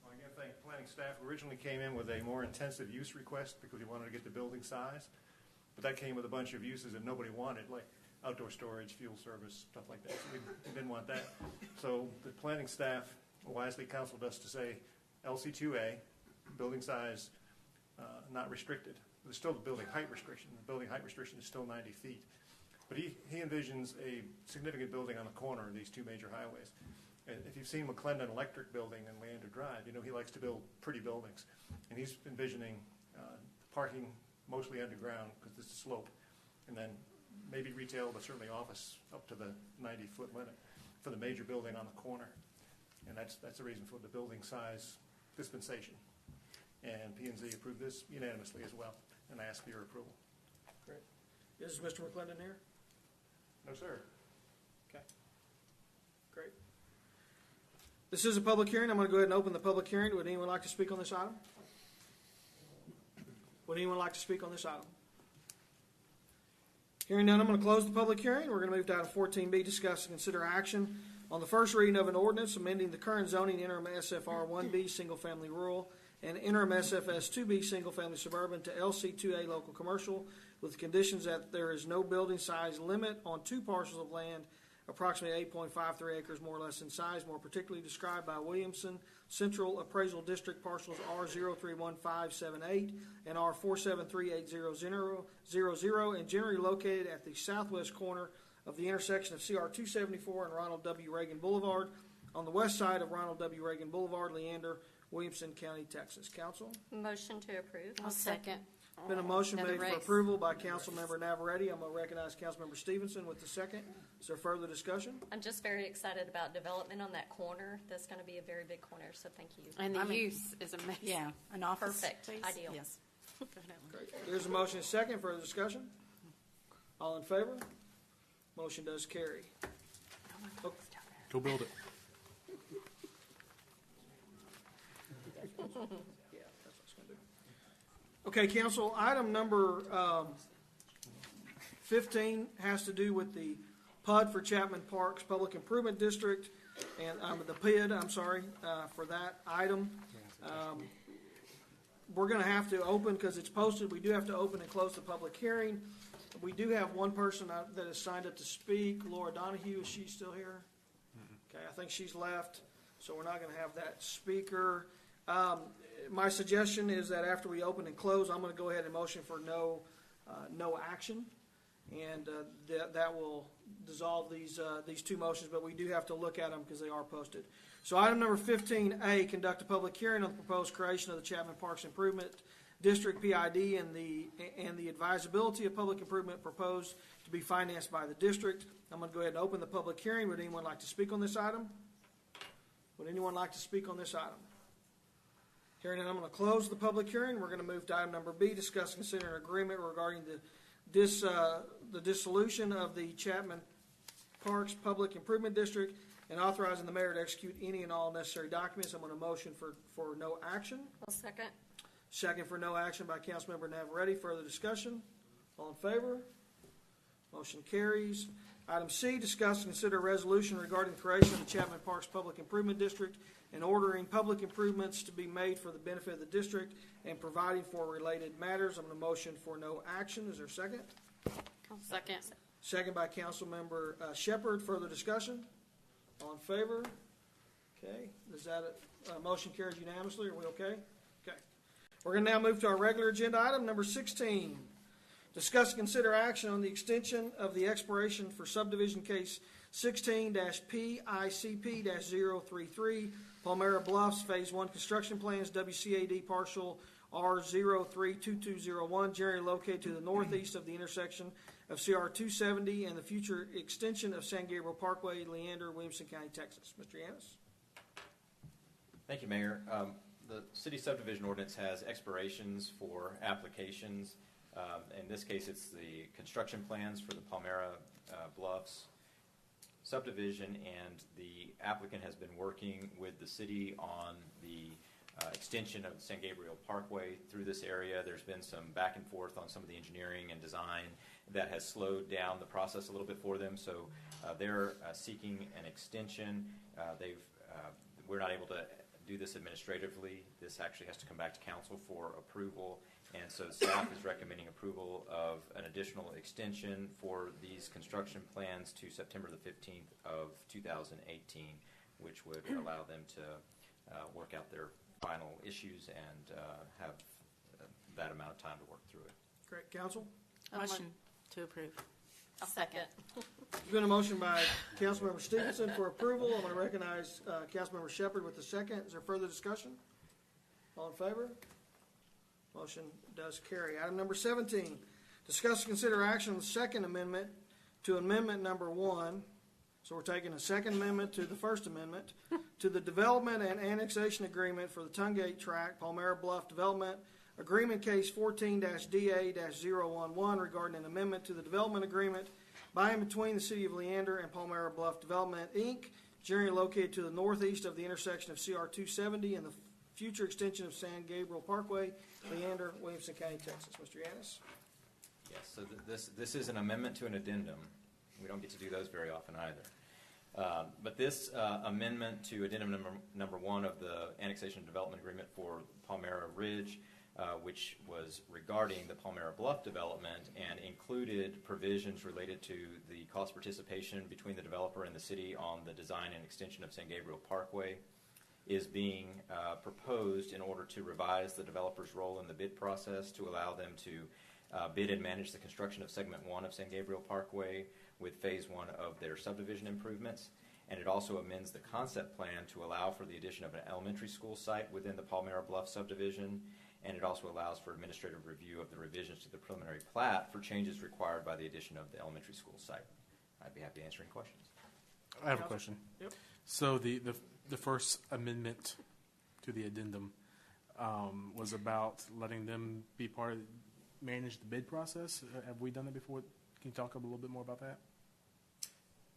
well, again, thank planning staff. We originally came in with a more intensive use request because we wanted to get the building size, but that came with a bunch of uses that nobody wanted, like outdoor storage, fuel service, stuff like that. So we didn't want that. So the planning staff wisely counseled us to say LC2A, building size not restricted. There's still the building height restriction. The building height restriction is still 90 feet. But he envisions a significant building on the corner of these two major highways. And if you've seen McClendon Electric Building and Leander Drive, you know he likes to build pretty buildings. And he's envisioning parking mostly underground because this is slope, and then maybe retail, but certainly office up to the 90-foot limit for the major building on the corner. And that's the reason for the building size dispensation. And P&Z approved this unanimously as well, and I ask for your approval. Great. Is Mr. McClendon here? No, sir. Okay. Great. This is a public hearing. I'm going to go ahead and open the public hearing. Would anyone like to speak on this item? Would anyone like to speak on this item? Hearing none, I'm going to close the public hearing. We're going to move to item 14B, discuss and consider action on the first reading of an ordinance amending the current zoning interim SFR 1B single family rural and interim SFS 2B single family suburban to LC 2A local commercial, with conditions that there is no building size limit on two parcels of land approximately 8.53 acres more or less in size, more particularly described by Williamson Central Appraisal District parcels R031578 and R473800, and generally located at the southwest corner of the intersection of CR 274 and Ronald W. Reagan Boulevard on the west side of Ronald W. Reagan Boulevard, Leander, Williamson County, Texas. Council? Motion to approve. I'll second. Been a motion Another made for race. approval by Councilmember Navarrete. I'm going to recognize Councilmember Stevenson with the second. Is there further discussion? I'm just very excited about development on that corner. That's going to be a very big corner, so thank you. And the use is amazing. Yeah, an office Perfect. space. Ideal. Yes. Great. There's a motion and a second. Further discussion? All in favor? Motion does carry. Go build it. Yeah, that's what it's going to do. Okay, council, item number 15 has to do with the PUD for Chapman Parks Public Improvement District, and the PID, for that item. We're going to have to open, because it's posted, we do have to open and close the public hearing. We do have one person that has signed up to speak. Laura Donahue, is she still here? Okay, I think she's left, so we're not going to have that speaker. My suggestion is that after we open and close, I'm going to go ahead and motion for no action, and that will dissolve these two motions, but we do have to look at them because they are posted. So item number 15A, conduct a public hearing on the proposed creation of the Chapman Parks Improvement District PID and the advisability of public improvement proposed to be financed by the district. I'm going to go ahead and open the public hearing. Would anyone like to speak on this item? Would anyone like to speak on this item? Hearing none, I'm going to close the public hearing. We're going to move to item number B, discuss and consider an agreement regarding the dissolution of the Chapman Parks Public Improvement District and authorizing the mayor to execute any and all necessary documents. I'm going to motion for no action. I'll second. Second for no action by Councilmember Navarrete. Further discussion? All in favor? Motion carries. Item C, discuss and consider a resolution regarding the creation of the Chapman Parks Public Improvement District and ordering public improvements to be made for the benefit of the district and providing for related matters. I'm going to motion for no action. Is there a second? I'll second. Second by Councilmember Shepherd. Further discussion? All in favor? Okay. Is that a motion carries unanimously? Are we okay? Okay. We're going to now move to our regular agenda item, number 16. Discuss and consider action on the extension of the expiration for subdivision case 16-PICP-033, Palmyra Bluffs, Phase 1 construction plans, WCAD partial R032201, generally located to the northeast of the intersection of CR 270 and the future extension of San Gabriel Parkway, Leander, Williamson County, Texas. Mr. Yanis? Thank you, Mayor. The city subdivision ordinance has expirations for applications. In this case, it's the construction plans for the Palmyra Bluffs subdivision, and the applicant has been working with the city on the extension of the San Gabriel Parkway through this area. There's been some back and forth on some of the engineering and design that has slowed down the process a little bit for them, so they're seeking an extension. We're not able to do this administratively. This actually has to come back to council for approval, and so staff is recommending approval of an additional extension for these construction plans to September the 15th of 2018, which would allow them to work out their final issues and have that amount of time to work through it. Great. Council? Motion to approve. I'll second. There's been a motion by Councilmember Stevenson for approval. I'm going to recognize Councilmember Shepherd with the second. Is there further discussion? All in favor? Motion does carry. Item number 17, discuss and consider action on the second amendment to amendment number 1. So we're taking a second amendment to the first amendment to the development and annexation agreement for the Tungate Tract, Palmyra Bluff Development Agreement Case 14-DA-011 regarding an amendment to the development agreement by and between the City of Leander and Palmyra Bluff Development, Inc., generally located to the northeast of the intersection of CR 270 and the future extension of San Gabriel Parkway, Leander, Williamson County, Texas. Mr. Yanis? Yes, so this is an amendment to an addendum. We don't get to do those very often either. But this amendment to addendum number 1 of the annexation and development agreement for Palmyra Ridge, which was regarding the Palmyra Bluff development and included provisions related to the cost participation between the developer and the city on the design and extension of San Gabriel Parkway, is being proposed in order to revise the developer's role in the bid process to allow them to bid and manage the construction of segment 1 of San Gabriel Parkway with phase 1 of their subdivision improvements. And it also amends the concept plan to allow for the addition of an elementary school site within the Palmyra Bluff subdivision. And it also allows for administrative review of the revisions to the preliminary plat for changes required by the addition of the elementary school site. I'd be happy to answer any questions. I have a question. Yep. So the first amendment to the addendum was about letting them be part of, manage the bid process. Have we done that before? Can you talk a little bit more about that?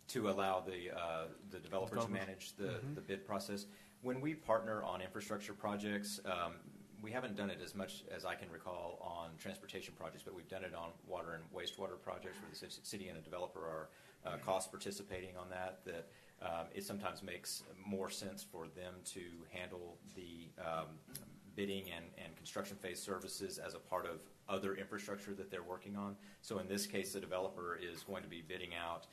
To allow the developer to manage the bid process. When we partner on infrastructure projects, we haven't done it as much as I can recall on transportation projects, but we've done it on water and wastewater projects where the city and a developer are cost participating on that. It sometimes makes more sense for them to handle the bidding and construction phase services as a part of other infrastructure that they're working on. So in this case, the developer is going to be bidding out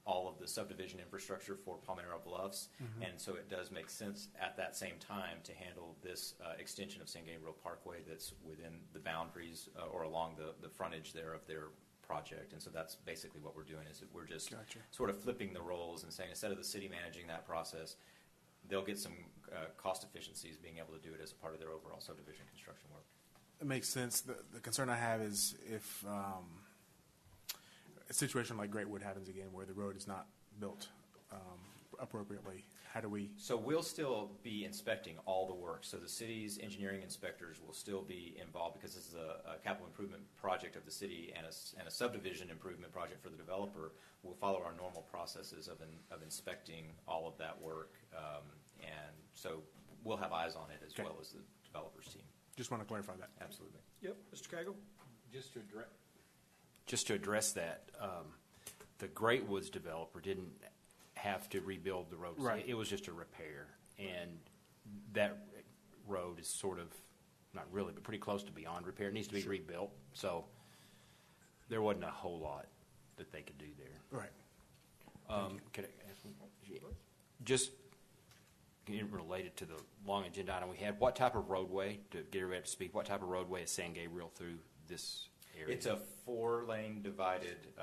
all of the subdivision infrastructure for Palmyra Bluffs, and so it does make sense at that same time to handle this extension of San Gabriel Parkway that's within the boundaries or along the frontage there of their project. And so that's basically what we're doing, is that we're just sort of flipping the roles and saying, instead of the city managing that process, they'll get some cost efficiencies being able to do it as a part of their overall subdivision construction work. It makes sense. The concern I have is if a situation like Greatwood happens again, where the road is not built appropriately, how do we? So we'll still be inspecting all the work. So the city's engineering inspectors will still be involved, because this is a capital improvement project of the city and a subdivision improvement project for the developer. We'll follow our normal processes of inspecting all of that work, and so we'll have eyes on it as well as the developers team. Just want to clarify that. Absolutely. Yep, Mr. Cagle. Just to address that, the Great Woods developer didn't have to rebuild the road. Right. It was just a repair, and that road is sort of, not really, but pretty close to beyond repair. It needs to be rebuilt, so there wasn't a whole lot that they could do there. Right. Could I ask just related to the long agenda item we had, what type of roadway, to get everybody up to speed, what type of roadway is San Gabriel through this area? It's a 4-lane divided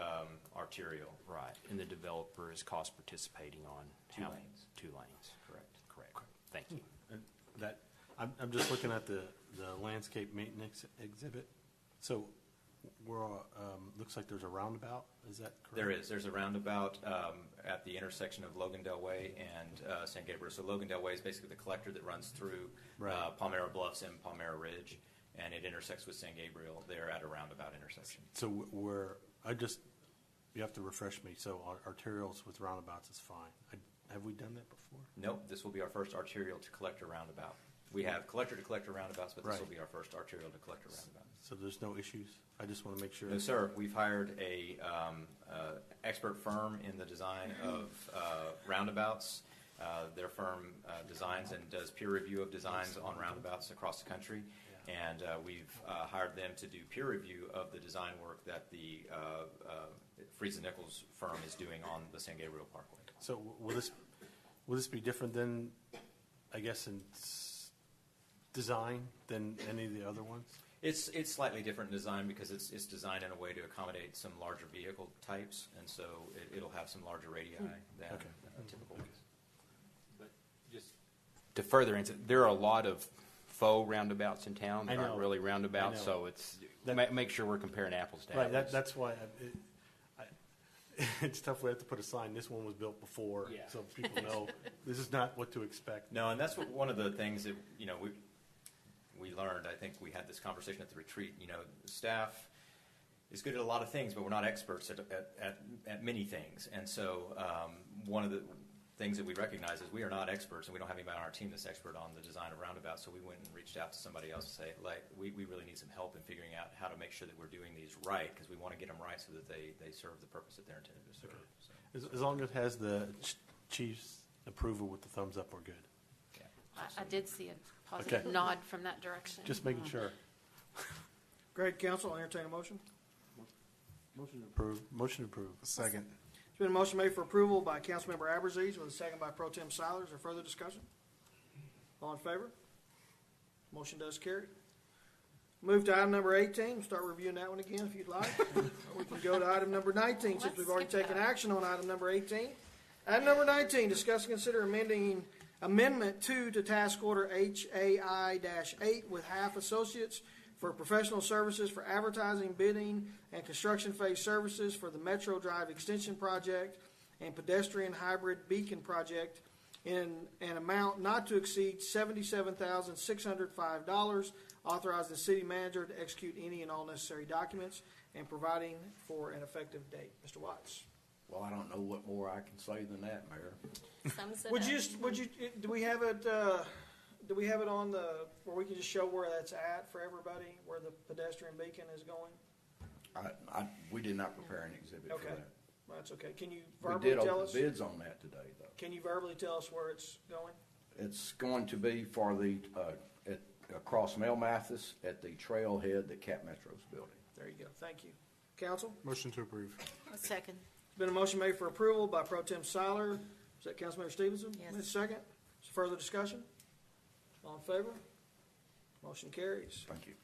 arterial. Right, and the developer is cost participating on 2 lanes. 2 lanes. Correct. Thank you. And that, I'm just looking at the landscape maintenance exhibit. So we're looks like there's a roundabout. Is that correct? There is. There's a roundabout at the intersection of Logandale Way and San Gabriel. So Logandale Way is basically the collector that runs through Palmyra Bluffs and Palmyra Ridge, and it intersects with San Gabriel there at a roundabout intersection. So you have to refresh me. So arterials with roundabouts is fine. Have we done that before? Nope. This will be our first arterial to collector roundabout. We have collector to collector roundabouts, but this will be our first arterial to collector roundabout. So there's no issues? I just want to make sure. No, sir. We've hired a expert firm in the design of roundabouts. Their firm designs and does peer review of designs on roundabouts across the country. And we've hired them to do peer review of the design work that the Friesen Nichols firm is doing on the San Gabriel Parkway. So will this be different than, I guess, in design than any of the other ones? It's slightly different in design because it's designed in a way to accommodate some larger vehicle types, and so it'll have some larger radii than a typical. But just to further answer, there are a lot of faux roundabouts in town that aren't really roundabouts, so it's make sure we're comparing apples to apples. Right, that's why it's tough. We have to put a sign. This one was built before, so people know this is not what to expect. No, and that's one of the things that we learned. I think we had this conversation at the retreat. Staff is good at a lot of things, but we're not experts at many things. And so one of the things that we recognize is we are not experts, and we don't have anybody on our team that's expert on the design of roundabouts. So we went and reached out to somebody else to say, we really need some help in figuring out how to make sure that we're doing these right, because we want to get them right so that they serve the purpose that they're intended to serve. So. As long as it has the chief's approval with the thumbs up, we're good. Yeah. I did see a positive nod from that direction. Just making sure. Great, council. I'll entertain a motion. Motion to approve. Motion to approve. Second. There's been a motion made for approval by Councilmember Aberzees with a second by Pro Tem Silers. Is there further discussion? All in favor? Motion does carry. Move to item number 18. Start reviewing that one again if you'd like. We can go to item number 19 since we've already taken action on item number 18. Item number 19, discuss and consider Amendment 2 to Task Order HAI-8 with Half Associates for professional services for advertising, bidding, and construction phase services for the Metro Drive Extension Project and Pedestrian Hybrid Beacon Project in an amount not to exceed $77,605, authorizing the city manager to execute any and all necessary documents and providing for an effective date. Mr. Watts. Well, I don't know what more I can say than that, Mayor. Would you? Do we have it do we have it on where we can just show where that's at for everybody, where the pedestrian beacon is going? We did not prepare an exhibit for Okay. that. That's okay. Can you We verbally did tell open us? bids on that today, though. Can you verbally tell us where it's going? It's going to be for the, across Mel Mathis at the trailhead that Cap Metro's building. There you go. Thank you. Council? Motion to approve. A second. There's been a motion made for approval by Pro Tem Siler. Is that Councilmember Stevenson? Yes. Ms. Second. Is there further discussion? All in favor? Motion carries. Thank you.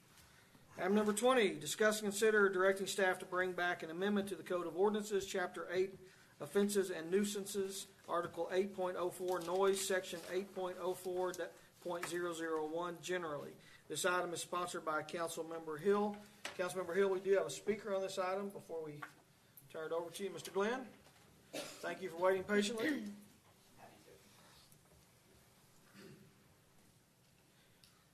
Item number 20, discuss and consider directing staff to bring back an amendment to the Code of Ordinances, Chapter 8, Offenses and Nuisances, Article 8.04, Noise, Section 8.04.001, generally. This item is sponsored by Councilmember Hill. Councilmember Hill, we do have a speaker on this item before we turn it over to you. Mr. Glenn, thank you for waiting patiently.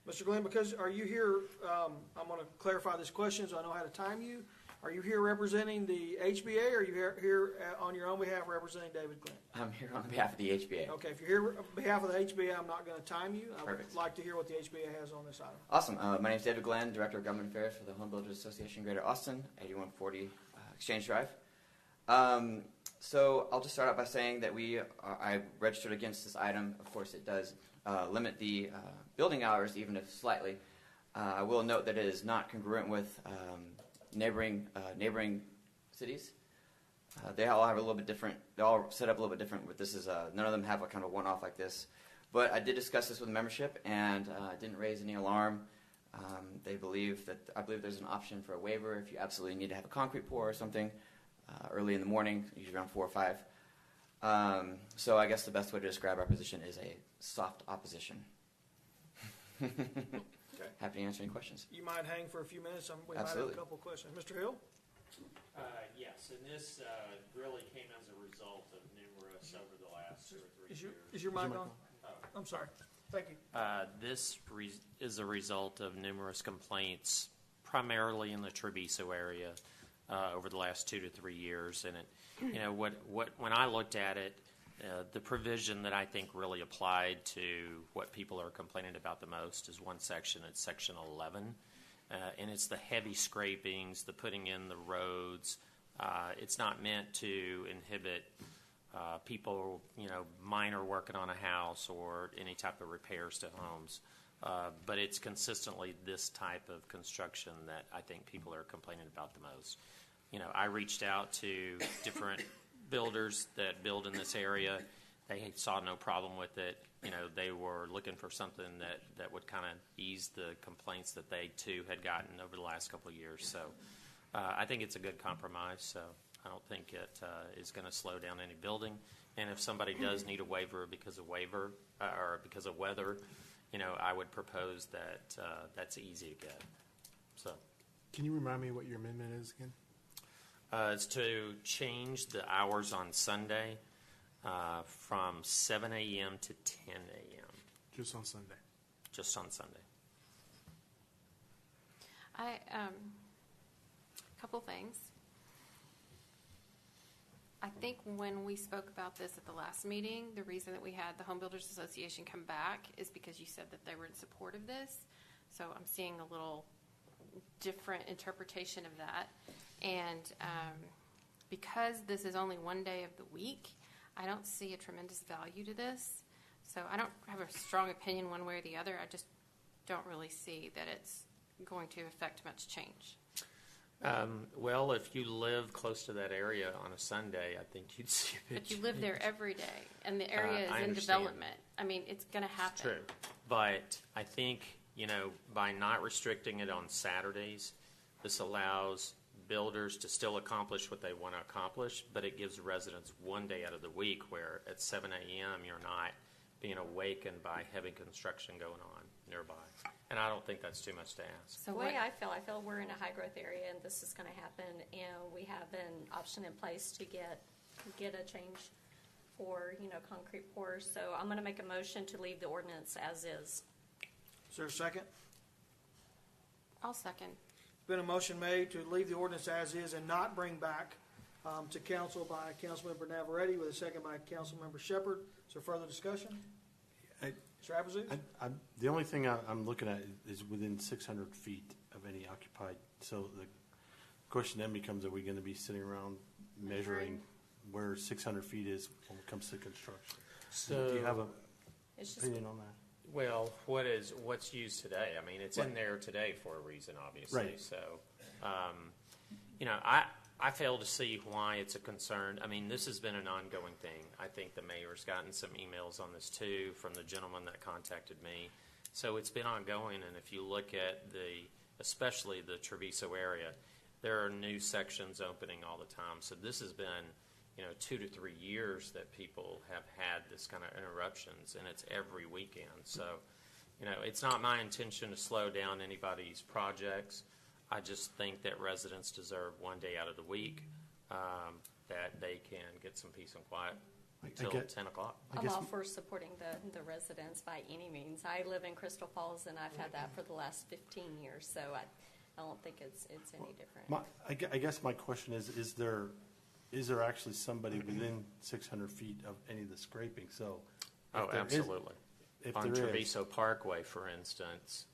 Mr. Glenn, are you here, I'm going to clarify this question so I know how to time you. Are you here representing the HBA, or are you here on your own behalf representing David Glenn? I'm here on behalf of the HBA. Okay, if you're here on behalf of the HBA, I'm not going to time you. I Perfect. would like to hear what the HBA has on this item. Awesome. My name is David Glenn, Director of Government Affairs for the Home Builders Association Greater Austin, 8140 Exchange Drive. So I'll just start out by saying that I registered against this item. Of course, it does limit the building hours, even if slightly. I will note that it is not congruent with neighboring cities. They all have a little bit different. They all set up a little bit different. But this is none of them have a kind of one-off like this. But I did discuss this with the membership, and didn't raise any alarm. I believe there's an option for a waiver if you absolutely need to have a concrete pour or something early in the morning, usually around 4 or 5. So I guess the best way to describe our position is a soft opposition. Okay. Happy to answer any questions. You might hang for a few minutes. We Absolutely. might have a couple of questions. Mr. Hill? Yes, and this really came as a result of numerous over the last 2 or 3 years. Is your mic on? Oh. I'm sorry. Thank you. This is a result of numerous complaints, primarily in the Treviso area, over the last 2 to 3 years. And when I looked at it, the provision that I think really applied to what people are complaining about the most is one section. It's Section 11, and it's the heavy scrapings, the putting in the roads. It's not meant to inhibit people, minor working on a house or any type of repairs to homes. But it's consistently this type of construction that I think people are complaining about the most. I reached out to different builders that build in this area. They saw no problem with it. They were looking for something that would kind of ease the complaints that they too had gotten over the last couple of years. So I think it's a good compromise. So I don't think it is going to slow down any building. And if somebody does need a waiver because of weather, I would propose that that's easy to get. So, Can you remind me what your amendment is again? It's to change the hours on Sunday from 7 a.m. to 10 a.m. Just on Sunday? Just on Sunday. Couple things. I think when we spoke about this at the last meeting, the reason that we had the Home Builders Association come back is because you said that they were in support of this. So I'm seeing a little different interpretation of that. And because this is only one day of the week, I don't see a tremendous value to this. So I don't have a strong opinion one way or the other. I just don't really see that it's going to affect much change. Well, if you live close to that area on a Sunday, I think you'd see a bit. But you live there every day, and the area is in understand. development. I mean, it's going to happen. It's true. But I think, by not restricting it on Saturdays, this allows builders to still accomplish what they want to accomplish, but it gives residents one day out of the week where at 7 a.m. you're not being awakened by heavy construction going on nearby. And I don't think that's too much to ask. So the way I feel we're in a high-growth area, and this is going to happen, and we have an option in place to get a change for, concrete pours. So I'm going to make a motion to leave the ordinance as is. Is there a second? I'll second. Been a motion made to leave the ordinance as is and not bring back to council by Councilmember Navarrete with a second by Councilmember Shepherd. Is there further discussion? Mr. Abbazoo? The only thing I'm looking at is within 600 feet of any occupied. So the question then becomes, are we going to be sitting around measuring where 600 feet is when it comes to construction? So do you have an it's opinion on that? Well, what's used today? I mean, it's in there today for a reason, obviously. Right. So, I fail to see why it's a concern. I mean, this has been an ongoing thing. I think the mayor's gotten some emails on this too from the gentleman that contacted me. So it's been ongoing, and if you look at especially the Treviso area, there are new sections opening all the time. So this has been 2 to 3 years that people have had this kind of interruptions, and it's every weekend. So, it's not my intention to slow down anybody's projects. I just think that residents deserve one day out of the week that they can get some peace and quiet until 10 o'clock. I'm all for supporting the residents by any means. I live in Crystal Falls, and I've had that for the last 15 years, so I don't think it's any different. I guess my question is there actually somebody within 600 feet of any of the scraping? So, Absolutely. On there Treviso Parkway, for instance,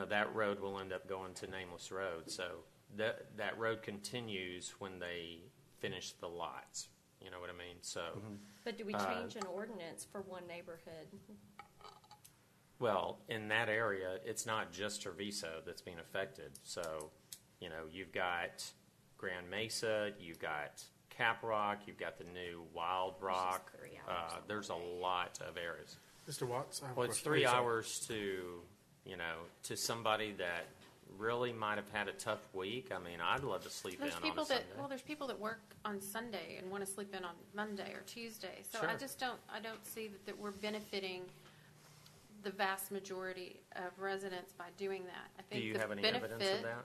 that road will end up going to Nameless Road. So that road continues when they finish the lots. You know what I mean? So. But do we change an ordinance for one neighborhood? Well, in that area, it's not just Treviso that's being affected. So, you've got Grand Mesa, you've got Caprock, you've got the new Wild Rock. There's a lot of areas. Mr. Watts? Well, it's 3 hours to somebody that really might have had a tough week. I mean, I'd love to sleep in on a Sunday. There's people that work on Sunday and want to sleep in on Monday or Tuesday. So Sure. I don't see that we're benefiting the vast majority of residents by doing that. I think Do you have any evidence of that?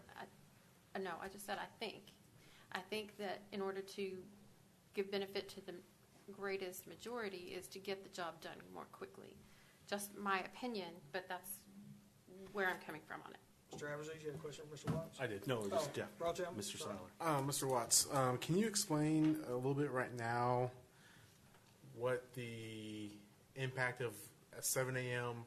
No, I just said I think. I think that in order to give benefit to the greatest majority is to get the job done more quickly. Just my opinion, but that's where I'm coming from on it. Mr. Abbazoo, you had a question for Mr. Watts? I did. No, it was Jeff. Mr. Seiler. Mr. Watts, can you explain a little bit right now what the impact of a 7 a.m.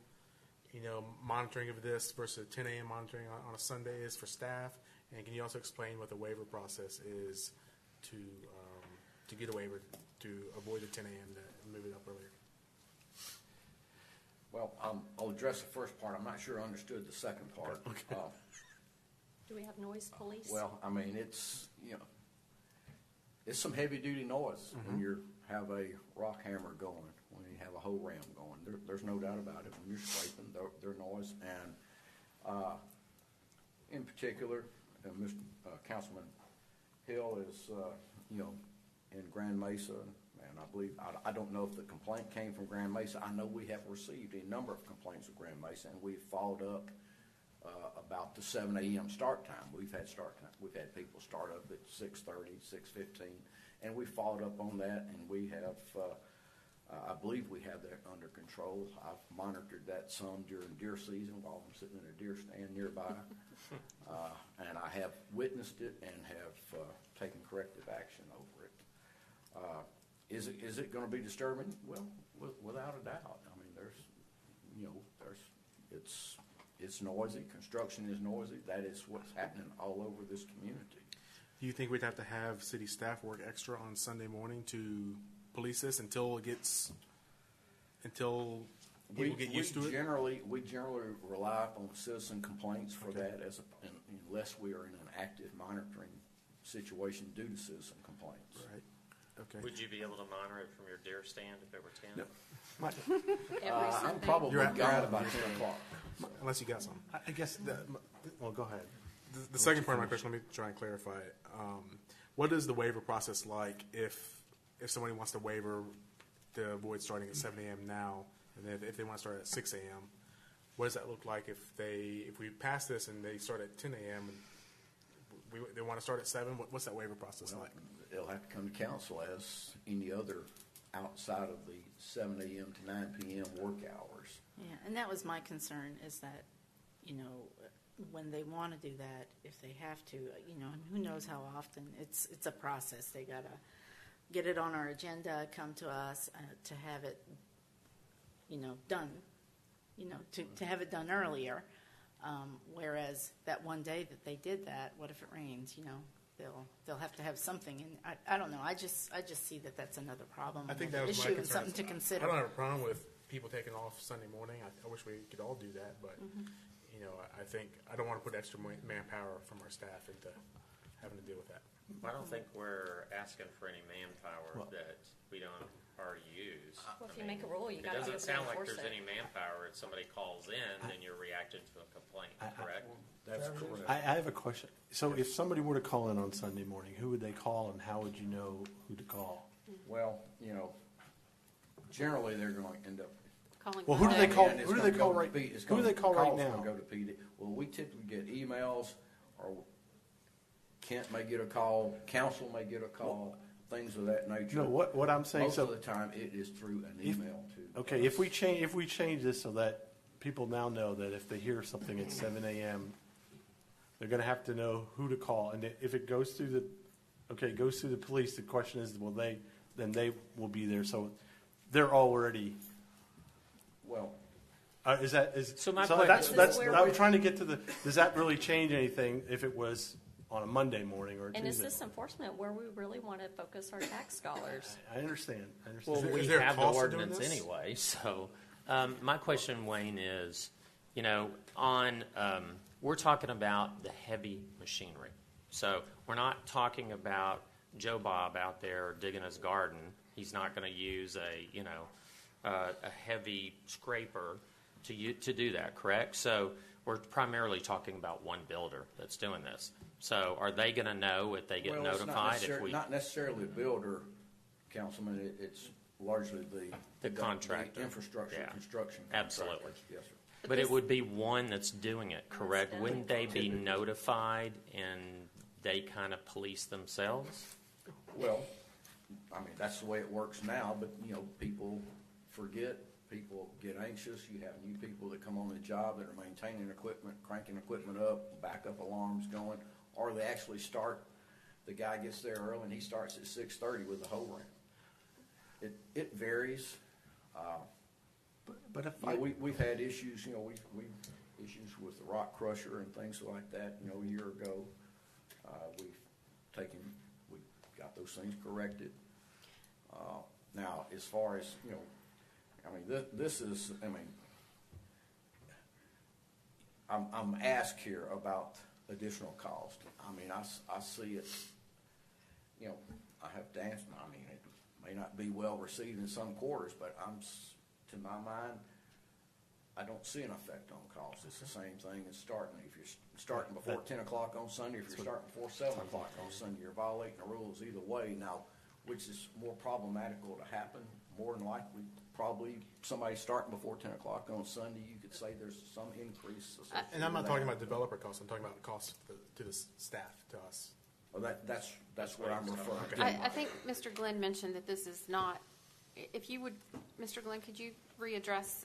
Monitoring of this versus 10 a.m. monitoring on a Sunday is for staff? And can you also explain what the waiver process is to get a waiver to avoid the 10 a.m. to move it up earlier? Well, I'll address the first part. I'm not sure I understood the second part. Okay. Do we have noise police? Well, I mean, it's some heavy-duty noise when you have a rock hammer going, when you have a hoe ram going. There's no doubt about it. When you're scraping, their noise. And in particular, Mr. Councilman Hill is, in Grand Mesa, and I believe, I don't know if the complaint came from Grand Mesa. I know we have received a number of complaints of Grand Mesa, and we've followed up about the 7 a.m. start time. We've had start time. We've had people start up at 6:30, 6:15, and we followed up on that, and we have, I believe we have that under control. I've monitored that some during deer season while I'm sitting in a deer stand nearby, and I have witnessed it and have taken corrective action over it. Is it going to be disturbing? Well, without a doubt. I mean, it's noisy. Construction is noisy. That is what's happening all over this community. Do you think we'd have to have city staff work extra on Sunday morning to police this until people get used to it? We generally rely on citizen complaints for that, unless we are in an active monitoring situation due to citizen complaints. Right. Okay. Would you be able to monitor it from your deer stand if it were 10? No. I'm probably gone about 10 o'clock. Unless you got some. I guess, well, go ahead. The second part of my question, let me try and clarify it. What is the waiver process like if somebody wants to waiver to avoid starting at 7 a.m. now, and then if they want to start at 6 a.m., what does that look like if we pass this and they start at 10 a.m. and they want to start at 7? What's that waiver process like? They'll have to come to council as any other outside of the 7 a.m. to 9 p.m. work hours. Yeah, and that was my concern is that, when they want to do that, if they have to, and who knows how often, it's a process. They got to get it on our agenda, come to us to have it done, to have it done earlier. Whereas that one day that they did that, what if it rains? They'll have to have something. And I don't know. I just see that that's another problem. I think that was my issue concern. and something to consider. I don't have a problem with people taking off Sunday morning. I wish we could all do that, but I think I don't want to put extra manpower from our staff into having to deal with that. I don't think we're asking for any manpower that we don't already use. Well, if you make a rule, you got to It be able doesn't to sound like enforce there's it. any manpower. If somebody calls in, then you're reacting to a complaint, correct? That's correct. I have a question. So if somebody were to call in on Sunday morning, who would they call and how would you know who to call? Well, generally they're going to end up. Calling. Well, who do they call? And it's Who do they gonna call go to right? P- it's Who do gonna- they call right call's gonna now? Go to PD. Well, we typically get emails, or Kent may get a call, council may get a call, things of that nature. No, what I'm saying. Most So of the time, it is through an email too. okay, if we change this so that people now know that if they hear something at 7 a.m., they're going to have to know who to call, and if it goes through the police. The question is, they will be there, so they're already. Well, So my that's question- I'm trying to get to the. Does that really change anything if it was on a Monday morning or a And Tuesday? is this enforcement where we really want to focus our tax dollars? I understand. Well, we have the ordinance anyway. So my question, Wayne, is, we're talking about the heavy machinery. So we're not talking about Joe Bob out there digging his garden. He's not going to use a heavy scraper to do that, correct? So we're primarily talking about one builder that's doing this. So are they going to know if they get notified if we? Not necessarily a builder, Councilman. It's largely the contractor, the infrastructure construction. Absolutely. Yes, sir. But it would be one that's doing it, correct? Wouldn't they be notified and they kind of police themselves? Well, that's the way it works now, but, people forget, people get anxious. You have new people that come on the job that are maintaining equipment, cranking equipment up, backup alarms going, or they actually start, the guy gets there early and he starts at 6:30 with the whole ram. It varies. But if we've had issues, we issues with the rock crusher and things like that, a year ago. We got those things corrected. Now, as far as, this is, I'm asked here about additional cost. I see it, I have to answer, it may not be well received in some quarters, but to my mind, I don't see an effect on cost. It's the same thing as starting. If you're starting before 10 o'clock on Sunday, if you're starting before 7 o'clock on Sunday, you're violating the rules either way. Now, which is more problematical to happen? More than likely, probably somebody starting before 10 o'clock on Sunday, you could say there's some increase. And I'm not talking about developer costs. I'm talking about the cost to the staff, to us. Well, that's what I'm referring to. I think Mr. Glenn mentioned that this is not, if you would, Mr. Glenn, could you readdress,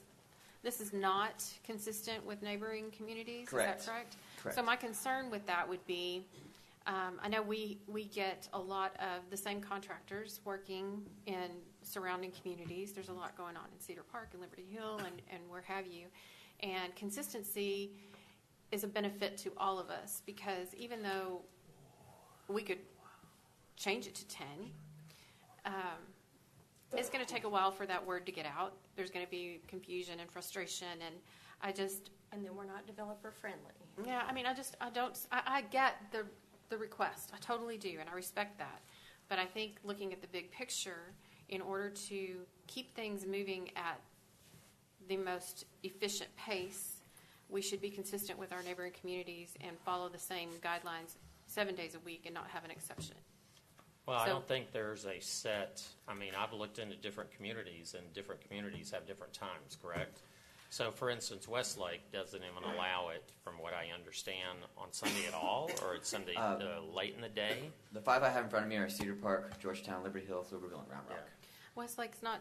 this is not consistent with neighboring communities? Correct. Is that correct? Correct. So my concern with that would be, I know we get a lot of the same contractors working in surrounding communities. There's a lot going on in Cedar Park and Liberty Hill and where have you. And consistency is a benefit to all of us, because even though we could change it to 10, it's going to take a while for that word to get out. There's going to be confusion and frustration, and And then we're not developer friendly. yeah, I get the request. I totally do, and I respect that. But I think looking at the big picture, in order to keep things moving at the most efficient pace, we should be consistent with our neighboring communities and follow the same guidelines 7 days a week and not have an exception. Well, I don't think there's a set, I've looked into different communities, and different communities have different times, correct? So, for instance, Westlake doesn't even allow it, from what I understand, on Sunday at all, or it's Sunday late in the day? The 5 I have in front of me are Cedar Park, Georgetown, Liberty Hill, Pflugerville, and Round Rock. Westlake's not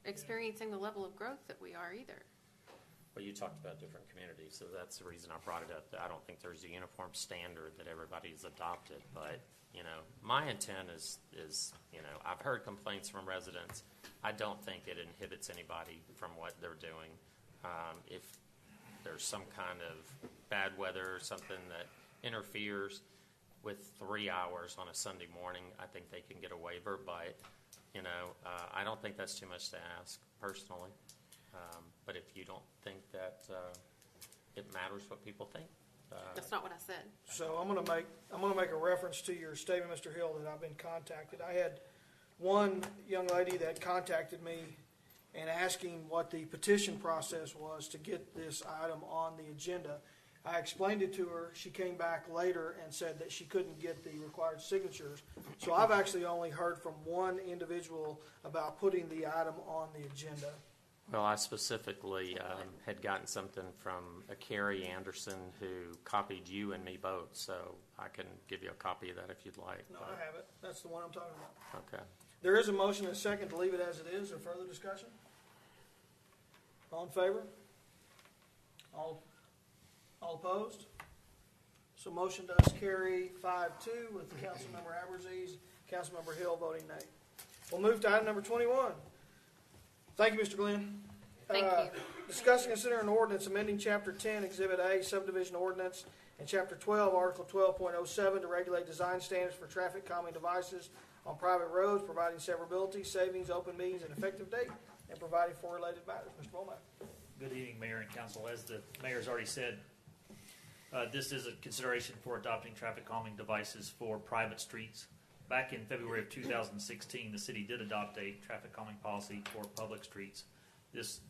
experiencing the level of growth that we are either. Well, you talked about different communities, so that's the reason I brought it up. I don't think there's a uniform standard that everybody's adopted, but My intent is, I've heard complaints from residents. I don't think it inhibits anybody from what they're doing. If there's some kind of bad weather or something that interferes with 3 hours on a Sunday morning, I think they can get a waiver, but, I don't think that's too much to ask personally. But if you don't think that it matters what people think, That's not what I said. So I'm going to make a reference to your statement, Mr. Hill, that I've been contacted. I had one young lady that contacted me and asking what the petition process was to get this item on the agenda. I explained it to her. She came back later and said that she couldn't get the required signatures. So I've actually only heard from one individual about putting the item on the agenda. Well, I specifically had gotten something from a Carrie Anderson who copied you and me both, so I can give you a copy of that if you'd like. No, I have it. That's the one I'm talking about. Okay. There is a motion and a second to leave it as it is. Or further discussion? All in favor? All opposed? So motion does carry 5-2 with Councilmember Aberzies, Councilmember Hill voting nay. We'll move to item number 21. Thank you, Mr. Glenn. Thank you. Discuss and consider an ordinance amending Chapter 10, Exhibit A, subdivision ordinance, and Chapter 12, Article 12.07 to regulate design standards for traffic calming devices on private roads, providing severability, savings, open meetings, and effective date, and providing for related matters. Mr. Womack. Good evening, Mayor and Council. As the Mayor's already said, this is a consideration for adopting traffic calming devices for private streets. Back in February of 2016, the city did adopt a traffic calming policy for public streets. This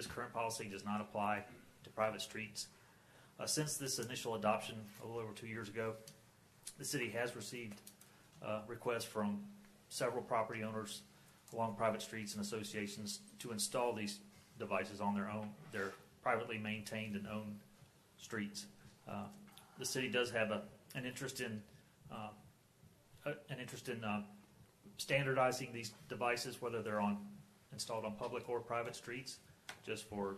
current policy does not apply to private streets. Since this initial adoption a little over 2 years ago, the city has received requests from several property owners along private streets and associations to install these devices on their privately maintained and owned streets. The city does have an interest in standardizing these devices, whether they're installed on public or private streets, just for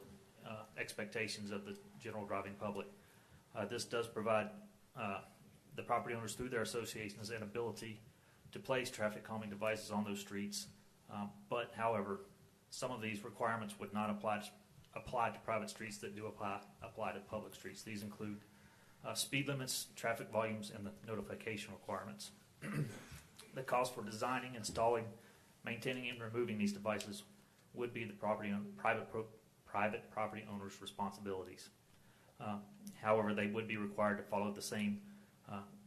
expectations of the general driving public. This does provide the property owners through their associations an ability to place traffic calming devices on those streets. But however, some of these requirements would not apply to private streets that do apply to public streets. These include speed limits, traffic volumes, and the notification requirements. The cost for designing, installing, maintaining, and removing these devices would be the private property owner's responsibilities. However, they would be required to follow the same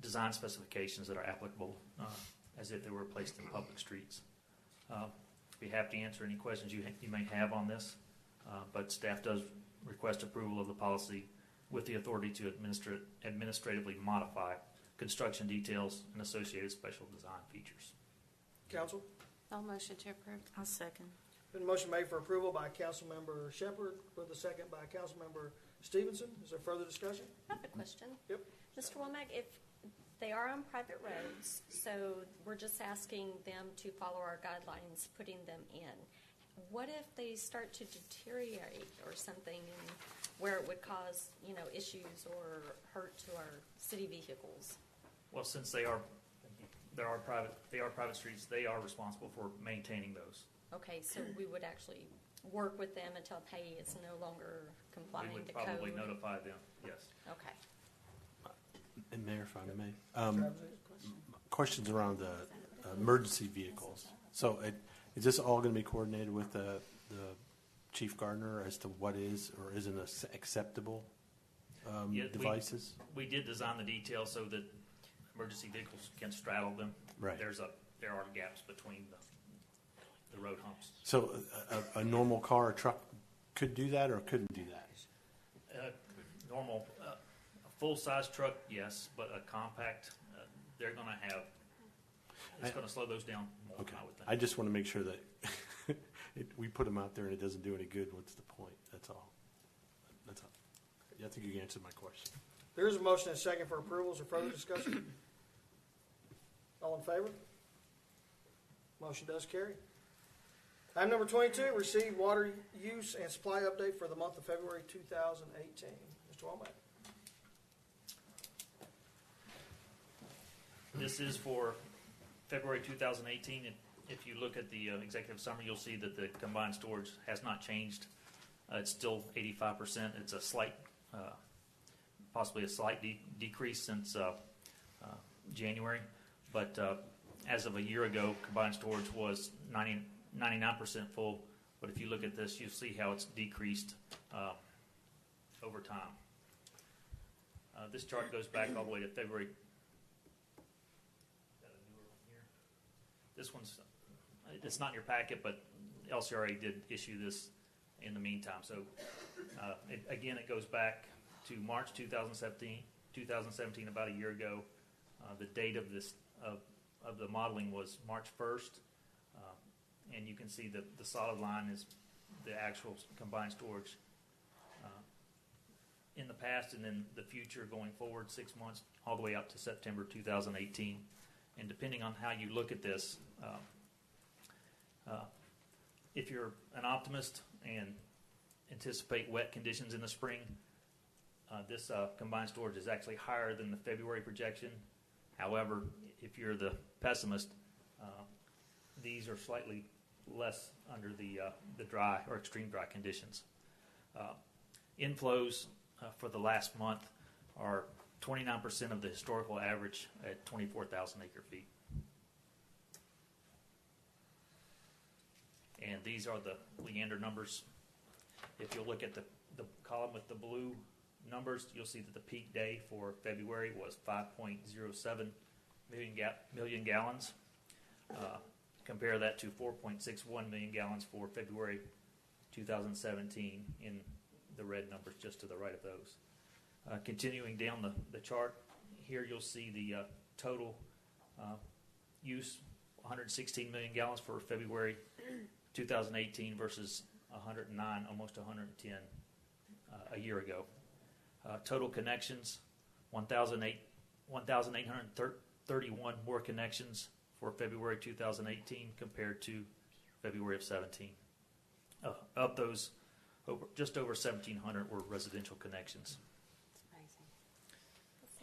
design specifications that are applicable as if they were placed in public streets. Be happy to answer any questions you may have on this, but staff does request approval of the policy with the authority to administratively modify construction details and associated special design features. Council? I'll motion to approve. I'll second. Been a motion made for approval by Councilmember Shepard with a second by Councilmember Stevenson. Is there further discussion? I have a question. Yep. Mr. Womack, if they are on private roads, so we're just asking them to follow our guidelines, putting them in. What if they start to deteriorate or something where it would cause, issues or hurt to our city vehicles? Well, since they are private streets, they are responsible for maintaining those. Okay, so we would actually work with them until hey, it's no longer complying We would to probably code. notify them, yes. Okay. And Mayor, if I may, questions around the emergency vehicles. So is this all going to be coordinated with the Chief Gardner as to what is or isn't acceptable devices? We did design the details so that emergency vehicles can straddle them. Right. There are gaps between the road humps. So a normal car or truck could do that or couldn't do that? A full-size truck, yes, but a compact, they're going to have. It's going to slow those down more. Okay. I would think. I just want to make sure that we put them out there and it doesn't do any good. What's the point? That's all. That's all. Yeah, I think you answered my question. There is a motion and a second for approvals or further discussion. All in favor? Motion does carry. Item number 22, receive water use and supply update for the month of February 2018. Mr. Womack. This is for February 2018. If you look at the executive summary, you'll see that the combined storage has not changed. It's still 85%. It's a slight, possibly a slight decrease since January. But as of a year ago, combined storage was 99% full. But if you look at this, you'll see how it's decreased over time. This chart goes back all the way to February. This one's, it's not in your packet, but LCRA did issue this in the meantime. So again, it goes back to March 2017, about a year ago. The date of this of the modeling was March 1st, and you can see that the solid line is the actual combined storage in the past, and then the future going forward 6 months all the way up to September 2018. And depending on how you look at this, if you're an optimist and anticipate wet conditions in the spring, this combined storage is actually higher than the February projection. However, if you're the pessimist, these are slightly less under the dry or extreme dry conditions. Inflows for the last month are 29% of the historical average at 24,000 acre feet. And these are the Leander numbers. If you look at the column with the blue numbers, you'll see that the peak day for February was 5.07 million gallons. Compare that to 4.61 million gallons for February 2017 in the red numbers just to the right of those. Continuing down the chart, here you'll see the total use, 116 million gallons for February 2018 versus 109, almost 110 a year ago. Total connections, 1,831 more connections for February 2018 compared to February of 17. Of those, just over 1,700 were residential connections.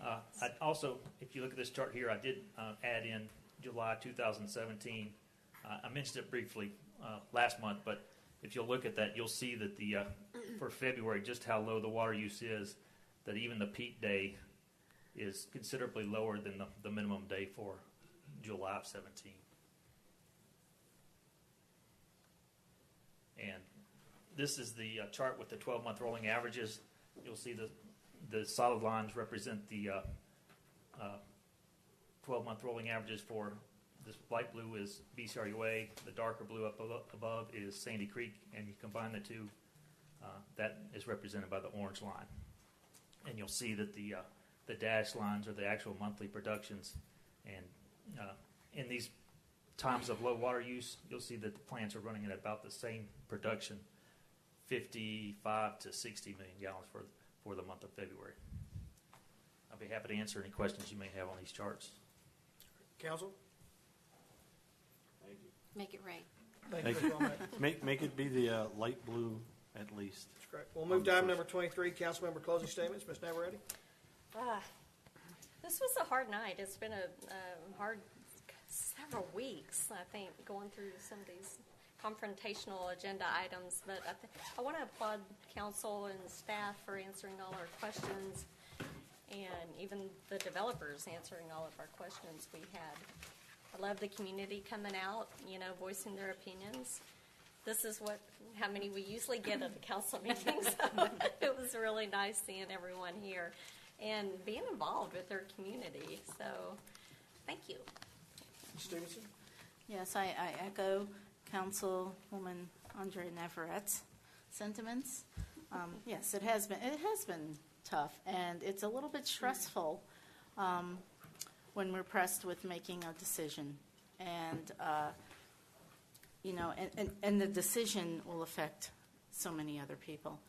I also, if you look at this chart here, I did add in July 2017. I mentioned it briefly last month, but if you'll look at that, you'll see that the for February, just how low the water use is, that even the peak day is considerably lower than the minimum day for July of 17. And this is the chart with the 12-month rolling averages. You'll see the solid lines represent the 12-month rolling averages for this light blue is BCRUA, the darker blue up above is Sandy Creek, and you combine the two, that is represented by the orange line. And you'll see that the dashed lines are the actual monthly productions, and in these times of low water use, you'll see that the plants are running at about the same production, 55 to 60 million gallons for the month of February. I'll be happy to answer any questions you may have on these charts. Council? Thank you. Make it rain. Thank you. Make it be the light blue at least. That's correct. We'll move to item number 23, council member closing statements. Ms. Navarrete? This was a hard night. It's been a hard several weeks, I think, going through some of these confrontational agenda items. But I want to applaud council and staff for answering all our questions, and even the developers answering all of our questions we had. I love the community coming out, voicing their opinions. This is how many we usually get at the council meetings. It was really nice seeing everyone here and being involved with their community. So, thank you. Stevenson? Yes, I echo Councilwoman Andre Navarrette's sentiments. Yes, it has been tough, and it's a little bit stressful when we're pressed with making a decision, and and the decision will affect so many other people.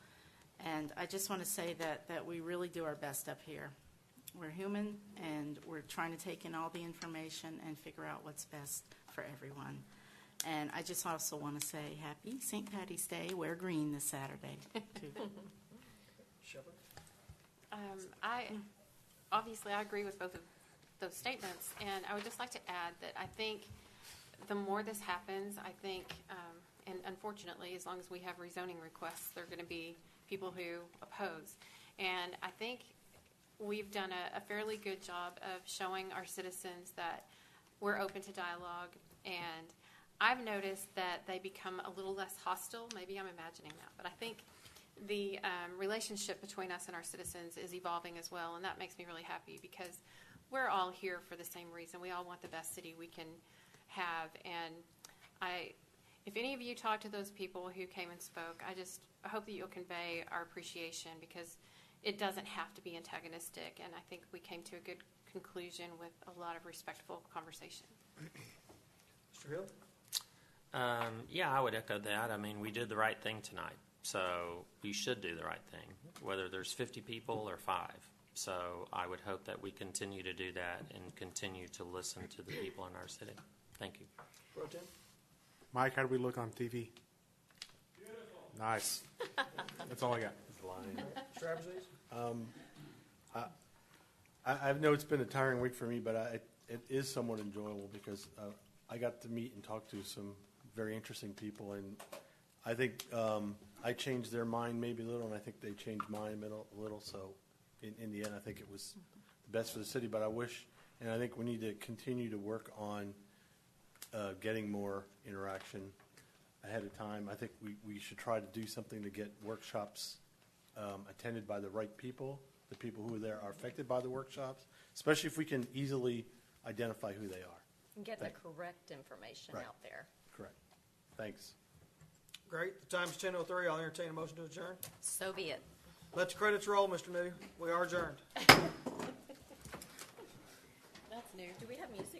And I just want to say that we really do our best up here. We're human, and we're trying to take in all the information and figure out what's best for everyone. And I just also want to say happy St. Patty's Day. Wear green this Saturday, too. Shepard? I agree with both of those statements. And I would just like to add that I think the more this happens, I think, and unfortunately, as long as we have rezoning requests, there are going to be people who oppose. And I think we've done a fairly good job of showing our citizens that we're open to dialogue. And I've noticed that they become a little less hostile. Maybe I'm imagining that, but I think the relationship between us and our citizens is evolving as well, and that makes me really happy because we're all here for the same reason. We all want the best city we can have, and if any of you talk to those people who came and spoke, I hope that you'll convey our appreciation because it doesn't have to be antagonistic, and I think we came to a good conclusion with a lot of respectful conversation. Mr. Hill? Yeah, I would echo that. I mean, we did the right thing tonight. So we should do the right thing, whether there's 50 people or 5. So I would hope that we continue to do that and continue to listen to the people in our city. Thank you. Pro Tem? Mike, how do we look on TV? Beautiful. Nice. That's all I got. Mr. Aberzays? I know it's been a tiring week for me, but it is somewhat enjoyable because I got to meet and talk to some very interesting people, and I think I changed their mind maybe a little, and I think they changed mine a little. So in the end, I think it was the best for the city. But I wish, and I think we need to continue to work on getting more interaction ahead of time. I think we should try to do something to get workshops attended by the right people, the people who are affected by the workshops, especially if we can easily identify who they are. And get the correct information Right. out there. Correct. Thanks. Great. The time's 10:03. I'll entertain a motion to adjourn. So be it. Let the credits roll, Mr. New. We are adjourned. That's new. Do we have music?